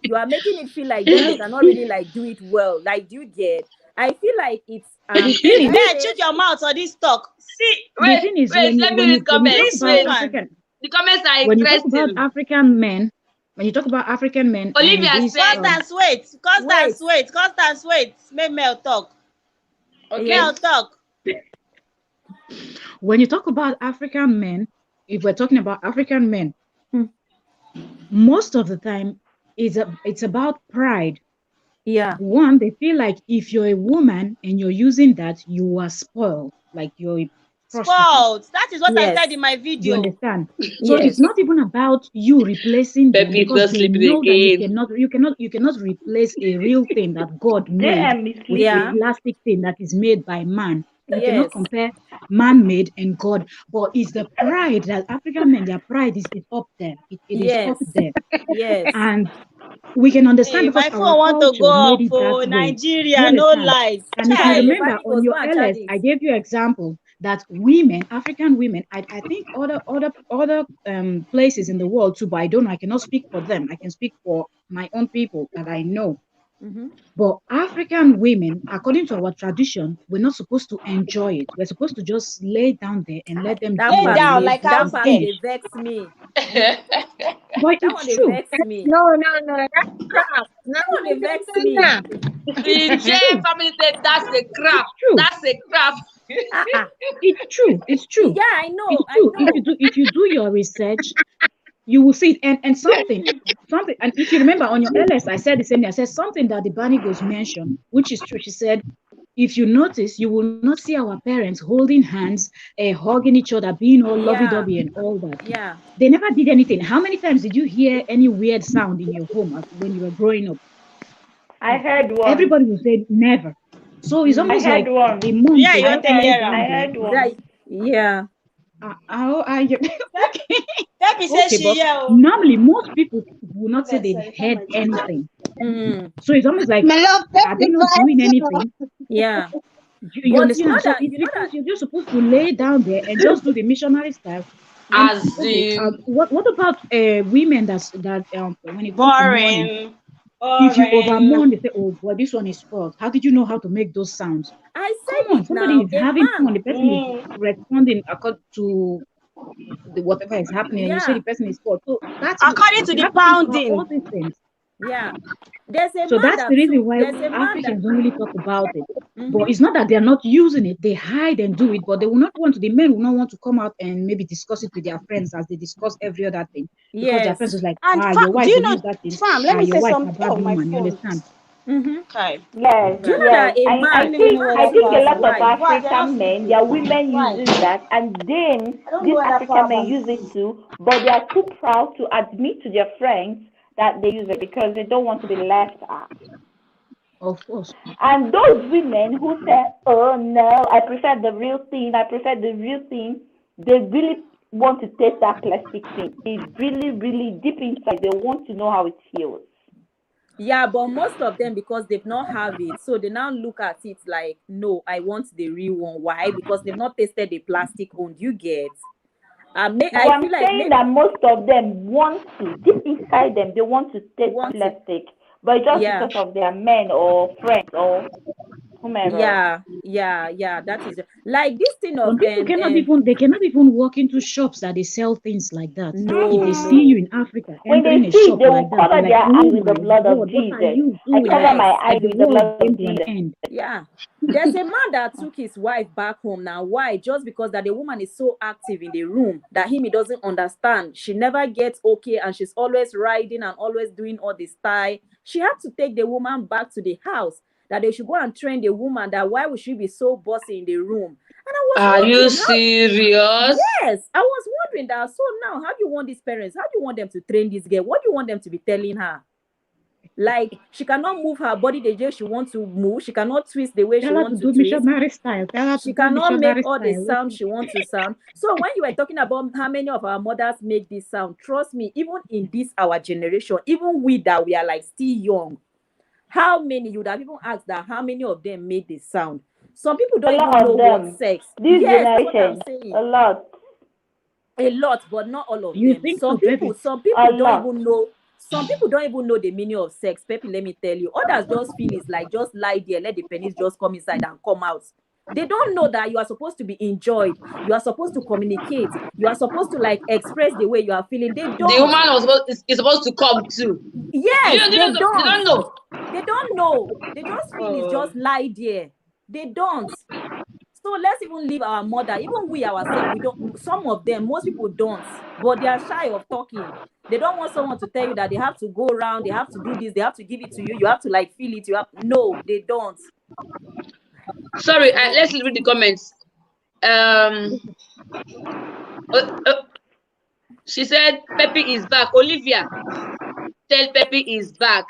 You are making it feel like they cannot really like do it well. Like, do you get? I feel like it's. Shut your mouth on this talk. See, wait, let me read comments. The comments are when interesting. you talk about African men, Olivia said, Constance, wait. Make Mel talk. Okay. Mel talk. When you talk about African men, if we're talking about African men, most of the time it's about pride. Yeah. One, they feel like if you're a woman and you're using that, you are spoiled. Like you're spoiled. That is what I said in my video. You understand? So it's not even about you replacing them, because they know that you cannot replace a real thing that God made with a plastic thing that is made by man. You cannot compare man-made and God. But it's the pride that African men, their pride is up there. It is up there. Yes. And we can understand because my phone want to go up for Nigeria, no lies. And if you remember on your LS, I gave you example that women, African women, I think other places in the world too, but I don't know, I cannot speak for them. I can speak for my own people that I know. But African women, according to our tradition, we're not supposed to enjoy it. We're supposed to just lay down there and let them lay down like that part they vex me. But it's true. Vex me. No, that's crap. That one they vex me. The J family said that's a crap. That's a crap. It's true. Yeah, I know. It's true. If you do your research, you will see it. And something. And if you remember on your LS, I said the same thing. I said something that the Barney Goes mentioned, which is true. She said, if you notice, you will not see our parents holding hands, hugging each other, being all lovey-dovey and all that. Yeah. They never did anything. How many times did you hear any weird sound in your home when you were growing up? I heard one. Everybody will say never. So it's almost like one. a month. Yeah, you want to hear I heard one. Yeah. Peppy says Okay, she but yell. normally most people will not say they've heard anything. So it's almost like, My love, are they Peppy not doing vibes, you know. anything? Yeah. You But understand? So it's because you're just supposed to lay down there and just do the missionary style. And As okay, in, what about women that when it comes to mourning, Boring. if you over Boring. mourn, they say, "Oh boy, this one is spoiled. How did you know how to make those sounds?" I Come said on, it somebody now. is A having man. fun. The person is responding according to whatever is happening, and you say Yeah. the person is spoiled. So that's According to you the have to think about pounding. all these things. Yeah. There's a So man that's that the reason took. why There's a man that. Africans don't really talk about it. But Mhm. it's not that they're not using it, they hide and do it, but they will not want to, the men will not want to come out and maybe discuss it with their friends as they discuss every other thing. Because their Yes. friends is like, And your do wife you will know, use that thing. fam, let me Your say wife a something. bad Oh, my woman, you phone. understand? Mhm. Okay. Yes, Do you know yes. that a I man, don't even know where that think a took his lot of wife? Why? They're not African men, sleeping. their women Why? using that, and then I don't know these where that African power men bank use it is. too, but they are too proud to admit to their friends that they use it because they don't want to be left out. Of course. And those women who say, "Oh no, I prefer the real thing, they really want to taste that plastic thing. It's really, really deep inside. They want to know how it feels. Yeah, but most of them, because they've not have it, so they now look at it like, no, I want the real one. Why? Because they've not tasted the plastic one. You get? No, I I'm feel like saying that most of them want to, deep inside them, they want to taste want to. plastic, but just Yeah. because of their men or friends or whomever. Yeah. That is like this thing of Some people they cannot even walk into shops that they sell things like that. If they see no. you in Africa When they entering a see it, shop they like will that, they're cover like, their eyes oh with the my blood of God, what are Jesus. you I doing? cover my Yes. Like eyes the with the world blood came of to an Jesus. end. Yeah. There's a man that took his wife back home now. Why? Just because that the woman is so active in the room that he doesn't understand. She never gets okay, and she's always riding and always doing all this style. She had to take the woman back to the house, that they should go and train the woman that why would she be so bossy in the room. And I was are you wondering how. serious? Yes, I was wondering that. So now, how do you want these parents? How do you want them to train this girl? What do you want them to be telling her? Like, she cannot move her body the way she wants to move. She cannot twist the way she Tell her to wants to do twist. missionary style. Tell her to She do cannot make missionary all the style. sound she wants to sound. So when you were talking about how many of our mothers make this sound, trust me, even in this our generation, even we that we are like still young, how many, you would have even asked that how many of them made this sound? Some people A don't even lot know of what them. sex. This Yes, that's what I'm generation, saying. a lot. A lot, but not all of You them. think Some so, people baby? A don't lot. even know. Some people don't even know the meaning of sex. Pepe, let me tell you. Others just feel it's like just lie there, let the penis just come inside and come out. They don't know that you are supposed to be enjoyed. You are supposed to communicate. You are supposed to like express the way you are feeling. They The don't. woman is supposed to come too. Yes, They they don't don't. know. They don't know. They just feel it's just lie there. They don't. So let's even leave our mother, even we ourselves, we don't, some of them, most people don't, but they are shy of talking. They don't want someone to tell you that they have to go around, they have to do this, they have to give it to you, you have to like feel it, no, they don't. Sorry, So let's read the comments. She said Pepe is back. Olivia, tell Pepe is back.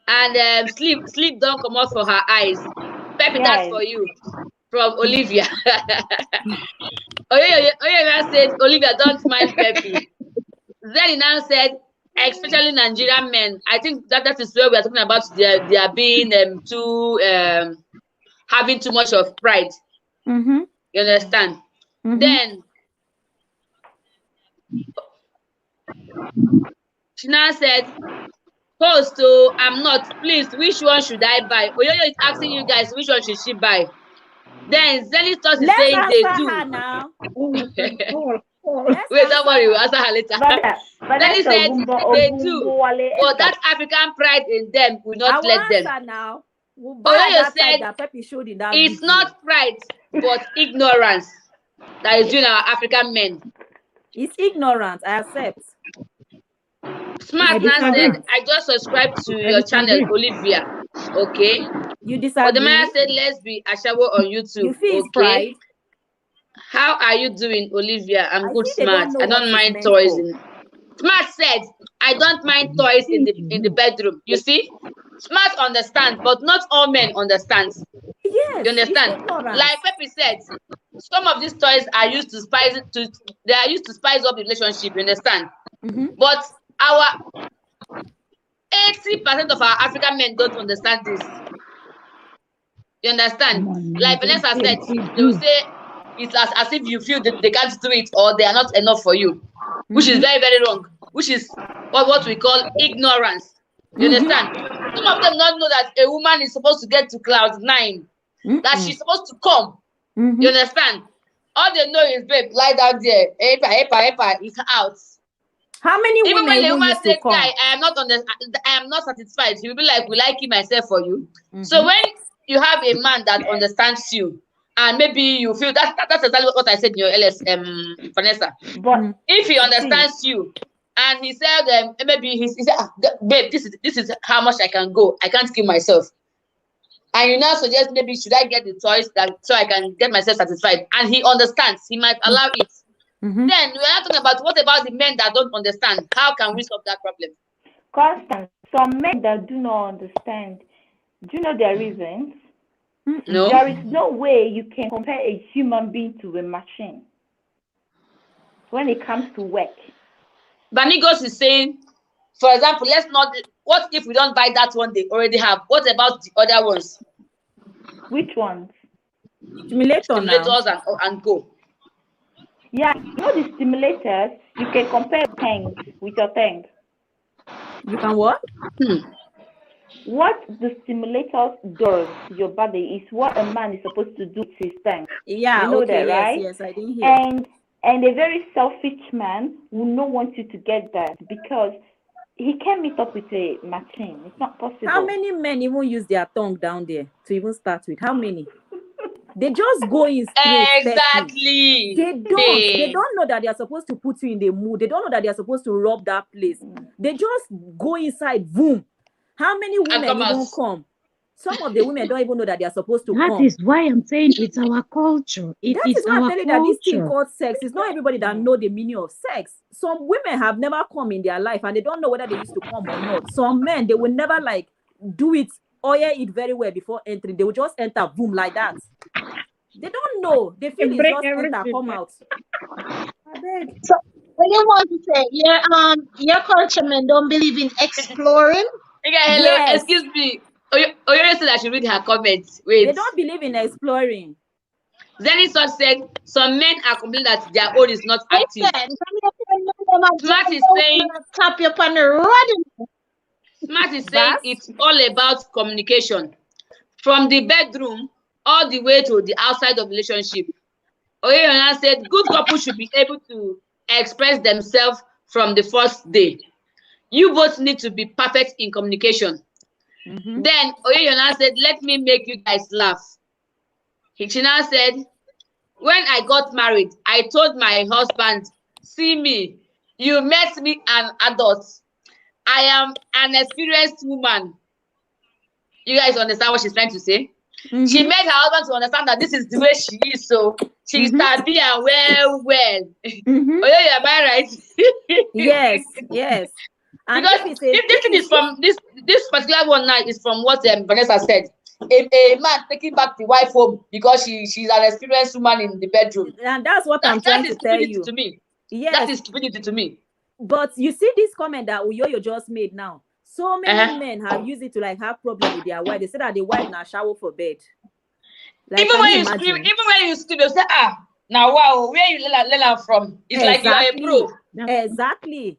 And sleep don't come out for her eyes. Pepe, that's Yes. for you. From Olivia. Oyeyemi said, Olivia, don't mind Pepe. Then he now said, especially Nigerian men. I think that is where we are talking about they are being too having too much of pride. you understand? Then she now said, host, oh, I'm not. Please, which one should I buy? Oyoyo is asking you guys which one should she buy. Then Zenith Toss is let's saying they answer do. her now. Wait, Don't worry, we'll answer her later. Zenith said they do, but that African pride in them will I not will let them. answer now. We'll buy that type that Pepe showed in that it's video. not pride, but ignorance that is doing our African men. It's ignorant, I accept. Smart now said, I just subscribed to your channel, Olivia. Okay. You disagree? Odemaya said, let's be Ashawo on YouTube. You feel okay. Pride? How are you doing, Olivia? I'm good, Smart. I don't mind toys. Smart said, I don't mind toys in the bedroom. You see? Smart understands, but not all men understand. Yes. You understand? Like Pepe said, some of these toys are used to spice up the relationship, you understand? But our 80% of our African men don't understand this. You understand? Like Vanessa said, they will say it's as if you feel that they can't do it or they are not enough for you, which is very, very wrong, which is what we call ignorance. You understand? Some of them don't know that a woman is supposed to get to cloud 9, that she's supposed to come. You understand? All they know is, babe, lie down there. Epa, it's out. How many Even women when the woman used says, to come? guy, I am not satisfied, he will be like, will I keep myself for you? So when you have a man that understands you, and maybe you feel that's exactly what I said in your LS, Vanessa. But If he understands you, and he said, maybe he said, babe, this is how much I can go. I can't kill myself. And you now suggest maybe should I get the toys so I can get myself satisfied? And he understands. He might allow it. Then we are not talking about what about the men that don't understand? How can we solve that problem? Constant, some men that do not understand, do you know their reasons? No. There is no way you can compare a human being to a machine when it comes to work. Banigos is saying, for example, what if we don't buy that one they already have? What about the other ones? Which ones? Stimulators and go. Yeah, you know the stimulators, you can compare things with your thing. You can what? What the stimulator does to your body is what a man is supposed to do with his thing. Yeah, you know okay, that, right? Yes, I didn't hear. And a very selfish man will not want you to get that because he can't meet up with a machine. It's not possible. How many men even use their tongue down there to even start with? How many? They just go in straight. Exactly. They don't know that they are supposed to put you in the mood. They don't know that they are supposed to rub that place. They just go inside, boom. How many women even come? Some of the women don't even know that they are supposed to come. That is why I'm saying it's our culture. That is why I'm telling you that this thing called sex is not everybody that know the meaning of sex. Some women have never come in their life and they don't know whether they used to come or not. Some men, they will never like do it, oil it very well before entering. They will just enter, boom, like that. They don't know. They feel it's just enter, come out. So what you want to say? Your culture men don't believe in exploring. Okay, hello, yes. Excuse me. Oyere said I should read her comments. Wait. They don't believe in exploring. Zenison said some men are complaining that their own is not active. Smart is saying tap you on the road. Smart is saying it's all about communication. From the bedroom all the way to the outside of the relationship. Oyere said good couples should be able to express themselves from the first day. You both need to be perfect in communication. Then Oyeyona said, let me make you guys laugh. Hichina said, when I got married, I told my husband, see me, you met me an adult. I am an experienced woman. You guys understand what she's trying to say? She made her husband to understand that this is the way she is, so she's happy and well. Oyoyo, am I right? Yes. And because this thing is from this particular one now is from what Vanessa said. A man taking back the wife home because she's an experienced woman in the bedroom. And that's what I'm trying to tell you. To me. Yes. That is stupidity to me. But you see this comment that Oyoyo just made now. So many men have used it to like have problems with their wife. They say that the wife now shower for bed. Like, even when you scream, you say, now wow, where you learn from? It's like you are a pro. Exactly.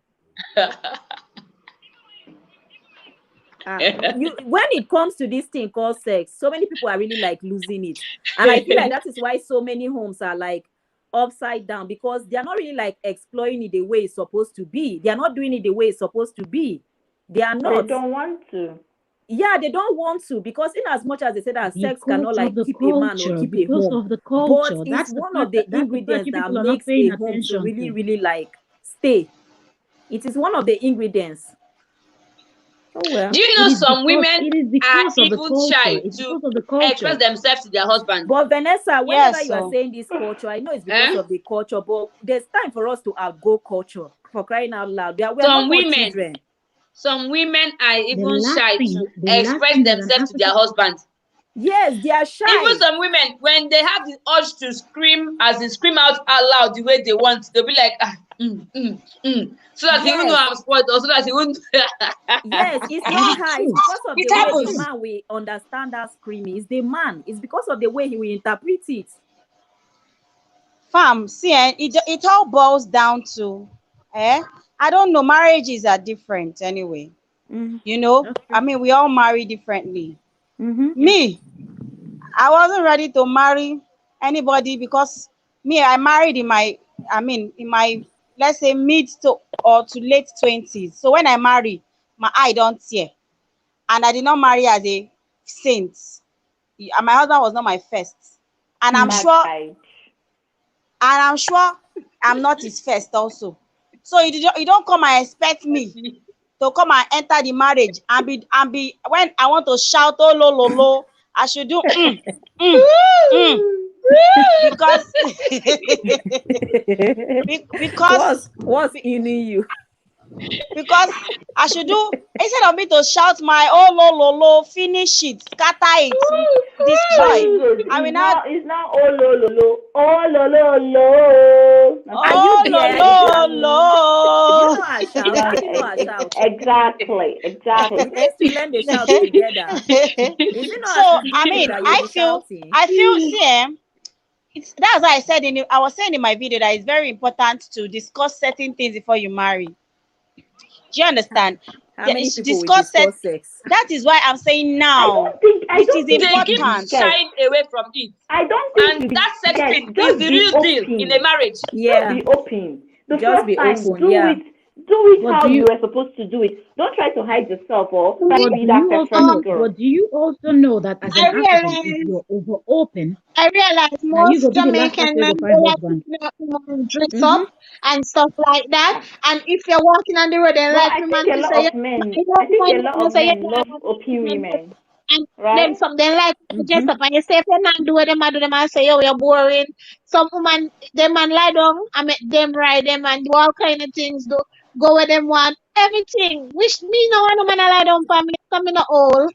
When it comes to this thing called sex, so many people are really like losing it, and I feel like that is why so many homes are like upside down because they are not really like exploring it the way it's supposed to be. They are not doing it the way it's supposed to be. They are not. They don't want to. Yeah, they don't want to because in as much as they say that sex cannot like keep a man or keep a home, of the culture. But it's one of the ingredients that makes a home to really, really like stay. It is one of the ingredients. Oh, well. Do you know some women are even shy to express themselves to their husband? But Vanessa, whenever you are saying this culture, I know it's because of the culture, but there's time for us to outgo culture. For crying out loud, some women are even shy to express themselves to their husbands. Yes, they are shy. Even some women, when they have the urge to scream, as they scream out loud the way they want, they'll be like, so that even though Yes. I'm spoiled, or so that he won't. Yes, it's not her. It's because of It the way the happens. man will understand that screaming. It's the man. It's because of the way he will interpret it. Fam, see, it all boils down to, I don't know, marriages are different anyway. You know, Okay. I mean, we all marry differently. Mm-hmm. Me, I wasn't ready to marry anybody because I married in my, let's say mid to late 20s. So when I married, my eye don't tear. And I did not marry as a saint. And my husband was not my first. And I'm sure, I'm not his first also. So you don't come and expect me to come and enter the marriage and be when I want to shout oh lo lo lo, I should do because what's in you? Because I should do, instead of me to shout my oh lo lo lo, finish it, scatter it, destroy. I mean, it's not oh lo lo lo, oh lo lo lo. Oh lo lo lo. Exactly. We need to learn the shout together. Is it not So I mean, I feel that's why I said I was saying in my video that it's very important to discuss certain things before you marry. Do you understand? How many people will discuss sex? That is why I'm saying now. I don't think they keep shying away from it. I don't think. And that sex thing is the real deal in a marriage. Yeah. Just be open. The just first time, open, do it how you were supposed to do it. Don't try to hide yourself or try to be that perfect girl. But do you also know that as an African, if you're over open, I realize most Jamaican men dress up and stuff like that. And if you're walking on the road, they like a lot of men. I think a lot of men love open women. And then some they like to dress up, and you say if you're not doing them, I do them and say, yo, you're boring. Some woman, them man lie down, I make them ride them and do all kind of things, go where them want, everything. Wish me no one man lie down for me, come in the hole.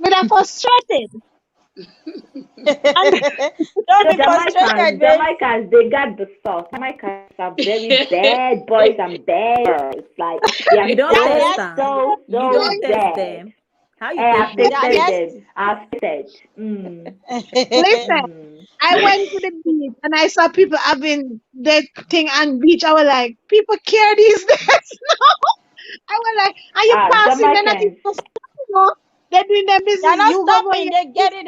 Me that frustrated. Don't be frustrated, Jamaicans, they got the sauce. Jamaicans are very bad boys and bad girls. Like, you don't test them. You don't test them. How you I've tested. Listen, I went to the beach and I saw people having that thing on beach. I was like, people care these days now. I was like, are you passing? They're not even stopping. They're doing their business. They're not stopping. They get it.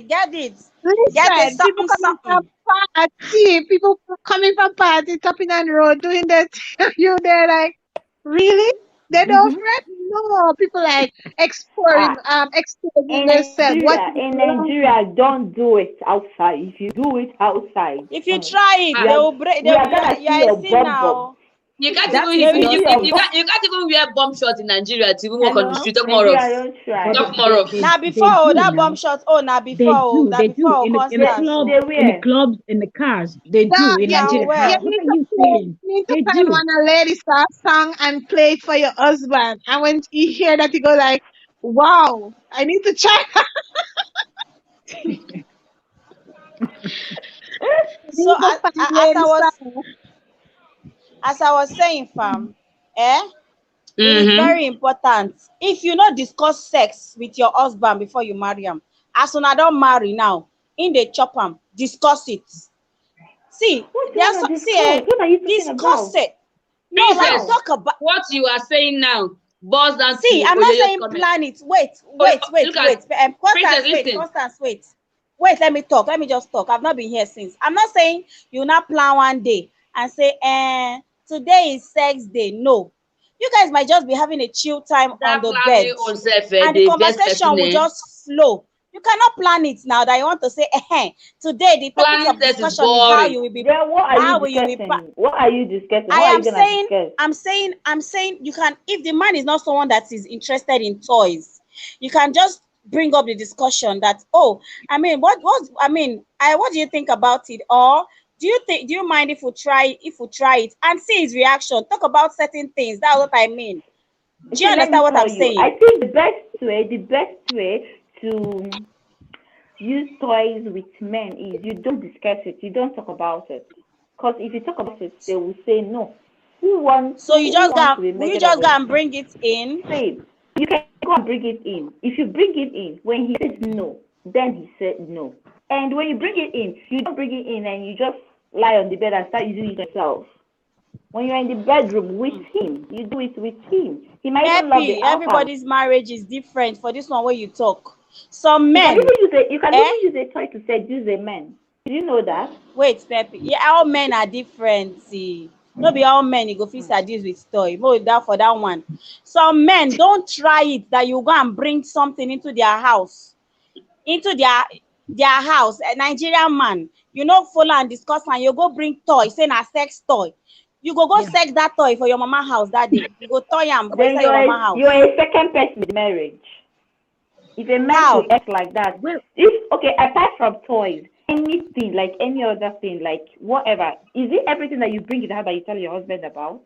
Get it. Listen, get it. People coming from party. People coming from party, topping on the road, doing that. You there like, really? They don't fret? No, people like exposing themselves. In Nigeria, don't do it outside. If you do it outside, if you try it, they will break. You can't even wear bomb shorts in Nigeria to even walk on the street. Talk more of. Now before that bomb shot. Oh, now before they do in the clubs, in the cars. They do in Nigeria. What are you saying? You need to find one a lady start song and play it for your husband. And when you hear that, you go like, "Wow, I need to try." So as I was saying, fam, it is very important. If you not discuss sex with your husband before you marry him, as soon as don't marry now, in the chop him, discuss it. See, discuss it. No, let's talk about what you are saying now. Boss and see, I'm not saying plan it. Wait. Constance, wait. Wait, let me talk. Let me just talk. I've not been here since. I'm not saying you not plan one day and say, today is sex day. No. You guys might just be having a chill time on the bed. And the conversation will just flow. You cannot plan it now that you want to say, today the topic of discussion is how you will be. Yeah, what are you discussing? I'm saying you can, if the man is not someone that is interested in toys, you can just bring up the discussion that, what do you think about it? Or do you mind if we try it and see his reaction? Talk about certain things. That's what I mean. Do you understand what I'm saying? I think the best way use toys with men is you don't discuss it, you don't talk about it. Because if you talk about it, they will say no. So you just wants go, to be will you measured just on go what and bring it in? same. You can go and bring it in. If you bring it in, when he says no, then he said no. And when you bring it in, you don't bring it in and you just lie on the bed and start using it yourself. When you're in the bedroom with him, you do it with him. He might even love the Peppy, outcome. everybody's marriage is different. For this one where you talk, some You men. can even use a toy to seduce a man. Did you know that? Wait, Peppy. Yeah, all men are different. See, not be all men you go fit seduce with toy. More that for that one. Some men don't try it that you go and bring something into their house, into their house. A Nigerian man, you know, follow and discuss and you go bring toy, say na sex toy. You go sex that toy for your mama house that day. You go toy am for Then inside your mama house. you're a second person in marriage. If a man How? could act like that, apart from toys, anything, like any other thing, like whatever, is it everything that you bring in the house that you tell your husband about?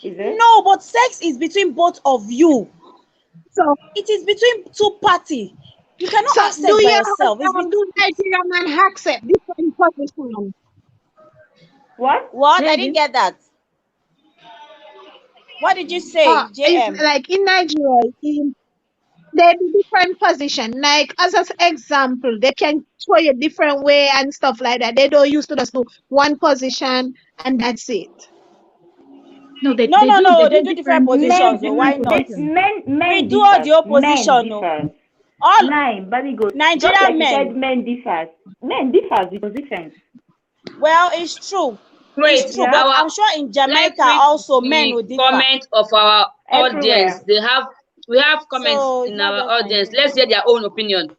Is it? No, but sex is between both of you. So, It is between two parties. You cannot so have sex do by you yourself. It's do Nigerian man accept different positions? What? what? Say I again. didn't get that. What did you say, It's JM? like in Nigeria, they do different position. Like as an example, they can show you different way and stuff like that. They don't used to just do one position and that's it. No, they No, they do different different positions. So why different not? positions. We Men do all differ. the opposition. No, Men differ. all Nine, but it goes. Just like Nigerian you said, men. men differ. Men differ with positions. Well, it's true. Wait, It's true, but our I'm sure in let's Jamaica read also men the will differ. comment of our audience. Everywhere. We have comments So it's in not our just audience. Nigeria. Let's hear their own opinion.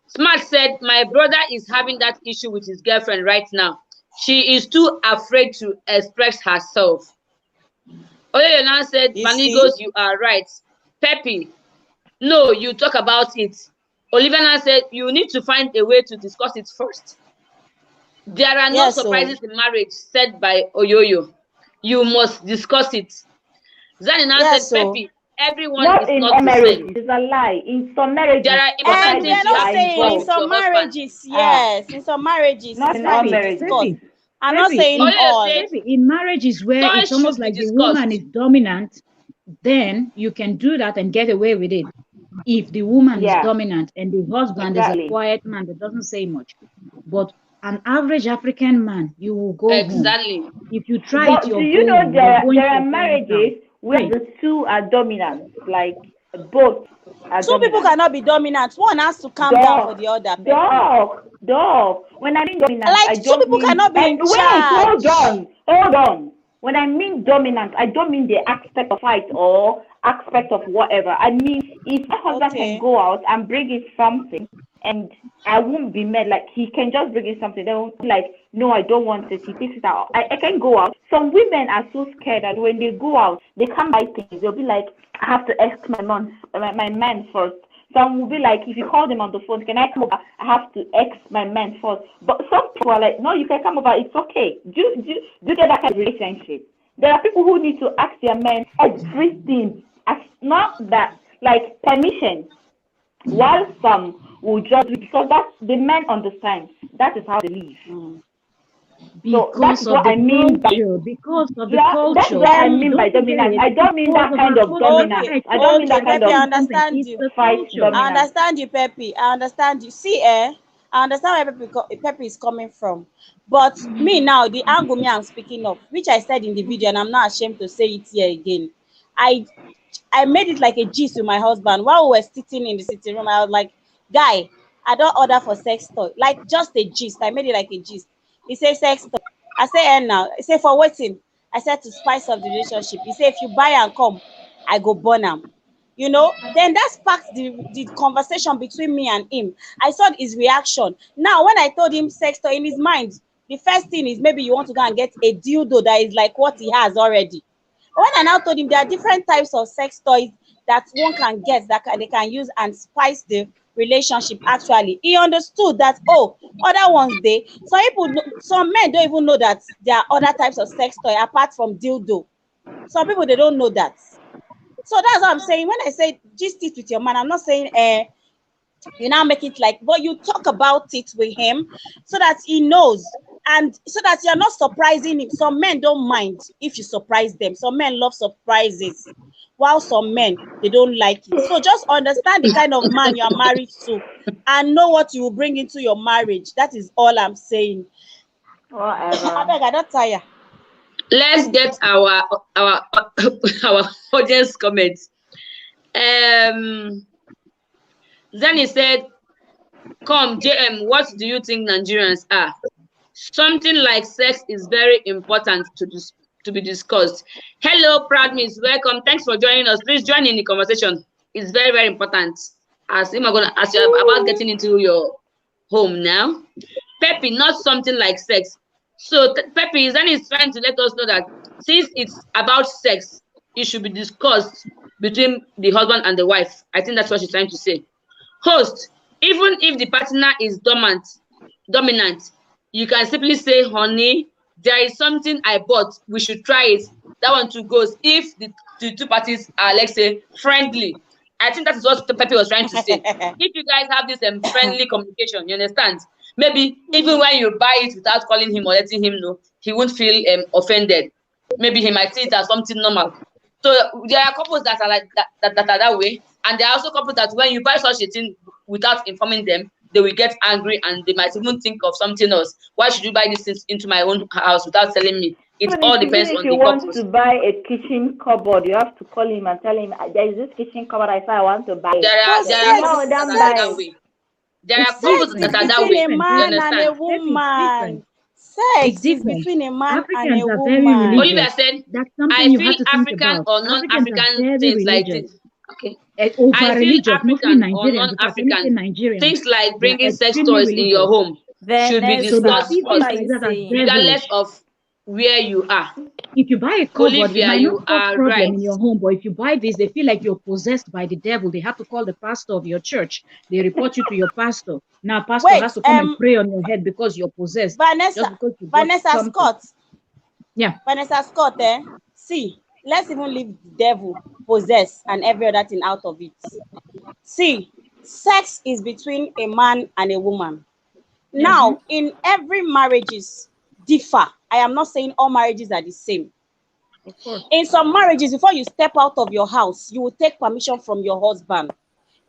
Smart said, "My brother is having that issue with his girlfriend right now. She is too afraid to express herself." Oyeyona said, You see? "Manigos, you are right. Peppy, no, you talk about it." Olivana said, "You need to find a way to discuss it first. There are no Yes, so surprises in marriage," said by Oyoyo. "You must discuss it." Zanina yes, said, so "Peppy, everyone Not is in not all the marriages. same. It's a lie. In some marriages, There are important we things are you not have to saying discuss in with involved. some your husband." marriages, yes. In some marriages, Not it's in all fine to marriages. discuss. Peppy, I'm not Peppy, saying in Oyoyo all. said, Peppy, in marriages where "Toys it's almost should be like the woman is discussed." dominant, then you can do that and get away with it. If the woman is Yeah, dominant and the husband is a exactly. quiet man that doesn't say much. But an average African man, you will go home. Exactly. If you try it, But do you're you going know home. You're going there to are your parents' house. marriages where the two are dominant, like both are Two people dominant. cannot be dominant. One has to calm down for the other. Peppy. Dog. When I mean dominant, Like I two don't people mean. cannot be in Wait, charge. hold on. When I mean dominant, I don't mean the aspect of fight or aspect of whatever. I mean, if my husband can Okay. go out and bring in something, and I won't be mad. Like he can just bring in something. They won't be like, no, I don't want it. He takes it out. I can go out. Some women are so scared that when they go out, they can't buy things. They'll be like, I have to ask my man first. Some will be like, if you call them on the phone, can I come over? I have to ask my man first. But some people are like, no, you can come over. It's okay. Do get that kind of relationship. There are people who need to ask their men everything. Not that, like, permission. While some will just, because that the men understand. That is how they live. So that's Because of what the I mean by culture, because of the that's culture. what I mean Don't by forget dominance. it. I don't mean Because that of kind our of culture. dominance. Okay, I don't mean that kind Peppy, of I Something. understand It's you. the fight culture. I dominance. understand you, Peppy. I understand you. See, I understand where Peppy is coming from. But me now, the angle me I'm speaking of, which I said in the video, and I'm not ashamed to say it here again. I made it like a gist with my husband while we were sitting in the sitting room. I was like, guy, I don't order for sex toy. Like just a gist. I made it like a gist. He said sex toy. I say, and now. He said, for waiting. I said to spice up the relationship. He said, if you buy and come, I go burn am. You know, then that sparked the conversation between me and him. I saw his reaction. Now, when I told him sex toy, in his mind, the first thing is maybe you want to go and get a dildo that is like what he has already. But when I now told him there are different types of sex toys that one can get that they can use and spice the relationship, actually, he understood that, oh, other ones they some people, some men don't even know that there are other types of sex toy apart from dildo. Some people, they don't know that. So that's what I'm saying. When I say gist it with your man, I'm not saying You now make it like, but you talk about it with him so that he knows, and so that you're not surprising him. Some men don't mind if you surprise them. Some men love surprises, while some men, they don't like it. So just understand the kind of man you are married to and know what you will bring into your marriage. That is all I'm saying. Whatever. I beg, I don't tire. Let's get our our audience comments. Then he said, "Come, JM, what do you think Nigerians are? Something like sex is very important to be discussed." Hello, Proud Miss, welcome. Thanks for joining us. Please join in the conversation. It's very, very important. As you're about getting into your home now. Pepe, not something like sex. So Pepe then is trying to let us know that since it's about sex, it should be discussed between the husband and the wife. I think that's what she's trying to say. Host, even if the partner is dominant, you can simply say, honey, there is something I bought. We should try it. That one too goes if the two parties are, let's say, friendly. I think that is what Pepe was trying to say. If you guys have this friendly communication, you understand? Maybe even when you buy it without calling him or letting him know, he won't feel offended. Maybe he might see it as something normal. So there are couples that are like that are that way, and there are also couples that when you buy such a thing without informing them, they will get angry and they might even think of something else. Why should you buy these things into my own house without telling me? It all depends on the couples. If you want to buy a kitchen cupboard, you have to call him and tell him, there is this kitchen cupboard I say I want to buy. There are couples that are that way. There are couples that are that way. Between a man and a woman. Sex is between a man and a woman. Olivia said, I feel African or non-African things like this. Okay. I feel African or non-African things like bringing sex toys in your home should be discussed regardless of where you are. If you buy a cupboard, Olivia, you are problem right in your home. But if you buy this, they feel like you're possessed by the devil. They have to call the pastor of your church. They report you to your pastor. Now, pastor has to come and pray on your head because you're possessed. Vanessa Scott. Yeah. Vanessa Scott, see, let's even leave the devil, possess, and every other thing out of it. See, sex is between a man and a woman. Now, in every marriages differ. I am not saying all marriages are the same. Of course. In some marriages, before you step out of your house, you will take permission from your husband.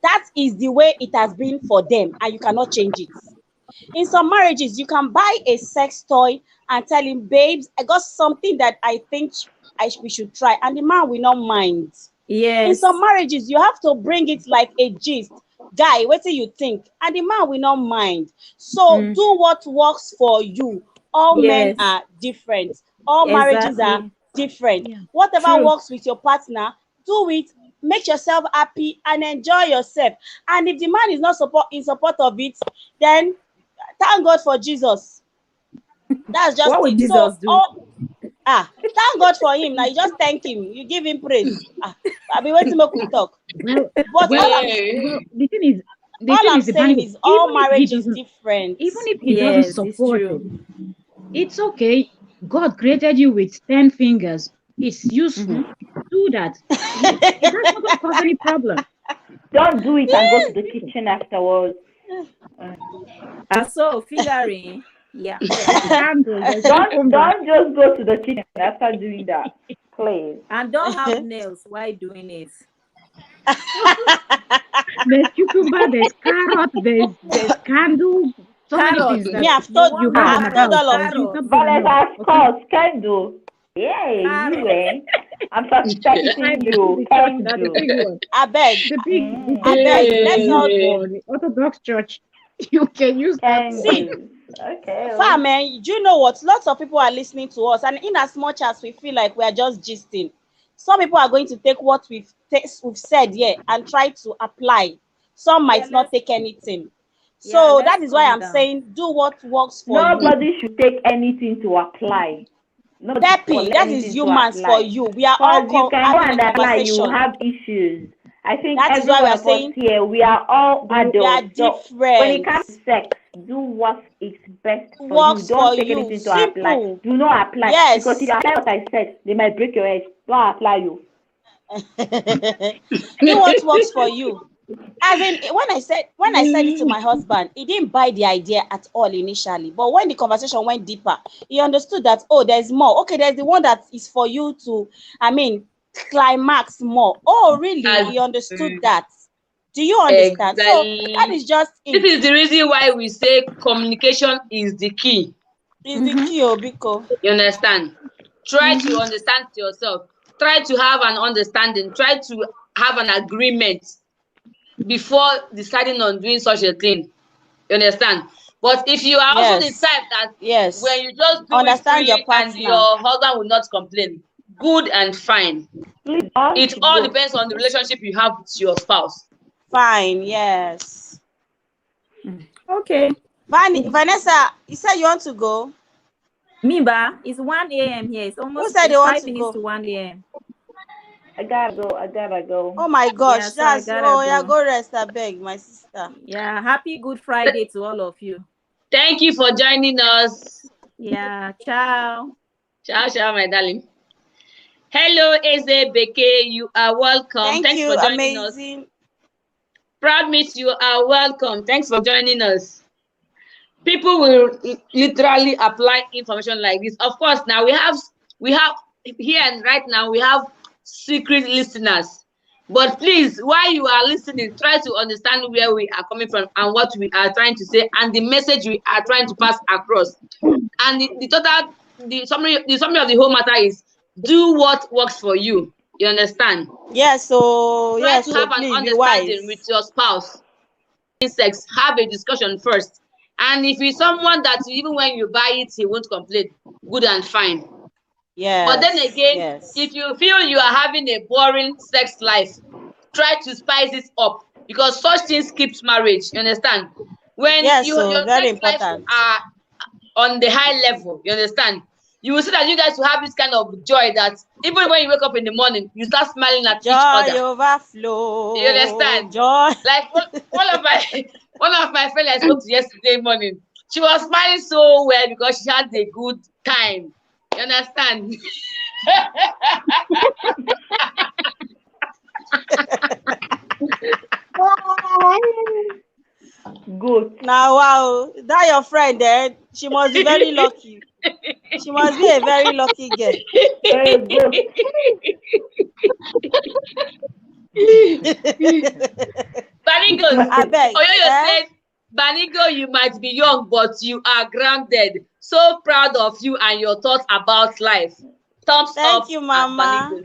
That is the way it has been for them, and you cannot change it. In some marriages, you can buy a sex toy and tell him, babes, I got something that I think we should try, and the man will not mind. Yes. In some marriages, you have to bring it like a gist. Guy, what do you think? And the man will not mind. So do what works for you. All men are different. All marriages are different. Yeah. Whatever works with your partner, do it. Make yourself happy and enjoy yourself. And if the man is not in support of it, then thank God for Jesus. That's just what would Jesus do? Thank God for him. Now you just thank him. You give him praise. I'll be waiting to we talk. Well, the thing is, all I'm saying is all marriage is different. Even if he doesn't support it, it's okay. God created you with 10 fingers. It's useful. Do that. It doesn't going to cause any problem. Don't do it and go to the kitchen afterwards. So figuring, yeah. Don't just go to the kitchen after doing that, please. And don't have nails while doing it. There's cucumber, there's carrot, there's candle. So many things that I've told you. I've told all of you. But of course, candle. Yay, you I'm suspecting you. I beg. Let's not the Orthodox Church. You can use that. See, fam, man, do you know what? Lots of people are listening to us, and in as much as we feel like we are just gisting, some people are going to take what we've said here and try to apply. Some might not take anything. So that is why I'm saying do what works for you. Nobody should take anything to apply. Pepe, that is humans for you. We are all you can apply. You have issues. I think that is why we are saying here we are all adults. We are different. So when it comes to sex, do what is best for works you. Don't for take you. anything to Simple. apply. Do not apply. Yes. Because if you apply what I said, they might break your head. Don't apply you. Do what works for you. As in, when I said it to my husband, he didn't buy the idea at all initially. But when the conversation went deeper, he understood that, oh, there's more. Okay, there's the one that is for you to, climax more. Oh, really? He understood that. Do you understand? Exactly. So that is just it. This is the reason why we say communication is the key. It's the key, Obiko. You understand? Try to understand yourself. Try to have an understanding. Try to have an agreement before deciding on doing such a thing. You understand? But if you are also the type that when you just do understand it your partner, and your husband will not complain, good and fine. It all depends on the relationship you have with your spouse. Fine, yes. Okay. Vanessa, you said you want to go? Mimba, it's 1 a.m. here. It's almost 5 minutes to 1 a.m. I gotta go. Oh my gosh, Yeah, go rest, I beg, my sister. Yeah, happy Good Friday to all of you. Thank you for joining us. Yeah, ciao. Ciao, my darling. Hello, Eze Beke, you are welcome. Thanks for joining us. Proud Miss, you are welcome. Thanks for joining us. People will literally apply information like this. Of course, now we have here and right now we have secret listeners. But please, while you are listening, try to understand where we are coming from and what we are trying to say and the message we are trying to pass across. And the summary of the whole matter is do what works for you. You understand? Yes. So try to have an understanding with your spouse. Sex, have a discussion first. And if it's someone that even when you buy it, he won't complain, good and fine. Yeah. But then again, if you feel you are having a boring sex life, try to spice it up because such things keeps marriage. You understand? When your sex life are on the high level, you understand? You will see that you guys will have this kind of joy that even when you wake up in the morning, you start smiling at each other. Joy overflow. You understand? Joy. Like one of my friends I spoke to yesterday morning, she was smiling so well because she had a good time. You understand? Good. Now, wow, that your friend there, she must be very lucky. She must be a very lucky girl. Very good. Banigo, I beg. Oyoyo said, Banigo, you might be young, but you are grounded. So proud of you and your thoughts about life. Thumbs up. Thank you, Mama.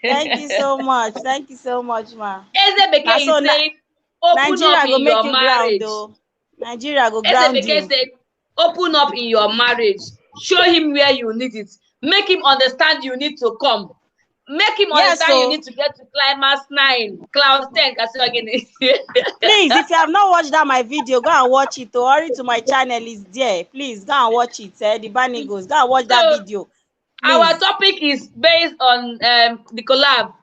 Thank you so much. Thank you so much, Ma. Eze Beke is saying, open Nigeria up go in make your you marriage. ground, Nigeria go ground Eze Beke you. said, open up in your marriage. Show him where you need it. Make him understand you need to come. Make him understand you need to get to climax 9, cloud 10. Please, if you have not watched that my video, go and watch it. Hurry to my channel, is there. Please go and watch it. The Banigos, go and watch that video. Please. Our topic is based on the collab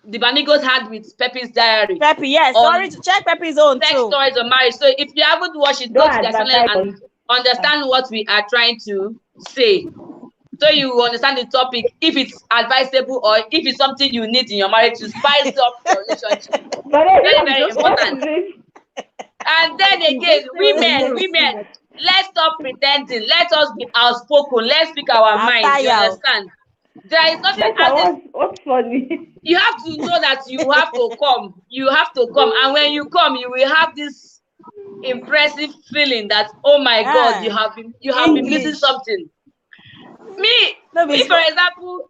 the Banigos had with Pepe's Diary. Pepe, yes. Sorry to check Pepe's own sex too. Stories of Marriage. So if you haven't watched it, go to the channel and understand what we are trying to say. So you understand the topic, if it's advisable or if it's something you need in your marriage to spice up your relationship. Very, very important. And then again, women, let's stop pretending. Let us be outspoken. Let's speak our mind. You understand? There is nothing. What's funny? You have to know that you have to come. You have to come, and when you come, you will have this impressive feeling that, oh my God, you have been missing something. Me, for example,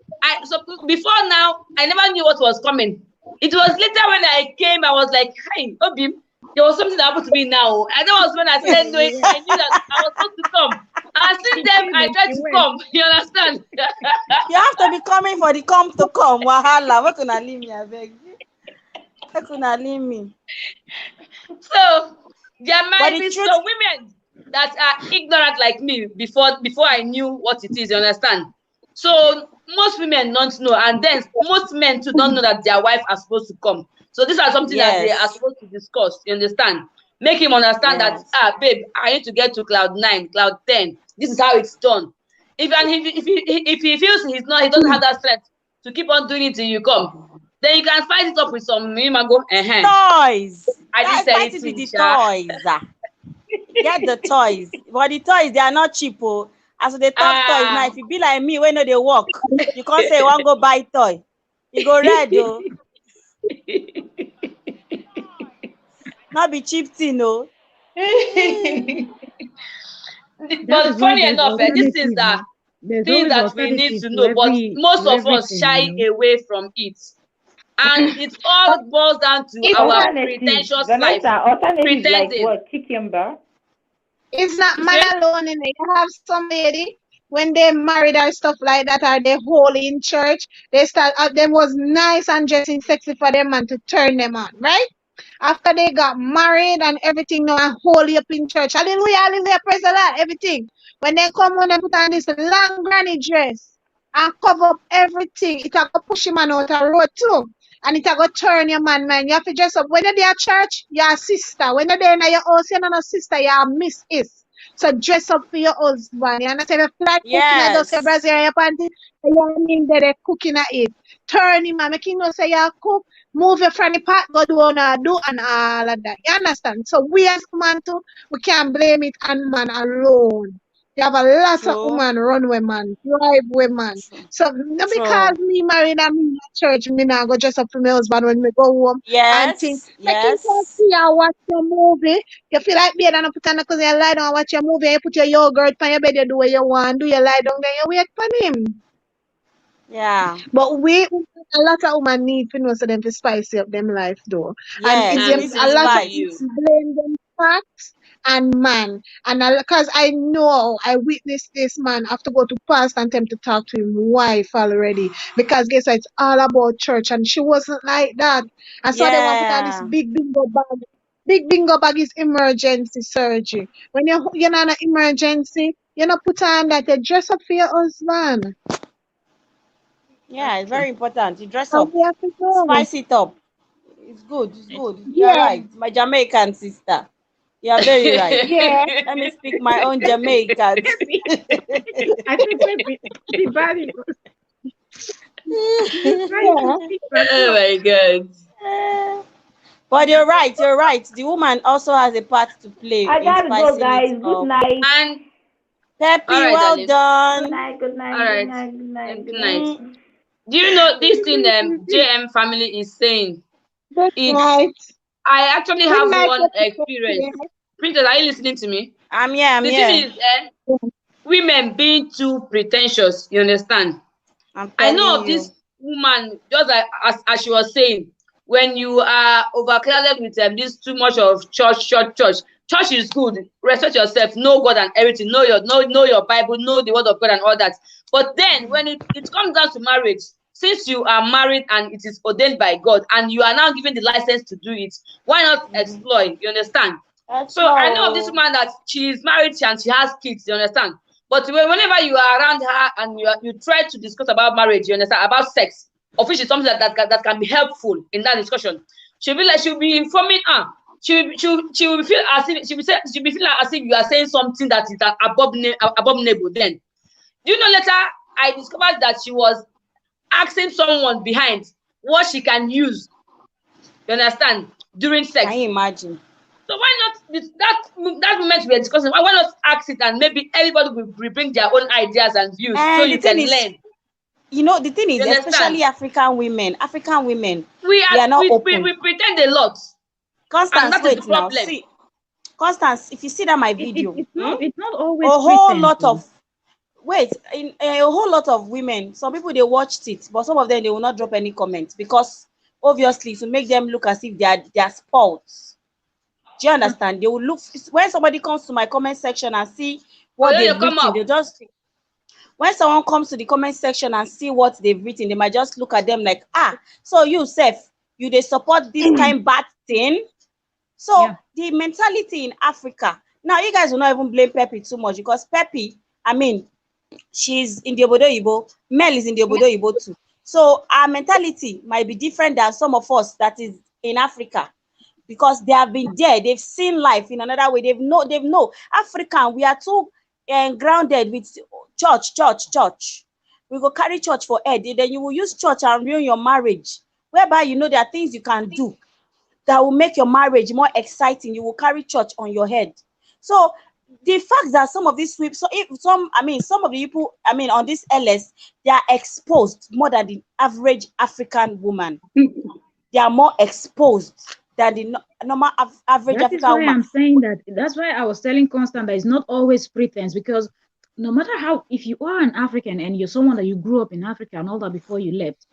before now, I never knew what was coming. It was later when I came, I was like, hey, Obim, there was something that happened to me now. And that was when I started knowing, I knew that I was supposed to come. And since then, I tried to come. You understand? You have to be coming for the come to come. Wahala. What can I leave me? I beg. What can I leave me? So, there might be some women that are ignorant like me before I knew what it is. You understand? So most women don't know, and then most men too don't know that their wife are supposed to come. So these are something that they are supposed to discuss. You understand? Make him understand that babe, I need to get to cloud 9, cloud 10. This is how it's done. If he feels he doesn't have that strength to keep on doing it till you come, Then you can spice it up with some go. Toys. I just said spice it with the toys. Get the toys. But the toys, they are not cheap. Oh. As they talk toys now, if you be like me, when they walk, you can't say one go buy toy. You go red, though. Not be cheap thing, no. But funny enough, this is the things that we need to know, but most of us shy away from it. And it all boils down to our pretentious life. Pretending. Like what? Cucumber? It's not man alone in it. You have some lady, when they married or stuff like that, or they holy in church, they start them was nice and dressing sexy for them and to turn them on, right? After they got married and everything now and holy up in church. Hallelujah, hallelujah, praise the Lord, everything. When they come on and put on this long granny dress and cover up everything, it will push him out a road too. And it will turn your man. You have to dress up. When you're there at church, you're a sister. When you're there in your house, you're not a sister, you're a miss is. So dress up for your husband. You understand? If you like cooking at those your brother and your panty, you mean that they're cooking at it. Turn him and make him know say you cook, move your from the pot, go do and all of that. You understand? So we as man too, we can't blame it on man alone. You have a lot of women run women, drive women. So because me married and me in church, me now go dress up for my husband when we go home and think, make him come see and watch your movie. You feel like being and put on because you lie down and watch your movie and you put your yogurt on your bed, you do what you want, do you lie down then you wait for him. Yeah. But a lot of women need to know so them to spice up them life though. And it's a lot of people blame them facts and man. And because I know I witnessed this man have to go to pastor and attempt to talk to his wife already. Because guess what, it's all about church and she wasn't like that. And so they want to put on this big bingo bag. Big bingo bag is emergency surgery. When you're not an emergency, you not put on that, you dress up for your husband. Yeah, it's very important. You dress up, spice it up. It's good. It's good. You're right. My Jamaican sister. You're very right. Yeah. Let me speak my own Jamaican. I think maybe very good. Oh my God. But you're right. You're right. The woman also has a part to play. I gotta go, guys. Good night. And Peppy, well done. Good night. Good night. All right. Good night. Good night. Do you know this thing JM family is saying? I actually have one experience. Princess, are you listening to me? I'm here. The thing is, women being too pretentious, you understand? I know of this woman, just like as she was saying, when you are overcrowded with this too much of church is good. Respect yourself, know God and everything, know your Bible, know the word of God and all that. But then when it comes down to marriage, since you are married and it is ordained by God and you are now given the license to do it, why not exploit? You understand? So I know of this woman that she is married and she has kids, you understand? But whenever you are around her and you try to discuss about marriage, you understand, about sex, of which is something that can be helpful in that discussion, she'll be informing her. She will feel as if she'll be feeling as if you are saying something that is abominable. Then, do you know, later I discovered that she was asking someone behind what she can use, you understand, during sex. Can you imagine? So why not that moment we are discussing? Why not ask it and maybe everybody will bring their own ideas and views so you can learn. You know, the thing is, especially African women, we are not open. We pretend a lot. Constance, wait now. See, Constance, if you see that my video, it's not always a whole lot of a whole lot of women. Some people they watched it, but some of them they will not drop any comments because obviously to make them look as if they are spoiled. Do you understand? They will look when somebody comes to my comment section and see what they've written. They just when someone comes to the comment section and see what they've written, they might just look at them like, so you, Seth, you they support this kind bad thing. So the mentality in Africa now, you guys will not even blame Peppy too much because Peppy, I mean, she's in the Obodo Ibo, Mel is in the Obodo Ibo too. So our mentality might be different than some of us that is in Africa. Because they have been there, they've seen life in another way. They've know African. We are too grounded with church. We go carry church for head. Then you will use church and ruin your marriage. whereby you know there are things you can do that will make your marriage more exciting. You will carry church on your head. So the fact that some of these sweeps, so if some, I mean, some of the people, I mean, on this LS, they are exposed more than the average African woman. They are more exposed than the normal average That African is why woman. I'm saying that. That's why I was telling Constant that it's not always pretense, because no matter how, if you are an African and you're someone that you grew up in Africa and all that before you left,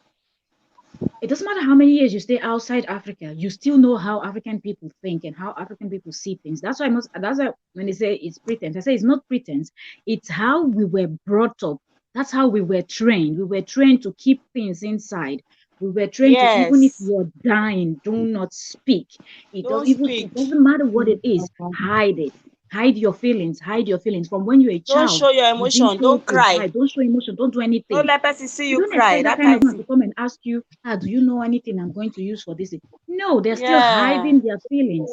it doesn't matter how many years you stay outside Africa, you still know how African people think and how African people see things. That's why when they say it's pretense, I say it's not pretense. It's how we were brought up. That's how we were trained. We were trained to keep things inside. We were trained to, even if you're dying, do not speak. It doesn't matter what it is, hide it. Hide your feelings. Hide your feelings. From when you're a child. Don't show your emotion. Don't cry. Don't show emotion. Don't do anything. Don't let person see you don't cry. Expect that kind of man to come and ask you, do you know anything I'm going to use for this? No, they're still hiding their feelings.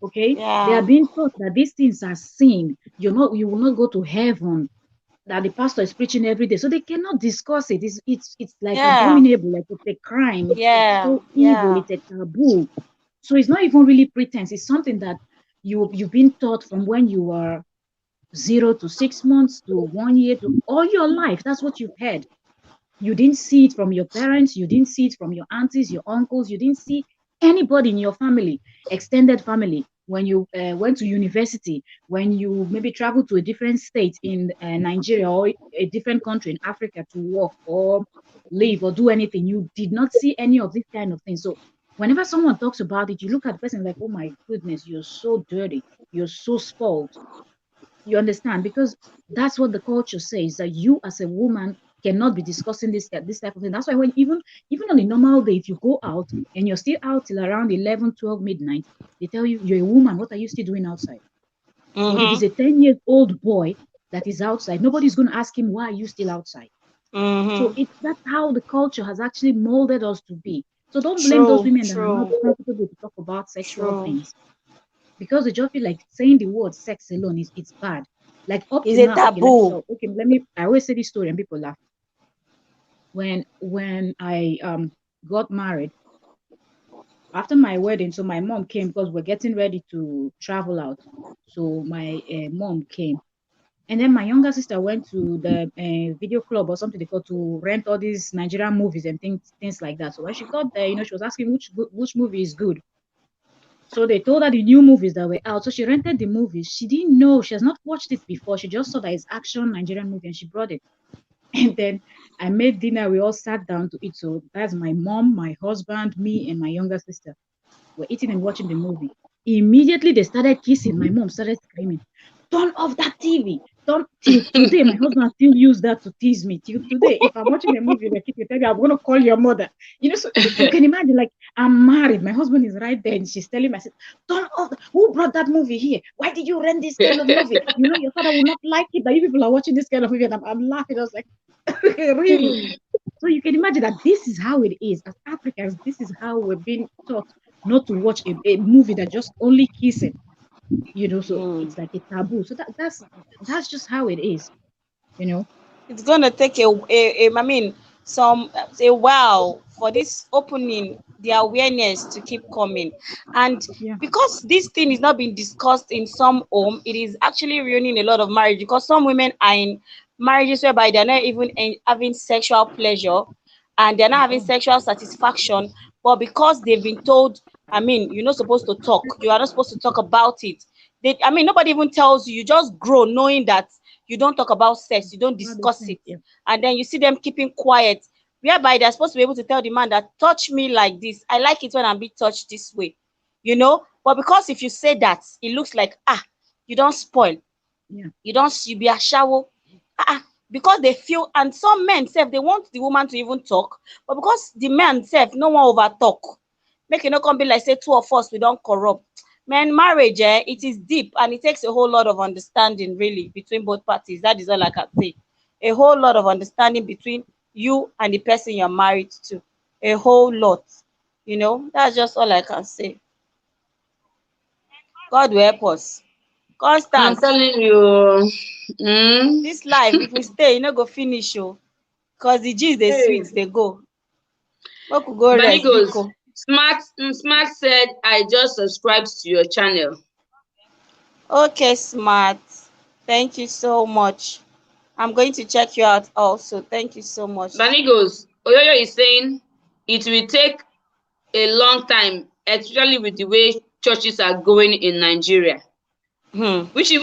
Okay? They are being taught that these things are sin. You will not go to heaven. That the pastor is preaching every day. So they cannot discuss it. It's like abominable, like it's a crime. It's so evil, it's a taboo. So it's not even really pretense. It's something that you've been taught from when you were 0 to 6 months to 1 year to all your life. That's what you've heard. You didn't see it from your parents. You didn't see it from your aunties, your uncles. You didn't see anybody in your family, extended family. When you went to university, when you maybe traveled to a different state in Nigeria or a different country in Africa to work or live or do anything, you did not see any of these kind of things. So whenever someone talks about it, you look at the person like, oh my goodness, you're so dirty. You're so spoiled. You understand? Because that's what the culture says, that you as a woman cannot be discussing this type of thing. That's why when even on a normal day, if you go out and you're still out till around 11, 12 midnight, they tell you you're a woman. What are you still doing outside? But if it's a 10-year-old boy that is outside, nobody's going to ask him, why are you still outside? So that's how the culture has actually molded us to be. So don't blame those women that are not comfortable to talk about sexual things, because they just feel like saying the word sex alone it's bad. Like up to now, taboo. I always say this story and people laugh. When I got married, after my wedding, so my mom came because we're getting ready to travel out. So my mom came. And then my younger sister went to the video club or something they call to rent all these Nigerian movies and things like that. So when she got there, she was asking which movie is good. So they told her the new movies that were out. So she rented the movies. She didn't know. She has not watched it before. She just saw that it's action Nigerian movie and she brought it. And then I made dinner. We all sat down to eat. So that's my mom, my husband, me, and my younger sister. We're eating and watching the movie. Immediately they started kissing. My mom started screaming, turn off that TV. Till today, my husband still use that to tease me. Till today, if I'm watching a movie, they tell me, I'm going to call your mother. So you can imagine, like, I'm married. My husband is right there, and she's telling me, I said, turn off. Who brought that movie here? Why did you rent this kind of movie? Your father will not like it, that you people are watching this kind of movie. And I'm laughing. I was like, really? So you can imagine that this is how it is. As Africans, this is how we're being taught not to watch a movie that just only kissing. So it's like a taboo. So that's just how it is. It's gonna take a while for this opening, the awareness to keep coming, and because this thing is not being discussed in some home, it is actually ruining a lot of marriage, because some women are in marriages whereby they're not even having sexual pleasure and they're not having sexual satisfaction, but because they've been told, you're not supposed to talk, you are not supposed to talk about it. Nobody even tells you. You just grow knowing that you don't talk about sex, you don't discuss it, and then you see them keeping quiet, whereby they're supposed to be able to tell the man that, touch me like this, I like it when I'm being touched this way, but because if you say that, it looks like you don't spoil, you be a shower, because they feel, and some men self, they want the woman to even talk, but because the man self no one over talk, make it not come be like say two of us we don't corrupt. Man, marriage, it is deep, and it takes a whole lot of understanding, really, between both parties. That is all I can say. A whole lot of understanding between you and the person you're married to. A whole lot. That's just all I can say. God will help us. Constant. I'm telling you. This life, if we stay, go finish, because the G's, the sweets, they go. Make we go rest, Banigos, Biko. Smart said, I just subscribed to your channel. Okay, Smart. Thank you so much. I'm going to check you out also. Thank you so much. Banigos, Oyoyo is saying it will take a long time, especially with the way churches are going in Nigeria. Which is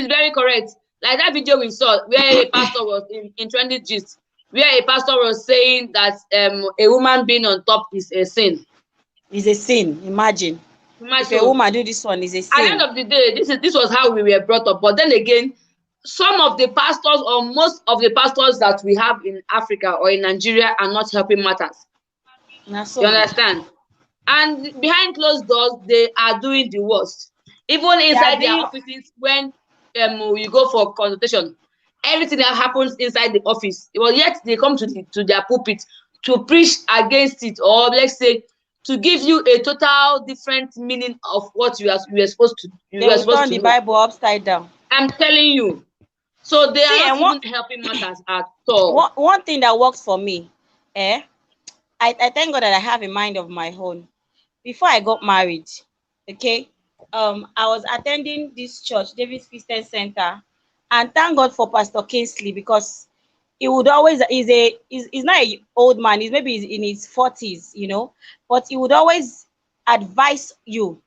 very correct. Like that video we saw where a pastor was in Trendy Gist, where a pastor was saying that a woman being on top is a sin. It's a sin. Imagine. If a woman do this one, is a sin. At the end of the day, this was how we were brought up. But then again, some of the pastors or most of the pastors that we have in Africa or in Nigeria are not helping matters. You understand? And behind closed doors, they are doing the worst. Even inside their offices, when you go for consultation, everything that happens inside the office, well, yet they come to their pulpit to preach against it, or let's say to give you a total different meaning of what you are supposed to. They will turn the Bible upside down. I'm telling you. So they are not even helping matters at all. One thing that works for me, I thank God that I have a mind of my own. Before I got married, okay, I was attending this church, David's Christian Center, and thank God for Pastor Kingsley, because he would always, he's not an old man, he's maybe in his 40s, you know, but he would always advise you,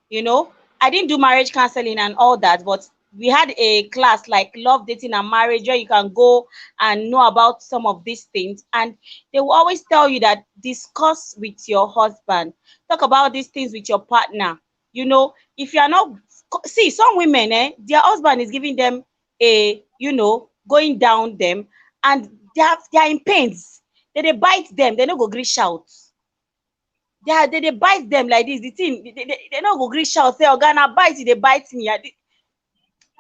you know. I didn't do marriage counseling and all that, but we had a class like love, dating, and marriage where you can go and know about some of these things. And they will always tell you that discuss with your husband, talk about these things with your partner. You know, if you are not, see, some women, their husband is giving them a, you know, going down them, and they are in pains. They bite them, they don't go gree shout. They bite them like this. The thing, they don't go gree shout. Say, Organa bite, they bite me.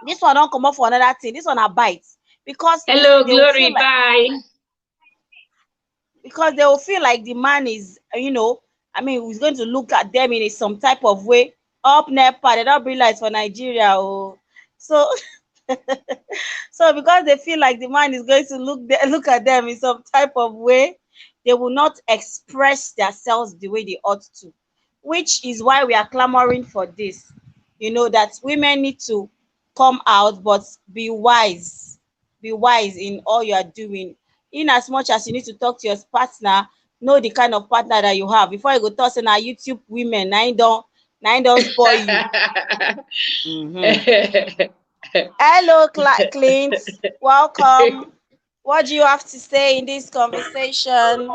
This one don't come up for another thing. This one a bite. Because hello, Glory, bye. Because they will feel like the man is, you know, I mean, he's going to look at them in some type of way. Up NEPA, they don't realize for Nigeria. Oh. So, so because they feel like the man is going to look at them in some type of way, they will not express themselves the way they ought to. Which is why we are clamoring for this. You know, that women need to come out, but be wise. Be wise in all you are doing. In as much as you need to talk to your partner, know the kind of partner that you have before you go toss in our YouTube women. Nine don't spoil you. Hello, Clint. Welcome. What do you have to say in this conversation?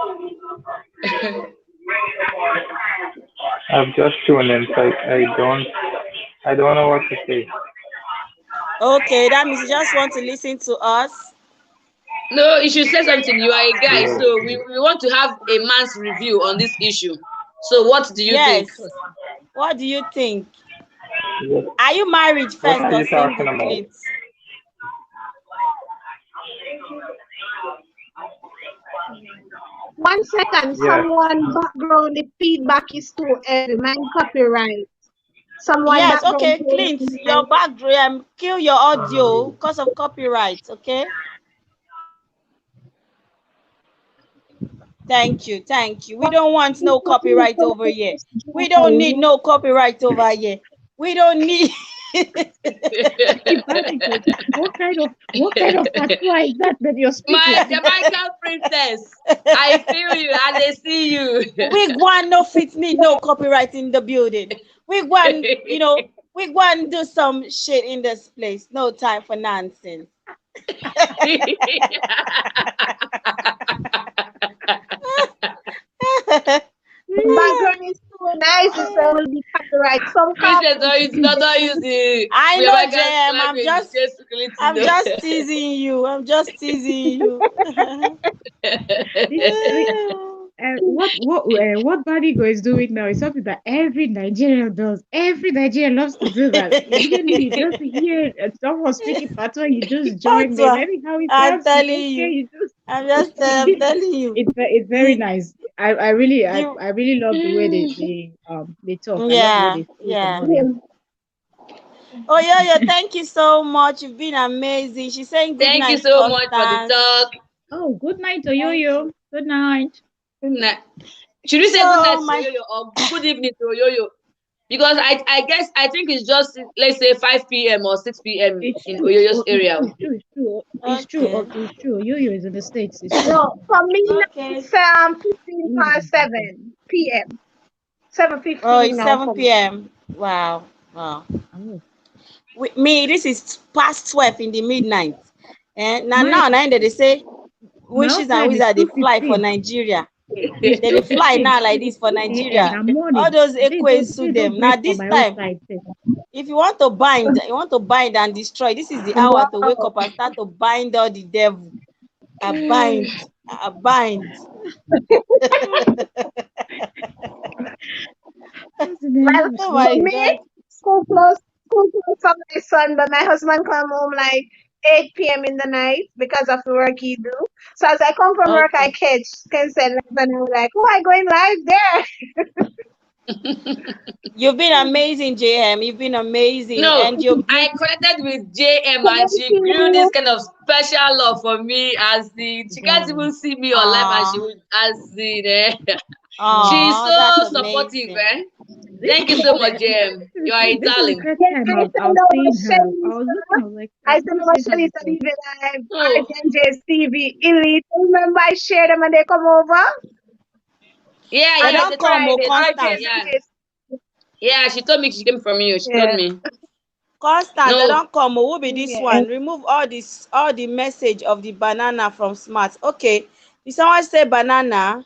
I've just tuned in, so I don't know what to say. Okay, that means you just want to listen to us. No, you should say something. You are a guy, so we want to have a man's review on this issue. So what do you think? What do you think? Yes. Are you married first or single? One second, someone background, the feedback is too heavy. Mine copyright. Someone okay, Clint, your background, kill your audio because of copyright, okay? Thank you. We don't want no copyright over here. We don't need no copyright over here. We don't need. What kind of patois is that you're speaking? My Jamaican princess, I feel you and I see you. We want no fit need no copyright in the building. We want, you know, we want to do some shit in this place. No time for nonsense. Background is too nice, so it will be copyright. Some don't use the. I know, Jem. I'm just teasing you. What Badigo is doing now is something that every Nigerian does. Every Nigerian loves to do that. You just hear someone speaking patois, you just join them. Anyhow, I'm telling you. I'm telling you. It's very nice. I really love the way they talk. Yeah. Oh yeah, thank you so much. You've been amazing. She's saying good night. Thank you so much for the talk. Oh, good night, Oyoyo. Good night. Nah. Should we say So, good night to my Oyoyo or good evening to Oyoyo? Because I think it's just, let's say, 5 p.m. or 6 p.m. It's in true. Oyoyo's Oh, area. it's true. It's true. It's true. okay, It's true. Yo-yo is in the States. It's true. No, for me now okay. it's 15 past 7 p.m. Oh, 7:15 it's now 7 for me. p.m. Wow, wow. Oh. With me, this is past 12 in the midnight. And now, My they say my wishes and outside is wizards they fly for 2:15. Nigeria. It's They fly 2:15 now like this for a.m. Nigeria. that All morning. those They equates to don't them. Now break for this my time, outside. if you want to bind and destroy, this is the hour to wake Wow. up and start to bind all the devil. I bind. What's the Well, name? Oh for my me, God. school closed for my son, but my husband come home like 8 p.m. in the night because of the work he do. So as I come from work, I Okay. can send live and I'm like, oh, I going live there. You've been amazing, JM. You've been amazing. No, And you're I beautiful. connected with JM and Thank she grew this you. kind of special love for me she can't Wow. even see me on live and she Aw, would as the she's aw, that's so supportive, amazing. eh? This Thank you is so the much, JM. You are a this is the darling. first Yeah, time I I send was over seeing her. I Shelly, was looking. I was like, I I've send never over seen her Shelly before. TV Live, Oh, RNJ Stevie, Elite. Remember I share them and they come over? yeah, They On yeah, a the don't come, time oh, they RJ came, Constance. yeah. Stevie. Yeah, she told me she came from you. She told Yeah. me. Constance, they No, don't come. Oh, who be this Yeah. one? Remove all the message of the banana from smart. Okay. Did someone say banana?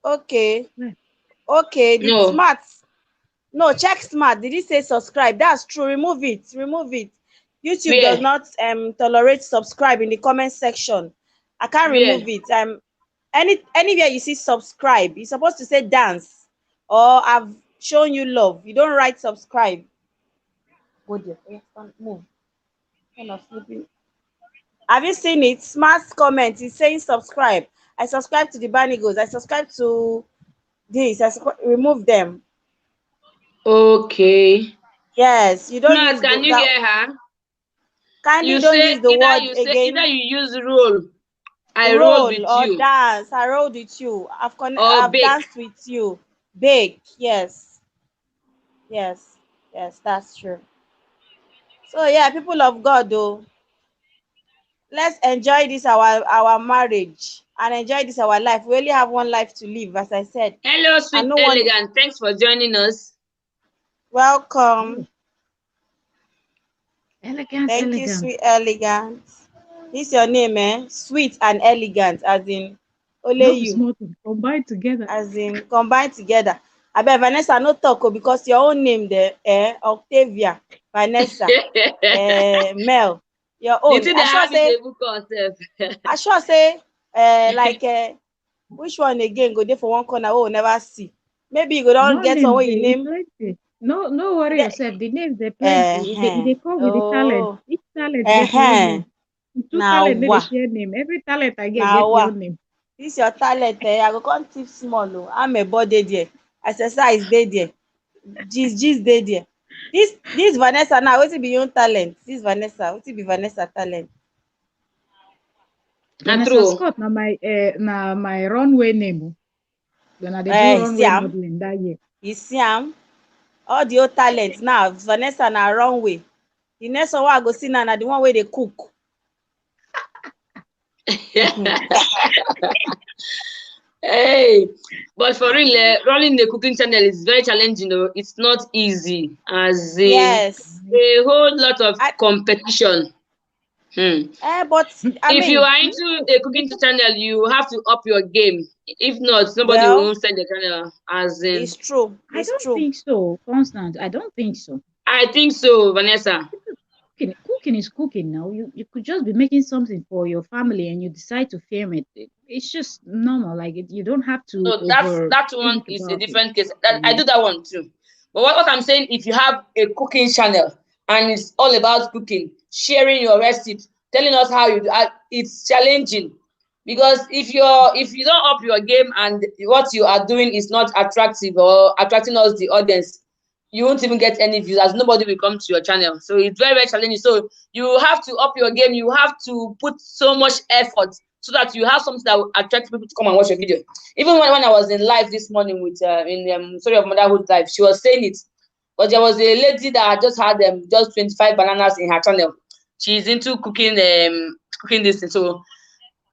Okay. Where? Okay. Did no. smart? No, check smart. Did he say subscribe? That's true. Remove it. Remove it. YouTube does Where? not tolerate subscribe in the comment section. I can't Where? remove it. Anywhere you see subscribe, you're supposed to say dance or I've shown you love. You don't write subscribe. Go there. Yeah, move. Kind of sleeping. Have you seen it? Smart comment is saying subscribe. I subscribe to the Banigos. I subscribe to this. Remove them. Okay. Yes, you don't Smart, use can you that. hear her? Kindly You don't say use the word either again. you use roll. I roll Roll with or you. dance. I rolled with you. Or I've bake. danced with you. Bake. Yes. Yes. Yes, that's true. So yeah, people of God, though, let's enjoy this our marriage and enjoy this our life. We only have one life to live, as I said, Hello, and sweet no one. elegant. Thanks for joining us. Welcome. Elegant, Thank you, elegant. sweet elegant. This your name, eh? Sweet and elegant, as in only No be you, small thing. Combined together. as in combined together. I bet Vanessa no talk oh, because your own name there, Octavia, Vanessa, Mel, your The own. thing that have it a book yourself. I sure say, like, which one again go there for one corner? Oh, never see. Maybe you go down More get one names way you they name. plenty. No worry The, yourself. The names they plenty. They come with the talent. oh, Each talent get your own name. Two now talent they what? share name. Every talent I get Now your what? own name. This your talent, I go come tip small oh. I'm a body there. Exercise dey there. Gist dey there. This Vanessa now, wetin be your own talent? This Vanessa, wetin be Vanessa talent? Na Vanessa true. Scott na my runway name. Oh. Then I dey do You see runway am? modeling that year. You see am? All the old talent now, Vanessa na runway. The next one wey I go see now na the one wey dey cook. Hey, but for real, running a cooking channel is very challenging. Though. It's not easy, as in Yes. a whole lot of I competition. but I If you mean, are into a cooking channel, you have to up your game. If not, nobody well, will send the channel. As in, it's true. I It's don't true. think so, Constant. I don't think so. I think so, Vanessa. Cooking is cooking now. You could just be making something for your family and you decide to film it. It's just normal. Like you don't have to No, over that one think is a about it. different case. I do that one too. But what I'm saying, if you have a cooking channel and it's all about cooking, sharing your recipes, telling us how you do, it's challenging because if you don't up your game and what you are doing is not attractive or attracting us the audience, you won't even get any views as nobody will come to your channel. So it's very, very challenging. So you have to up your game. You have to put so much effort so that you have something that will attract people to come and watch your video. Even when I was in live this morning with Story of Motherhood Live, she was saying it. But there was a lady that had just had just 25 bananas in her channel. She's into cooking cooking this thing. So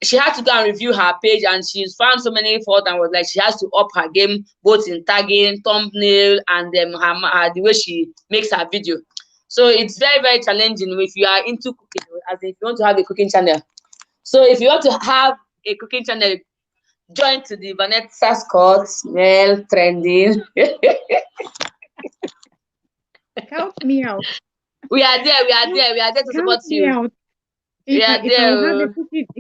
she had to go and review her page, and she's found so many faults and was like she has to up her game both in tagging, thumbnail, and the way she makes her video. So it's very, very challenging if you are into cooking, as if you want to have a cooking channel. So if you want to have a cooking channel, join to the Vanessa Scott Mel Trending. Help me out. We are there to support you. Out. If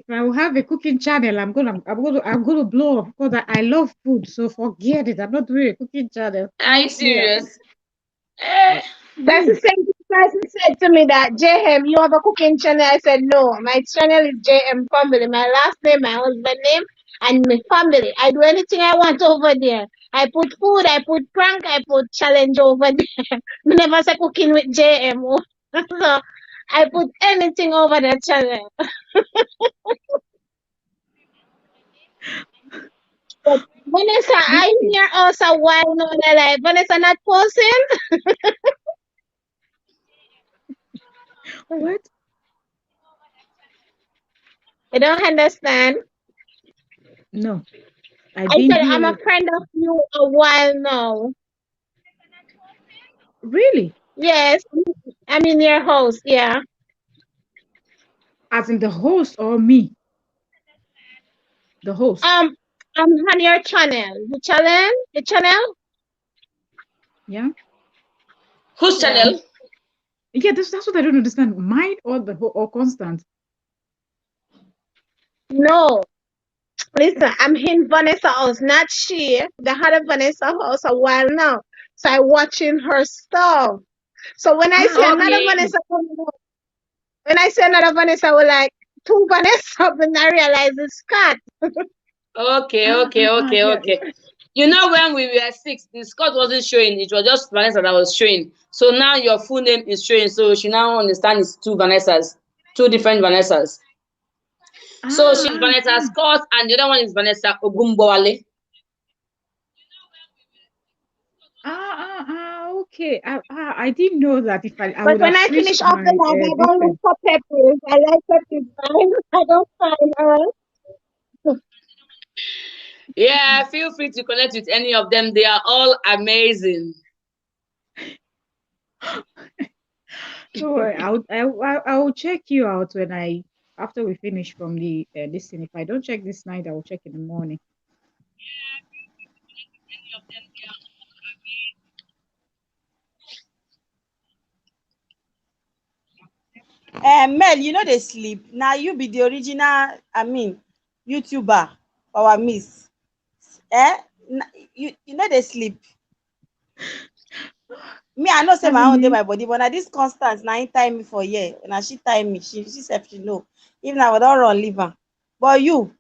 I will have a cooking channel, I'm gonna blow up because I love food. So forget it. I'm not doing a cooking channel. Are you serious? That's the same person said to me that JM, you have a cooking channel. I said no. My channel is JM Family. My last name, my husband name, and my family. I do anything I want over there. I put food, I put prank, I put challenge over there. We never say cooking with JM. So I put anything over that channel. But Vanessa, I hear us a while now in life. Vanessa not posting? What? I don't understand. No. I said I'm a friend of you a while now. Really? Yes, I'm in your house, yeah. As in the host or me? The host. I'm on your channel. The channel? Yeah. Whose channel? Yeah, that's what I don't understand. Mine or Constant? No. Listen, I'm in Vanessa house, not she. The other Vanessa house a while now. So I'm watching her stuff. So when I see another Vanessa, I was like, two Vanessa, but I realize it's Scott. Okay. You know, when we were 6, the Scott wasn't showing. It was just Vanessa that was showing. So now your full name is showing. So she now understands it's two Vanessas, two different Vanessas. So she's Vanessa Scott, and the other one is Vanessa Ogumbowale. Okay. I didn't know that. But when I finish off the live, I don't look for peppers. I like peppers. I don't find her. Yeah, feel free to connect with any of them. They are all amazing. Don't worry, I'll check you out after we finish from the this thing. If I don't check this night, I will check in the morning. Mel, you know they sleep. Now you be the original, YouTuber, our miss. You know they sleep. Me, I know say my own day my body, but now this Constance, now he time me for year. Now she time me. She said she know. Even I would don't run leave her. But you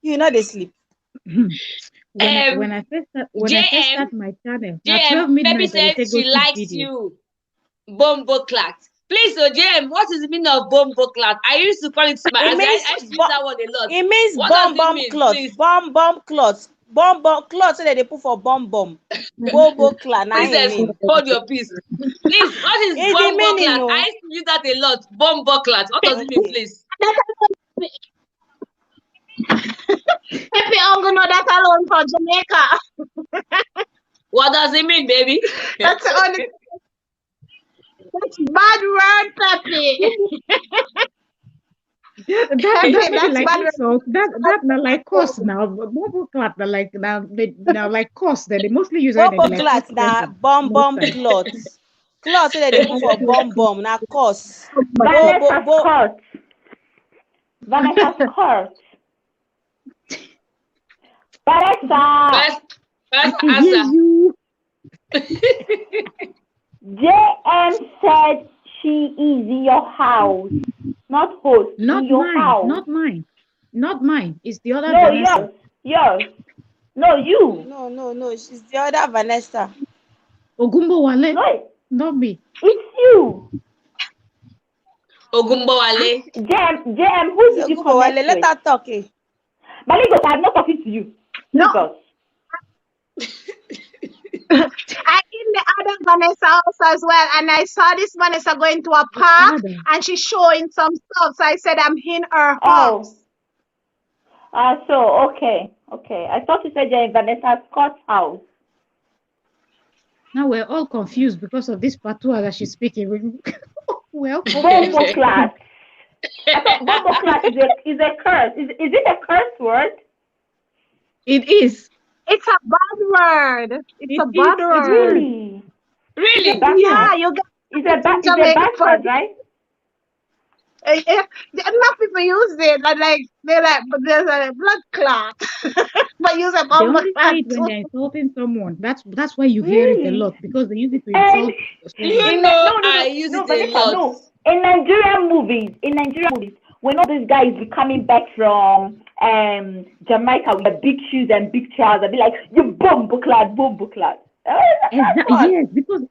know they sleep. When I first start my channel, at 12 midnight, baby said she likes you. Bombo clat. Please, JM, what is the meaning of bombo clat? I used to call it I use that one a lot. It means bomb cloth. Bomb cloth. Bomb cloth, so that they put for bomb. Bombo clat. Please, hold your peace. Please, what is bombo clat? I used to use that a lot. Bombo clat. What does it mean, please? Happy Uncle know that alone for Jamaica. What does it mean, baby? That's the only. That's bad word, Peppy. That's like bad insult. That not like cost now. Bombo clat like now like cost that they mostly use bombo clat now bomb cloth. Cloth so that they put for bomb now cost. Vanessa Scott. Vanessa Scott. Vanessa. First answer. JM said she is in your house, not host. Not in your mine. house. Not mine. It's the other. No, Vanessa. yours. No, you. No. She's the other Vanessa. Ogumbowale. No, not me. It's you. Ogumbowale. JM, who did you connect with? Let her talk. Maligos, I'm not talking to you. No. Because I in the other Vanessa house as well, and I saw this Vanessa going to a park and she's showing some stuff. So I said, I'm in her house. so okay. I thought you said you're in Vanessa Scott's house. Now we're all confused because of this patois that she's speaking. We're all Bombo confused. class. I thought bombo class is a curse. Is it a curse word? It is. It's a bad word. It's a bad word. Really? Really? Yeah, you get It's a bad word, right? Enough people use it, but they're like, but there's a blood clot. But use a They bomb only clot say it when too. they're insulting someone. That's why you hear it a lot, because they use it to insult You someone. know, I use it a Vanessa, lot. no. In Nigerian movies, when all these guys be coming back from Jamaica with their big shoes and big trousers, be like, you bombo clad. Yes, because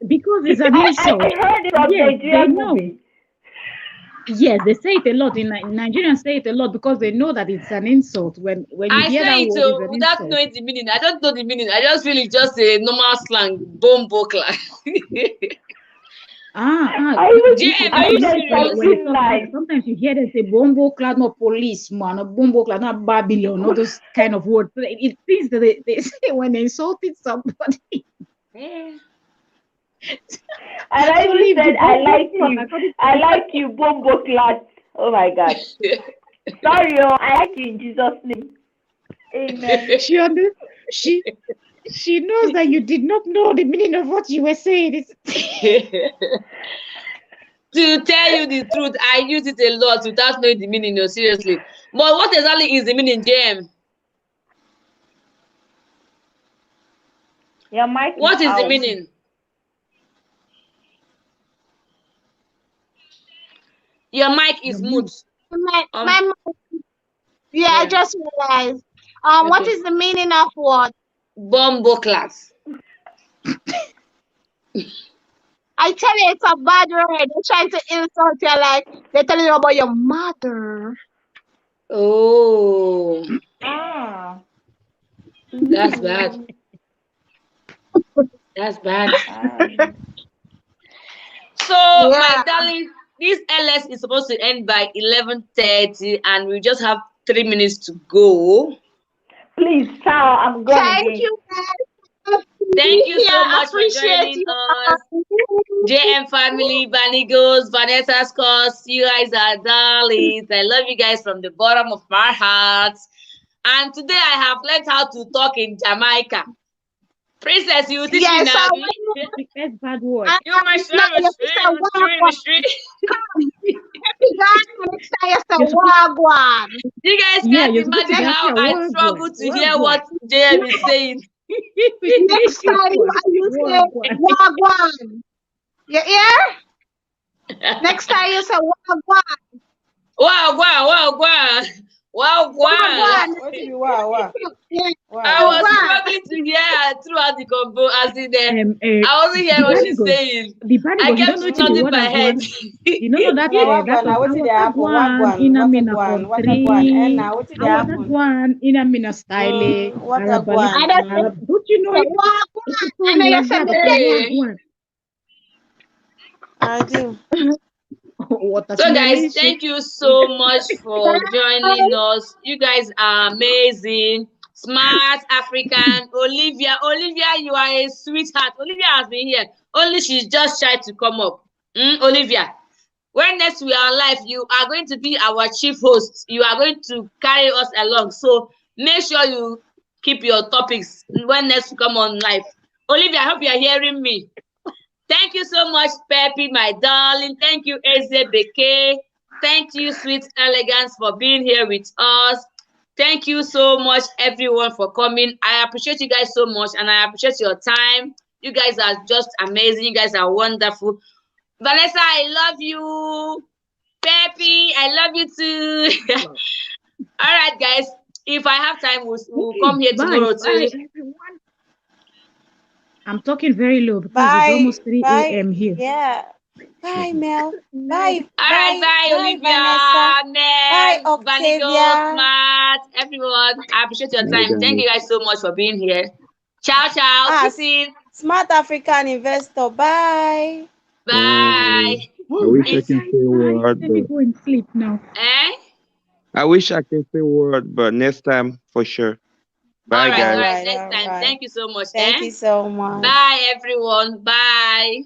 it's an insult. I heard it from Yes, Nigerian they know. movies. Yes, they say it a lot. Nigerians say it a lot because they know that it's an insult. When you I hear that say it word, it's an without insult. knowing the meaning. I don't know the meaning. I just feel it's just a normal slang, bombo class. JM, are you serious? Sometimes you hear them say bombo clad, not policeman, or bombo clad, not Babylon, all those kind of words. It means that they say when they insulted somebody. And I even said, I like you, bombo clad. Oh my God. Sorry, I like you in Jesus' name. Amen. She knows that you did not know the meaning of what you were saying. To tell you the truth, I use it a lot without knowing the meaning, no, seriously. But what exactly is the meaning, JM? Your mic What is the meaning? Your mic is mute. I just realized. What is the meaning of what? Bombo class. I tell you, it's a bad word. They're trying to insult you, like they're telling you about your mother. Oh. That's bad. That's bad. So, my darling, this LS is supposed to end by 11:30, and we just have 3 minutes to go. Please, ciao. I'm going. Thank you, guys. Thank you so much for joining us. JM family, Banigos, Vanessa Scott, you guys are darlings. I love you guys from the bottom of my heart. And today I have learned how to talk in Jamaica. Princess, you teach me now. That's bad word. You my street. You guys can't imagine how I struggle to hear what JM is saying. Next time you say wagwan. You hear? Next time you say wagwan. Wagwan. I was struggling to hear throughout the combo, as in I wasn't hearing what she's saying. I kept nodding my head. You know that wagwan in a mina country. Wagwan in a mina style. Don't you know it? I do. So guys, thank you so much for joining us. You guys are amazing, smart, African. Olivia, you are a sweetheart. Olivia has been here, only she's just shy to come up. Olivia, when next we are live, you are going to be our chief host. You are going to carry us along, so make sure you keep your topics when next we come on live. Olivia, I hope you are hearing me. Thank you so much, Peppy, my darling. Thank you, Eze Beke. Thank you, Sweet Elegance, for being here with us. Thank you so much, everyone, for coming. I appreciate you guys so much, and I appreciate your time. You guys are just amazing. You guys are wonderful. Vanessa, I love you. Peppy, I love you too. All right, guys. If I have time, we'll come here tomorrow too. I'm talking very low because it's almost 3 a.m. here. Yeah. Bye, Mel. Bye. All right, bye, Olivia, Vanessa. Bye, Ned, Valigo, Octavia. Smart, everyone. I appreciate your Bye, time. Thank guys. you guys so much for being here. Ciao, ciao. Ah, Keep it. Smart African Investor. Bye. Bye. I wish I It's, can say a word, Let me but go and sleep now. eh? I wish I can say a word, but next time for sure. Bye, All guys. right. Next All time. right. Thank you so much. Thank Eh? you so much. Bye, everyone. Bye.